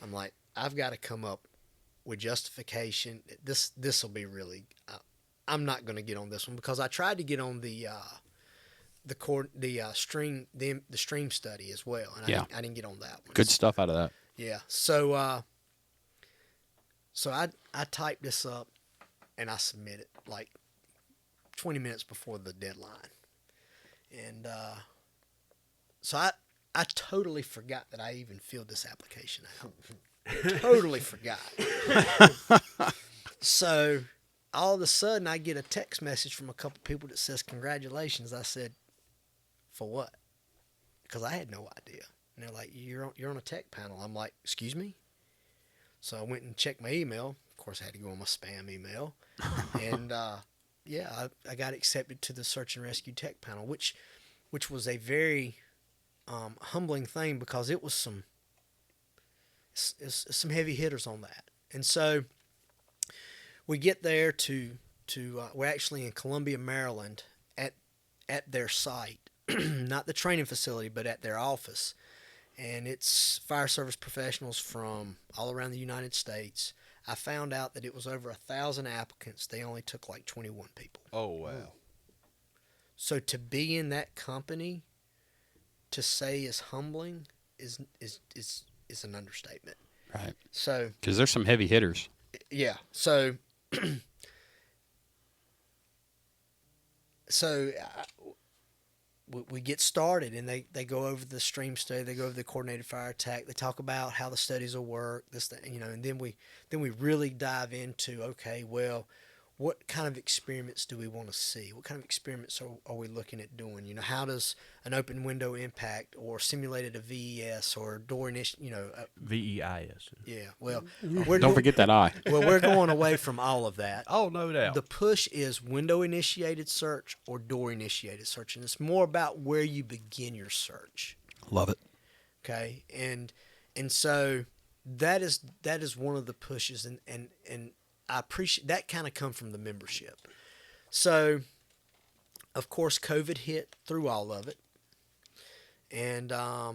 Speaker 3: I'm like, I've got to come up with justification. This will be really. I'm not going to get on this one because I tried to get on the stream study as well, and I didn't get on that one.
Speaker 1: Good stuff out of that.
Speaker 3: Yeah. So I typed this up and I submit it like 20 minutes before the deadline, and so I totally forgot that I even filled this application out. Totally forgot. So all of a sudden I get a text message from a couple people that says congratulations. I said, for what? Because I had no idea. And they're like, you're on a tech panel. I'm like, excuse me? So I went and checked my email. Of course, I had to go on my spam email. And I got accepted to the Search and Rescue Tech panel, which was a very humbling thing because it was some heavy hitters on that. And so we get there we're actually in Columbia, Maryland at their site, not the training facility, but at their office. And it's fire service professionals from all around the United States. I found out that it was over 1,000 applicants. They only took like 21 people.
Speaker 2: Oh, wow.
Speaker 3: So to be in that company, to say is humbling is an understatement.
Speaker 1: Right.
Speaker 3: So
Speaker 1: because there's some heavy hitters.
Speaker 3: Yeah. So we get started, and they go over the stream study, they go over the coordinated fire attack, they talk about how the studies will work, and then we really dive into, okay, well, what kind of experiments do we want to see? What kind of experiments are we looking at doing? How does an open window impact, or simulated a VES, or door
Speaker 2: VEIS.
Speaker 3: Yeah, well,
Speaker 1: Don't forget that I.
Speaker 3: Well, we're going away from all of that.
Speaker 2: Oh, no doubt.
Speaker 3: The push is window-initiated search or door-initiated search, and it's more about where you begin your search.
Speaker 1: Love it.
Speaker 3: Okay, and so that is one of the pushes, and I appreciate that kind of come from the membership. So, of course, COVID hit through all of it. And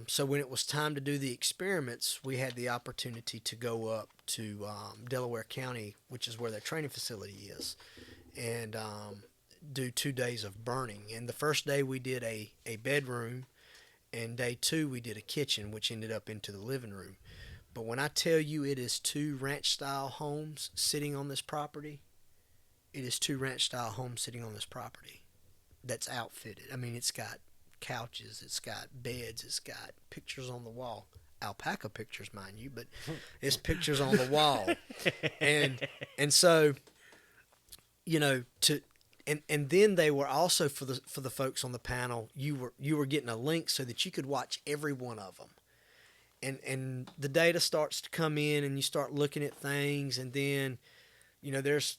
Speaker 3: so when it was time to do the experiments, we had the opportunity to go up to Delaware County, which is where their training facility is, and do 2 days of burning. And the first day we did a bedroom, and day 2 we did a kitchen, which ended up into the living room. But when I tell you it is 2 ranch-style homes sitting on this property, it is 2 ranch-style homes sitting on this property that's outfitted. I mean, it's got couches, it's got beds, it's got pictures on the wall. Alpaca pictures, mind you, but it's pictures on the wall. And so, and then they were also for the folks on the panel, you were getting a link so that you could watch every one of them. And the data starts to come in, and you start looking at things, and then it's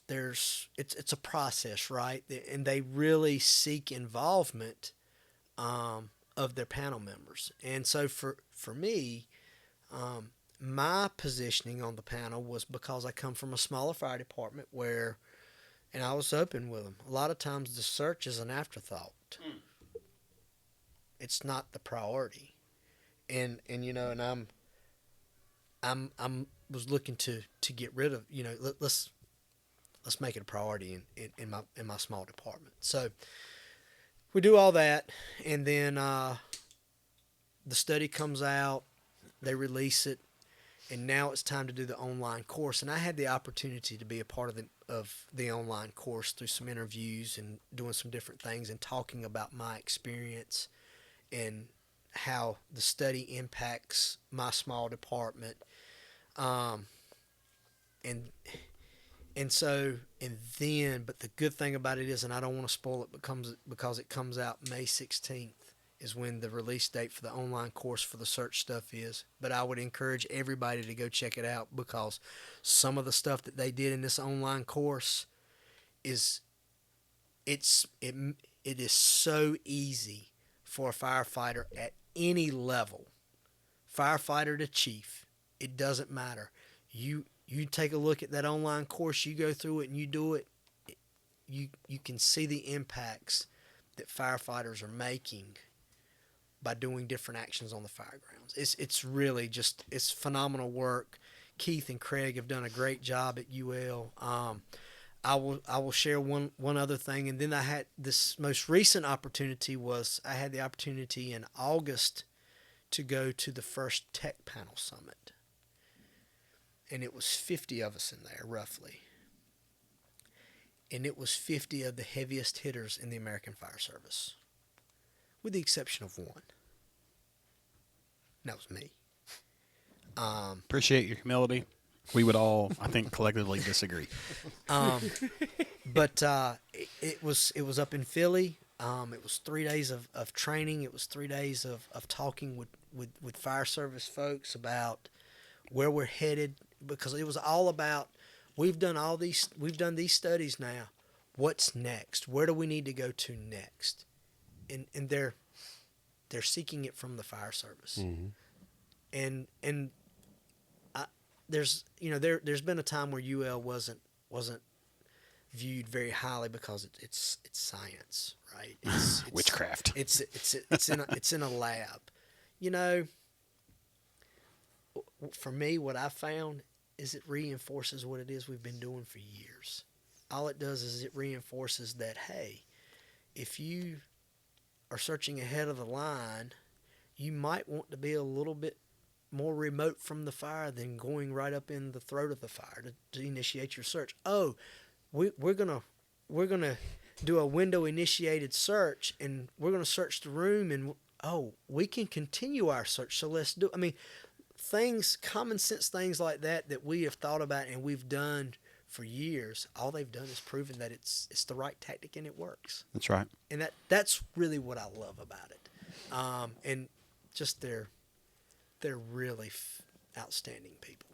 Speaker 3: a process, right? And they really seek involvement of their panel members. And so for me, my positioning on the panel was because I come from a smaller fire department and I was open with them. A lot of times the search is an afterthought. It's not the priority. And I'm was looking to get rid of, let's make it a priority in my small department. So we do all that, and then the study comes out, they release it, and now it's time to do the online course. And I had the opportunity to be a part of the online course through some interviews and doing some different things and talking about my experience and how the study impacts my small department. And but the good thing about it is, and I don't want to spoil it because it comes out May 16th is when the release date for the online course for the search stuff is. But I would encourage everybody to go check it out, because some of the stuff that they did in this online course it is so easy for a firefighter at any level, firefighter to chief. It doesn't matter. You take a look at that online course, you go through it and you do it, you can see the impacts that firefighters are making by doing different actions on the fire grounds. It's really just, it's phenomenal work. Keith and Craig have done a great job at UL. I will share one other thing, and then I had this most recent opportunity I had the opportunity in August to go to the first Tech Panel Summit. And it was 50 of us in there, roughly. And it was 50 of the heaviest hitters in the American Fire Service, with the exception of one. And that was me.
Speaker 1: Appreciate your humility. We would all, I think, collectively disagree.
Speaker 3: But it was up in Philly. It was 3 days of training. It was 3 days of talking with fire service folks about where we're headed, because it was all about, we've done these studies now. What's next? Where do we need to go to next? And they're seeking it from the fire service.
Speaker 2: Mm-hmm.
Speaker 3: And there's been a time where UL wasn't viewed very highly because it's science, right? It's
Speaker 1: Witchcraft.
Speaker 3: It's in a lab. For me, what I found is it reinforces what it is we've been doing for years. All it does is it reinforces that, hey, if you are searching ahead of the line, you might want to be a little bit more remote from the fire than going right up in the throat of the fire to initiate your search. Oh, we're gonna do a window initiated search, and we're gonna search the room, and we can continue our search. So let's do. I mean, common sense things like that we have thought about and we've done for years. All they've done is proven that it's the right tactic and it works.
Speaker 1: That's right.
Speaker 3: And that's really what I love about it. And just they're really outstanding people.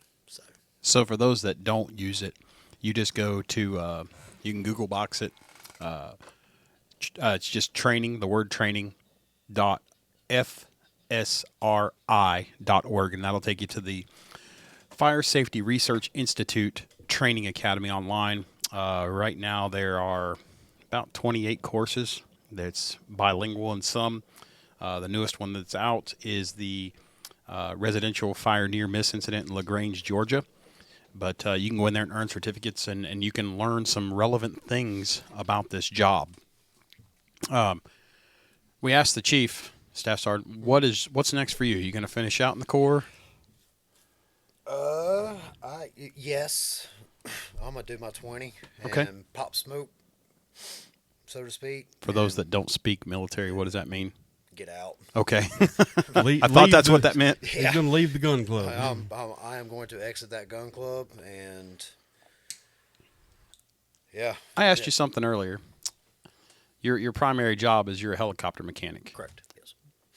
Speaker 1: So for those that don't use it, you just go to you can Google box it. It's just training, the word training .fsri.org, and that'll take you to the Fire Safety Research Institute Training Academy online. Right now there are about 28 courses that's bilingual in some. The newest one that's out is the residential fire near miss incident in LaGrange, Georgia. But you can go in there and earn certificates, and you can learn some relevant things about this job. We asked the chief, Staff Sergeant, what's next for you? Are you going to finish out in the Corps?
Speaker 4: Yes. I'm going to do my 20
Speaker 1: Okay.
Speaker 4: and pop smoke, so to speak.
Speaker 1: For those that don't speak military, what does that mean?
Speaker 4: Get out.
Speaker 1: Okay.
Speaker 2: I
Speaker 1: I thought that's what that meant.
Speaker 2: He's going to leave the gun club.
Speaker 4: I am going to exit that gun club, and yeah.
Speaker 1: I asked you something earlier. Your primary job is you're a helicopter mechanic.
Speaker 4: Correct. Yes.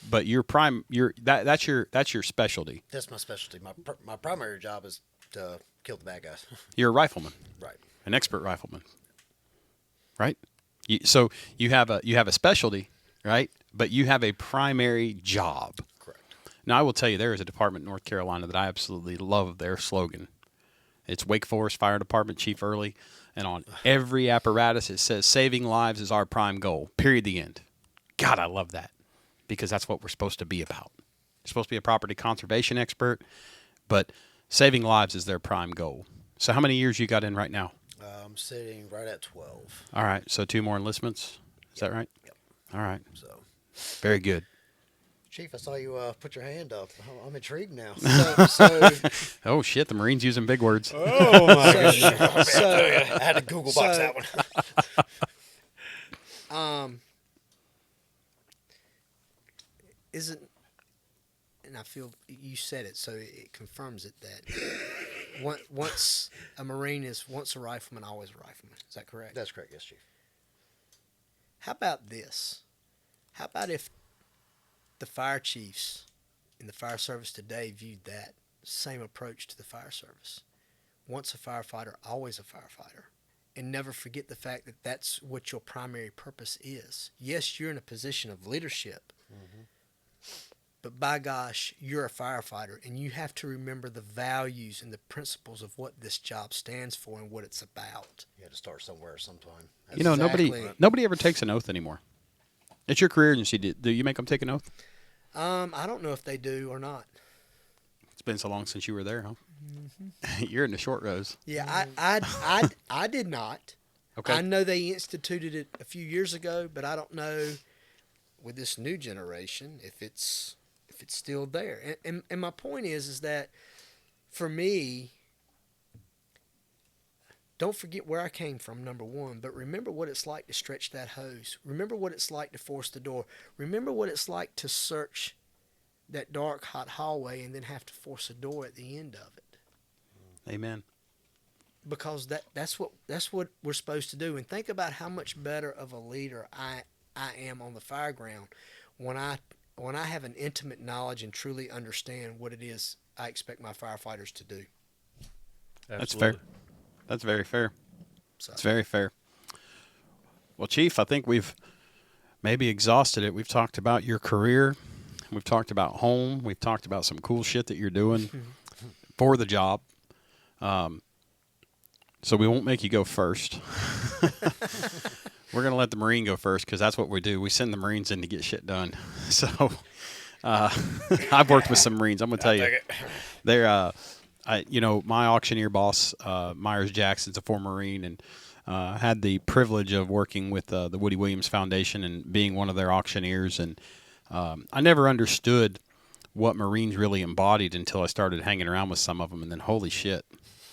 Speaker 1: But that's your specialty.
Speaker 4: That's my specialty. My primary job is to kill the bad guys.
Speaker 1: You're a rifleman.
Speaker 4: Right.
Speaker 1: An expert rifleman. Right? So you have a specialty, right? But you have a primary job.
Speaker 4: Correct.
Speaker 1: Now, I will tell you, there is a department in North Carolina that I absolutely love their slogan. It's Wake Forest Fire Department, Chief Early. And on every apparatus, it says, saving lives is our prime goal, period, the end. God, I love that, because that's what we're supposed to be about. You're supposed to be a property conservation expert, but saving lives is their prime goal. So how many years you got in right now?
Speaker 4: I'm sitting right at 12.
Speaker 1: All right, so 2 more enlistments. Is that right?
Speaker 4: Yep.
Speaker 1: All right.
Speaker 4: So
Speaker 1: Very good.
Speaker 4: Chief, I saw you put your hand up. I'm intrigued now.
Speaker 1: Oh shit! The Marines using big words.
Speaker 2: Oh my
Speaker 4: I had to Google box that one.
Speaker 3: Isn't, and I feel you said it, so it confirms it that once a Marine is once a rifleman, always a rifleman. Is that correct?
Speaker 4: That's correct, yes, Chief.
Speaker 3: How about this? How about if the fire chiefs in the fire service today viewed that same approach to the fire service? Once a firefighter, always a firefighter. And never forget the fact that that's what your primary purpose is. Yes, you're in a position of leadership, but by gosh, you're a firefighter, and you have to remember the values and the principles of what this job stands for and what it's about.
Speaker 4: You had to start somewhere sometime.
Speaker 1: You know,
Speaker 3: Exactly.
Speaker 1: nobody ever takes an oath anymore. It's your career agency. Do you make them take an oath?
Speaker 3: I don't know if they do or not.
Speaker 1: It's been so long since you were there, huh? You're in the short rows.
Speaker 3: Yeah, I did not.
Speaker 1: Okay.
Speaker 3: I know they instituted it a few years ago, but I don't know with this new generation if it's still there. And my point is that for me, don't forget where I came from, number one, but remember what it's like to stretch that hose. Remember what it's like to force the door. Remember what it's like to search that dark, hot hallway and then have to force a door at the end of it.
Speaker 1: Amen.
Speaker 3: Because that's what we're supposed to do. And think about how much better of a leader I am on the fire ground when I have an intimate knowledge and truly understand what it is I expect my firefighters to do.
Speaker 1: That's fair. That's very fair.
Speaker 3: So,
Speaker 1: It's very fair. Well, Chief, I think we've maybe exhausted it. We've talked about your career. We've talked about home. We've talked about some cool shit that you're doing for the job. So we won't make you go first. We're going to let the Marine go first because that's what we do. We send the Marines in to get shit done. So I've worked with some Marines. I'm going to tell you. They're, my auctioneer boss, Myers Jackson's a former Marine, and had the privilege of working with the Woody Williams Foundation and being one of their auctioneers. And I never understood what Marines really embodied until I started hanging around with some of them. And then, holy shit,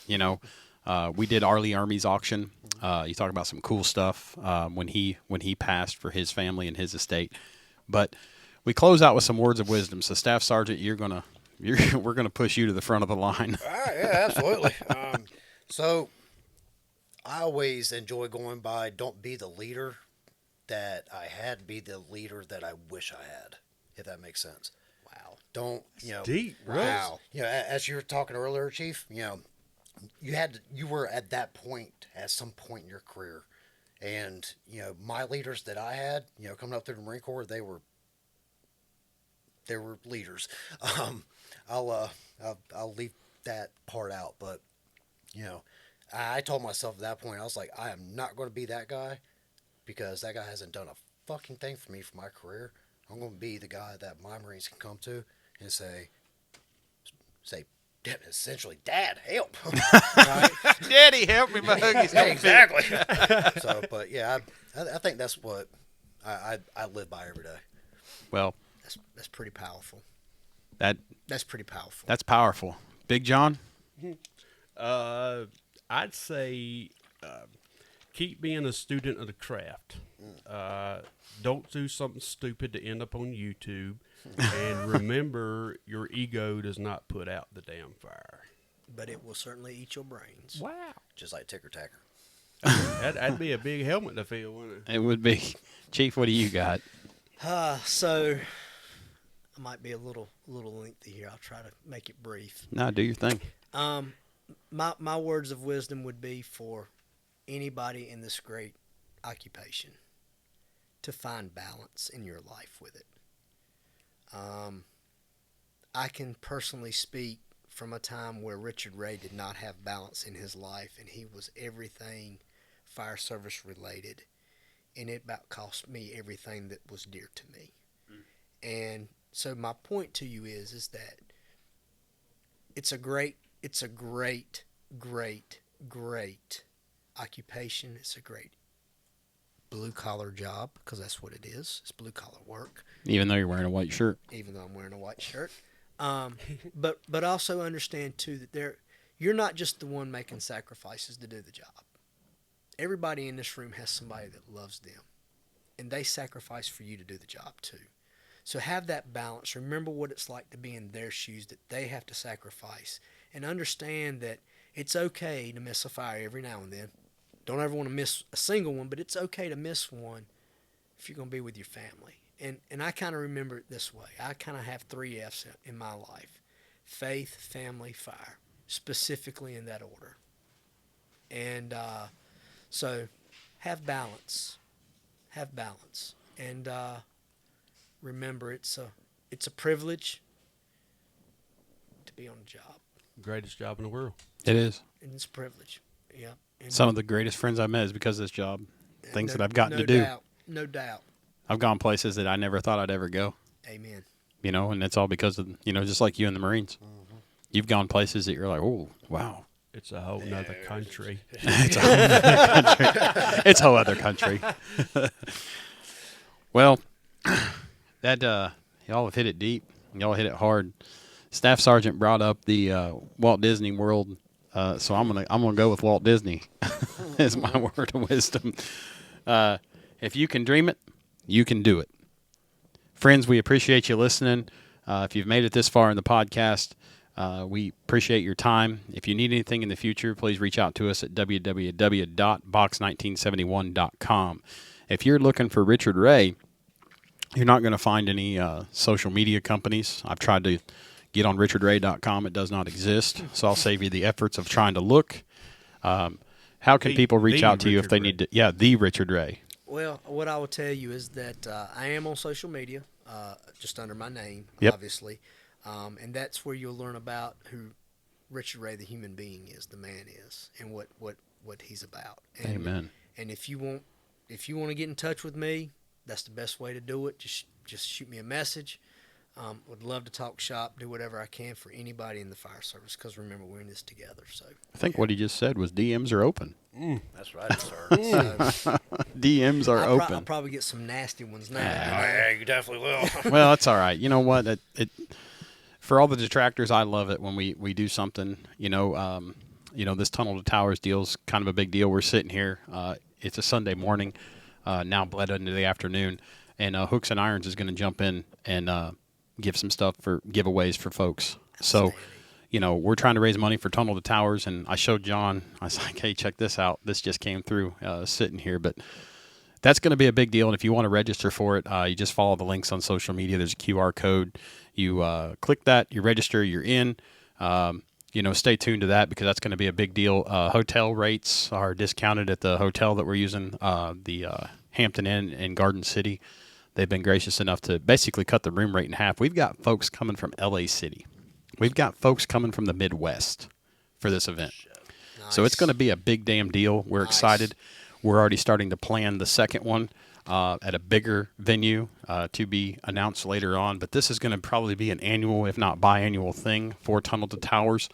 Speaker 1: we did Arlie Army's auction. You talk about some cool stuff when he passed for his family and his estate. But we close out with some words of wisdom. So, Staff Sergeant, we're gonna push you to the front of the line.
Speaker 4: All right, yeah, absolutely. So I always enjoy going by, don't be the leader that I had, be the leader that I wish I had, if that makes sense.
Speaker 3: wow.
Speaker 4: Don't,
Speaker 2: deep,
Speaker 4: wow. As you were talking earlier, Chief, you were at that point, at some point in your career. And, my leaders that I had, coming up through the Marine Corps, they were leaders. I'll leave that part out, but I told myself at that point, I was like, I am not going to be that guy because that guy hasn't done a fucking thing for me for my career. I'm going to be the guy that my Marines can come to and say, essentially, Dad, help. Right?
Speaker 1: Daddy, help me, my huggies.
Speaker 4: Yeah, exactly. So, but yeah, I think that's what I live by every day.
Speaker 1: Well,
Speaker 3: That's pretty powerful.
Speaker 1: That's
Speaker 3: pretty powerful.
Speaker 1: That's powerful. Big John?
Speaker 2: I'd say keep being a student of the craft. Don't do something stupid to end up on YouTube. And remember, your ego does not put out the damn fire.
Speaker 3: But it will certainly eat your brains.
Speaker 2: Wow.
Speaker 4: Just like Ticker Tacker.
Speaker 2: That'd be a big helmet to feel, wouldn't it?
Speaker 1: It would be. Chief, what do you got?
Speaker 3: So I might be a little lengthy here. I'll try to make it brief.
Speaker 1: No, do your thing.
Speaker 3: My words of wisdom would be for anybody in this great occupation to find balance in your life with it. I can personally speak from a time where Richard Ray did not have balance in his life, and he was everything fire service related, and it about cost me everything that was dear to me. And so my point to you is that it's a great occupation. It's a great blue collar job, because that's what it is. It's blue collar work,
Speaker 1: Even though you're wearing a white shirt.
Speaker 3: even though I'm wearing a white shirt. But also understand too that you're not just the one making sacrifices to do the job. Everybody in this room has somebody that loves them, and they sacrifice for you to do the job too. So have that balance. Remember what it's like to be in their shoes, that they have to sacrifice, and understand that it's okay to miss a fire every now and then. Don't ever want to miss a single one, but it's okay to miss one if you're going to be with your family. And I kind of remember it this way. I kind of have 3 F's in my life: faith, family, fire, specifically in that order. And so have balance. Have balance. And remember, it's a privilege to be on a job.
Speaker 2: Greatest job in the world.
Speaker 1: It is.
Speaker 3: And it's a privilege. Yeah. And
Speaker 1: Some of the greatest friends I've met is because of this job. Things that I've gotten to do.
Speaker 3: No doubt.
Speaker 1: I've gone places that I never thought I'd ever go.
Speaker 3: Amen.
Speaker 1: You know, and it's all because of, just like you in the Marines.
Speaker 3: Mm-hmm.
Speaker 1: You've gone places that you're like, oh, wow.
Speaker 2: It's a whole nother country.
Speaker 1: It's a whole other country. It's a whole other country. Well, that y'all have hit it deep. Y'all hit it hard. Staff Sergeant brought up the Walt Disney World, so I'm gonna go with Walt Disney as my word of wisdom. If you can dream it, you can do it. Friends, we appreciate you listening. If you've made it this far in the podcast, we appreciate your time. If you need anything in the future, please reach out to us at www.box1971.com. If you're looking for Richard Ray, you're not going to find any social media companies. I've tried to get on richardray.com. It does not exist, so I'll save you the efforts of trying to look. How can people reach out to you if they need to? Yeah, the Richard Ray.
Speaker 3: Well, what I will tell you is that I am on social media, just under my name,
Speaker 1: Yep.
Speaker 3: obviously. And that's where you'll learn about who Richard Ray, the human being, is, the man is, and what he's about. And,
Speaker 1: Amen.
Speaker 3: And if you want to get in touch with me, that's the best way to do it. Just shoot me a message. Would love to talk shop, do whatever I can for anybody in the fire service, because remember, we're in this together. So
Speaker 1: I think what he just said was DMs are open.
Speaker 4: That's right, sir.
Speaker 3: so
Speaker 1: DMs are
Speaker 3: I'll
Speaker 1: open.
Speaker 3: probably get some nasty ones now.
Speaker 4: Yeah, you definitely will.
Speaker 1: Well, that's all right. You know what? It for all the detractors, I love it when we do something. This Tunnel to Towers deal's kind of a big deal. We're sitting here. It's a Sunday morning, now bled into the afternoon, and Hooks and Irons is going to jump in and give some stuff for giveaways for folks. So, we're trying to raise money for Tunnel to Towers, and I showed John. I was like, hey, check this out. This just came through sitting here, but that's going to be a big deal, and if you want to register for it, you just follow the links on social media. There's a QR code. You click that, you register, you're in. Stay tuned to that because that's going to be a big deal. Hotel rates are discounted at the hotel that we're using, the Hampton Inn in Garden City. They've been gracious enough to basically cut the room rate in half. We've got folks coming from L.A. City. We've got folks coming from the Midwest for this event.
Speaker 3: Nice.
Speaker 1: So it's going to be a big damn deal. We're excited. We're already starting to plan the second one at a bigger venue to be announced later on. But this is going to probably be an annual, if not biannual thing for Tunnel to Towers.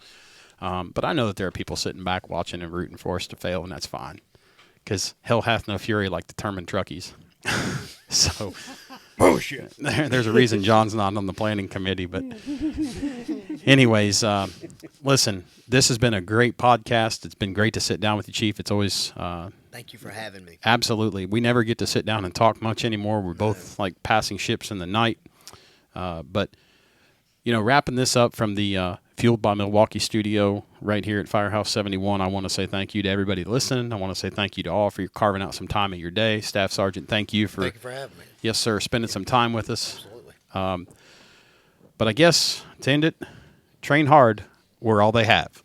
Speaker 1: But I know that there are people sitting back watching and rooting for us to fail, and that's fine. Because hell hath no fury like determined truckies. So
Speaker 2: Bullshit.
Speaker 1: there's a reason John's not on the planning committee. But anyways, listen, this has been a great podcast. It's been great to sit down with you, Chief. It's always
Speaker 3: Thank you for having me.
Speaker 1: absolutely. We never get to sit down and talk much anymore. We're both like passing ships in the night. But wrapping this up from the Fueled by Milwaukee studio right here at Firehouse 71, I want to say thank you to everybody listening. I want to say thank you to all for carving out some time of your day. Staff Sergeant, thank you for
Speaker 4: having me.
Speaker 1: Yes, sir, spending some time with us.
Speaker 4: Absolutely.
Speaker 1: But I guess to end it, train hard. We're all they have.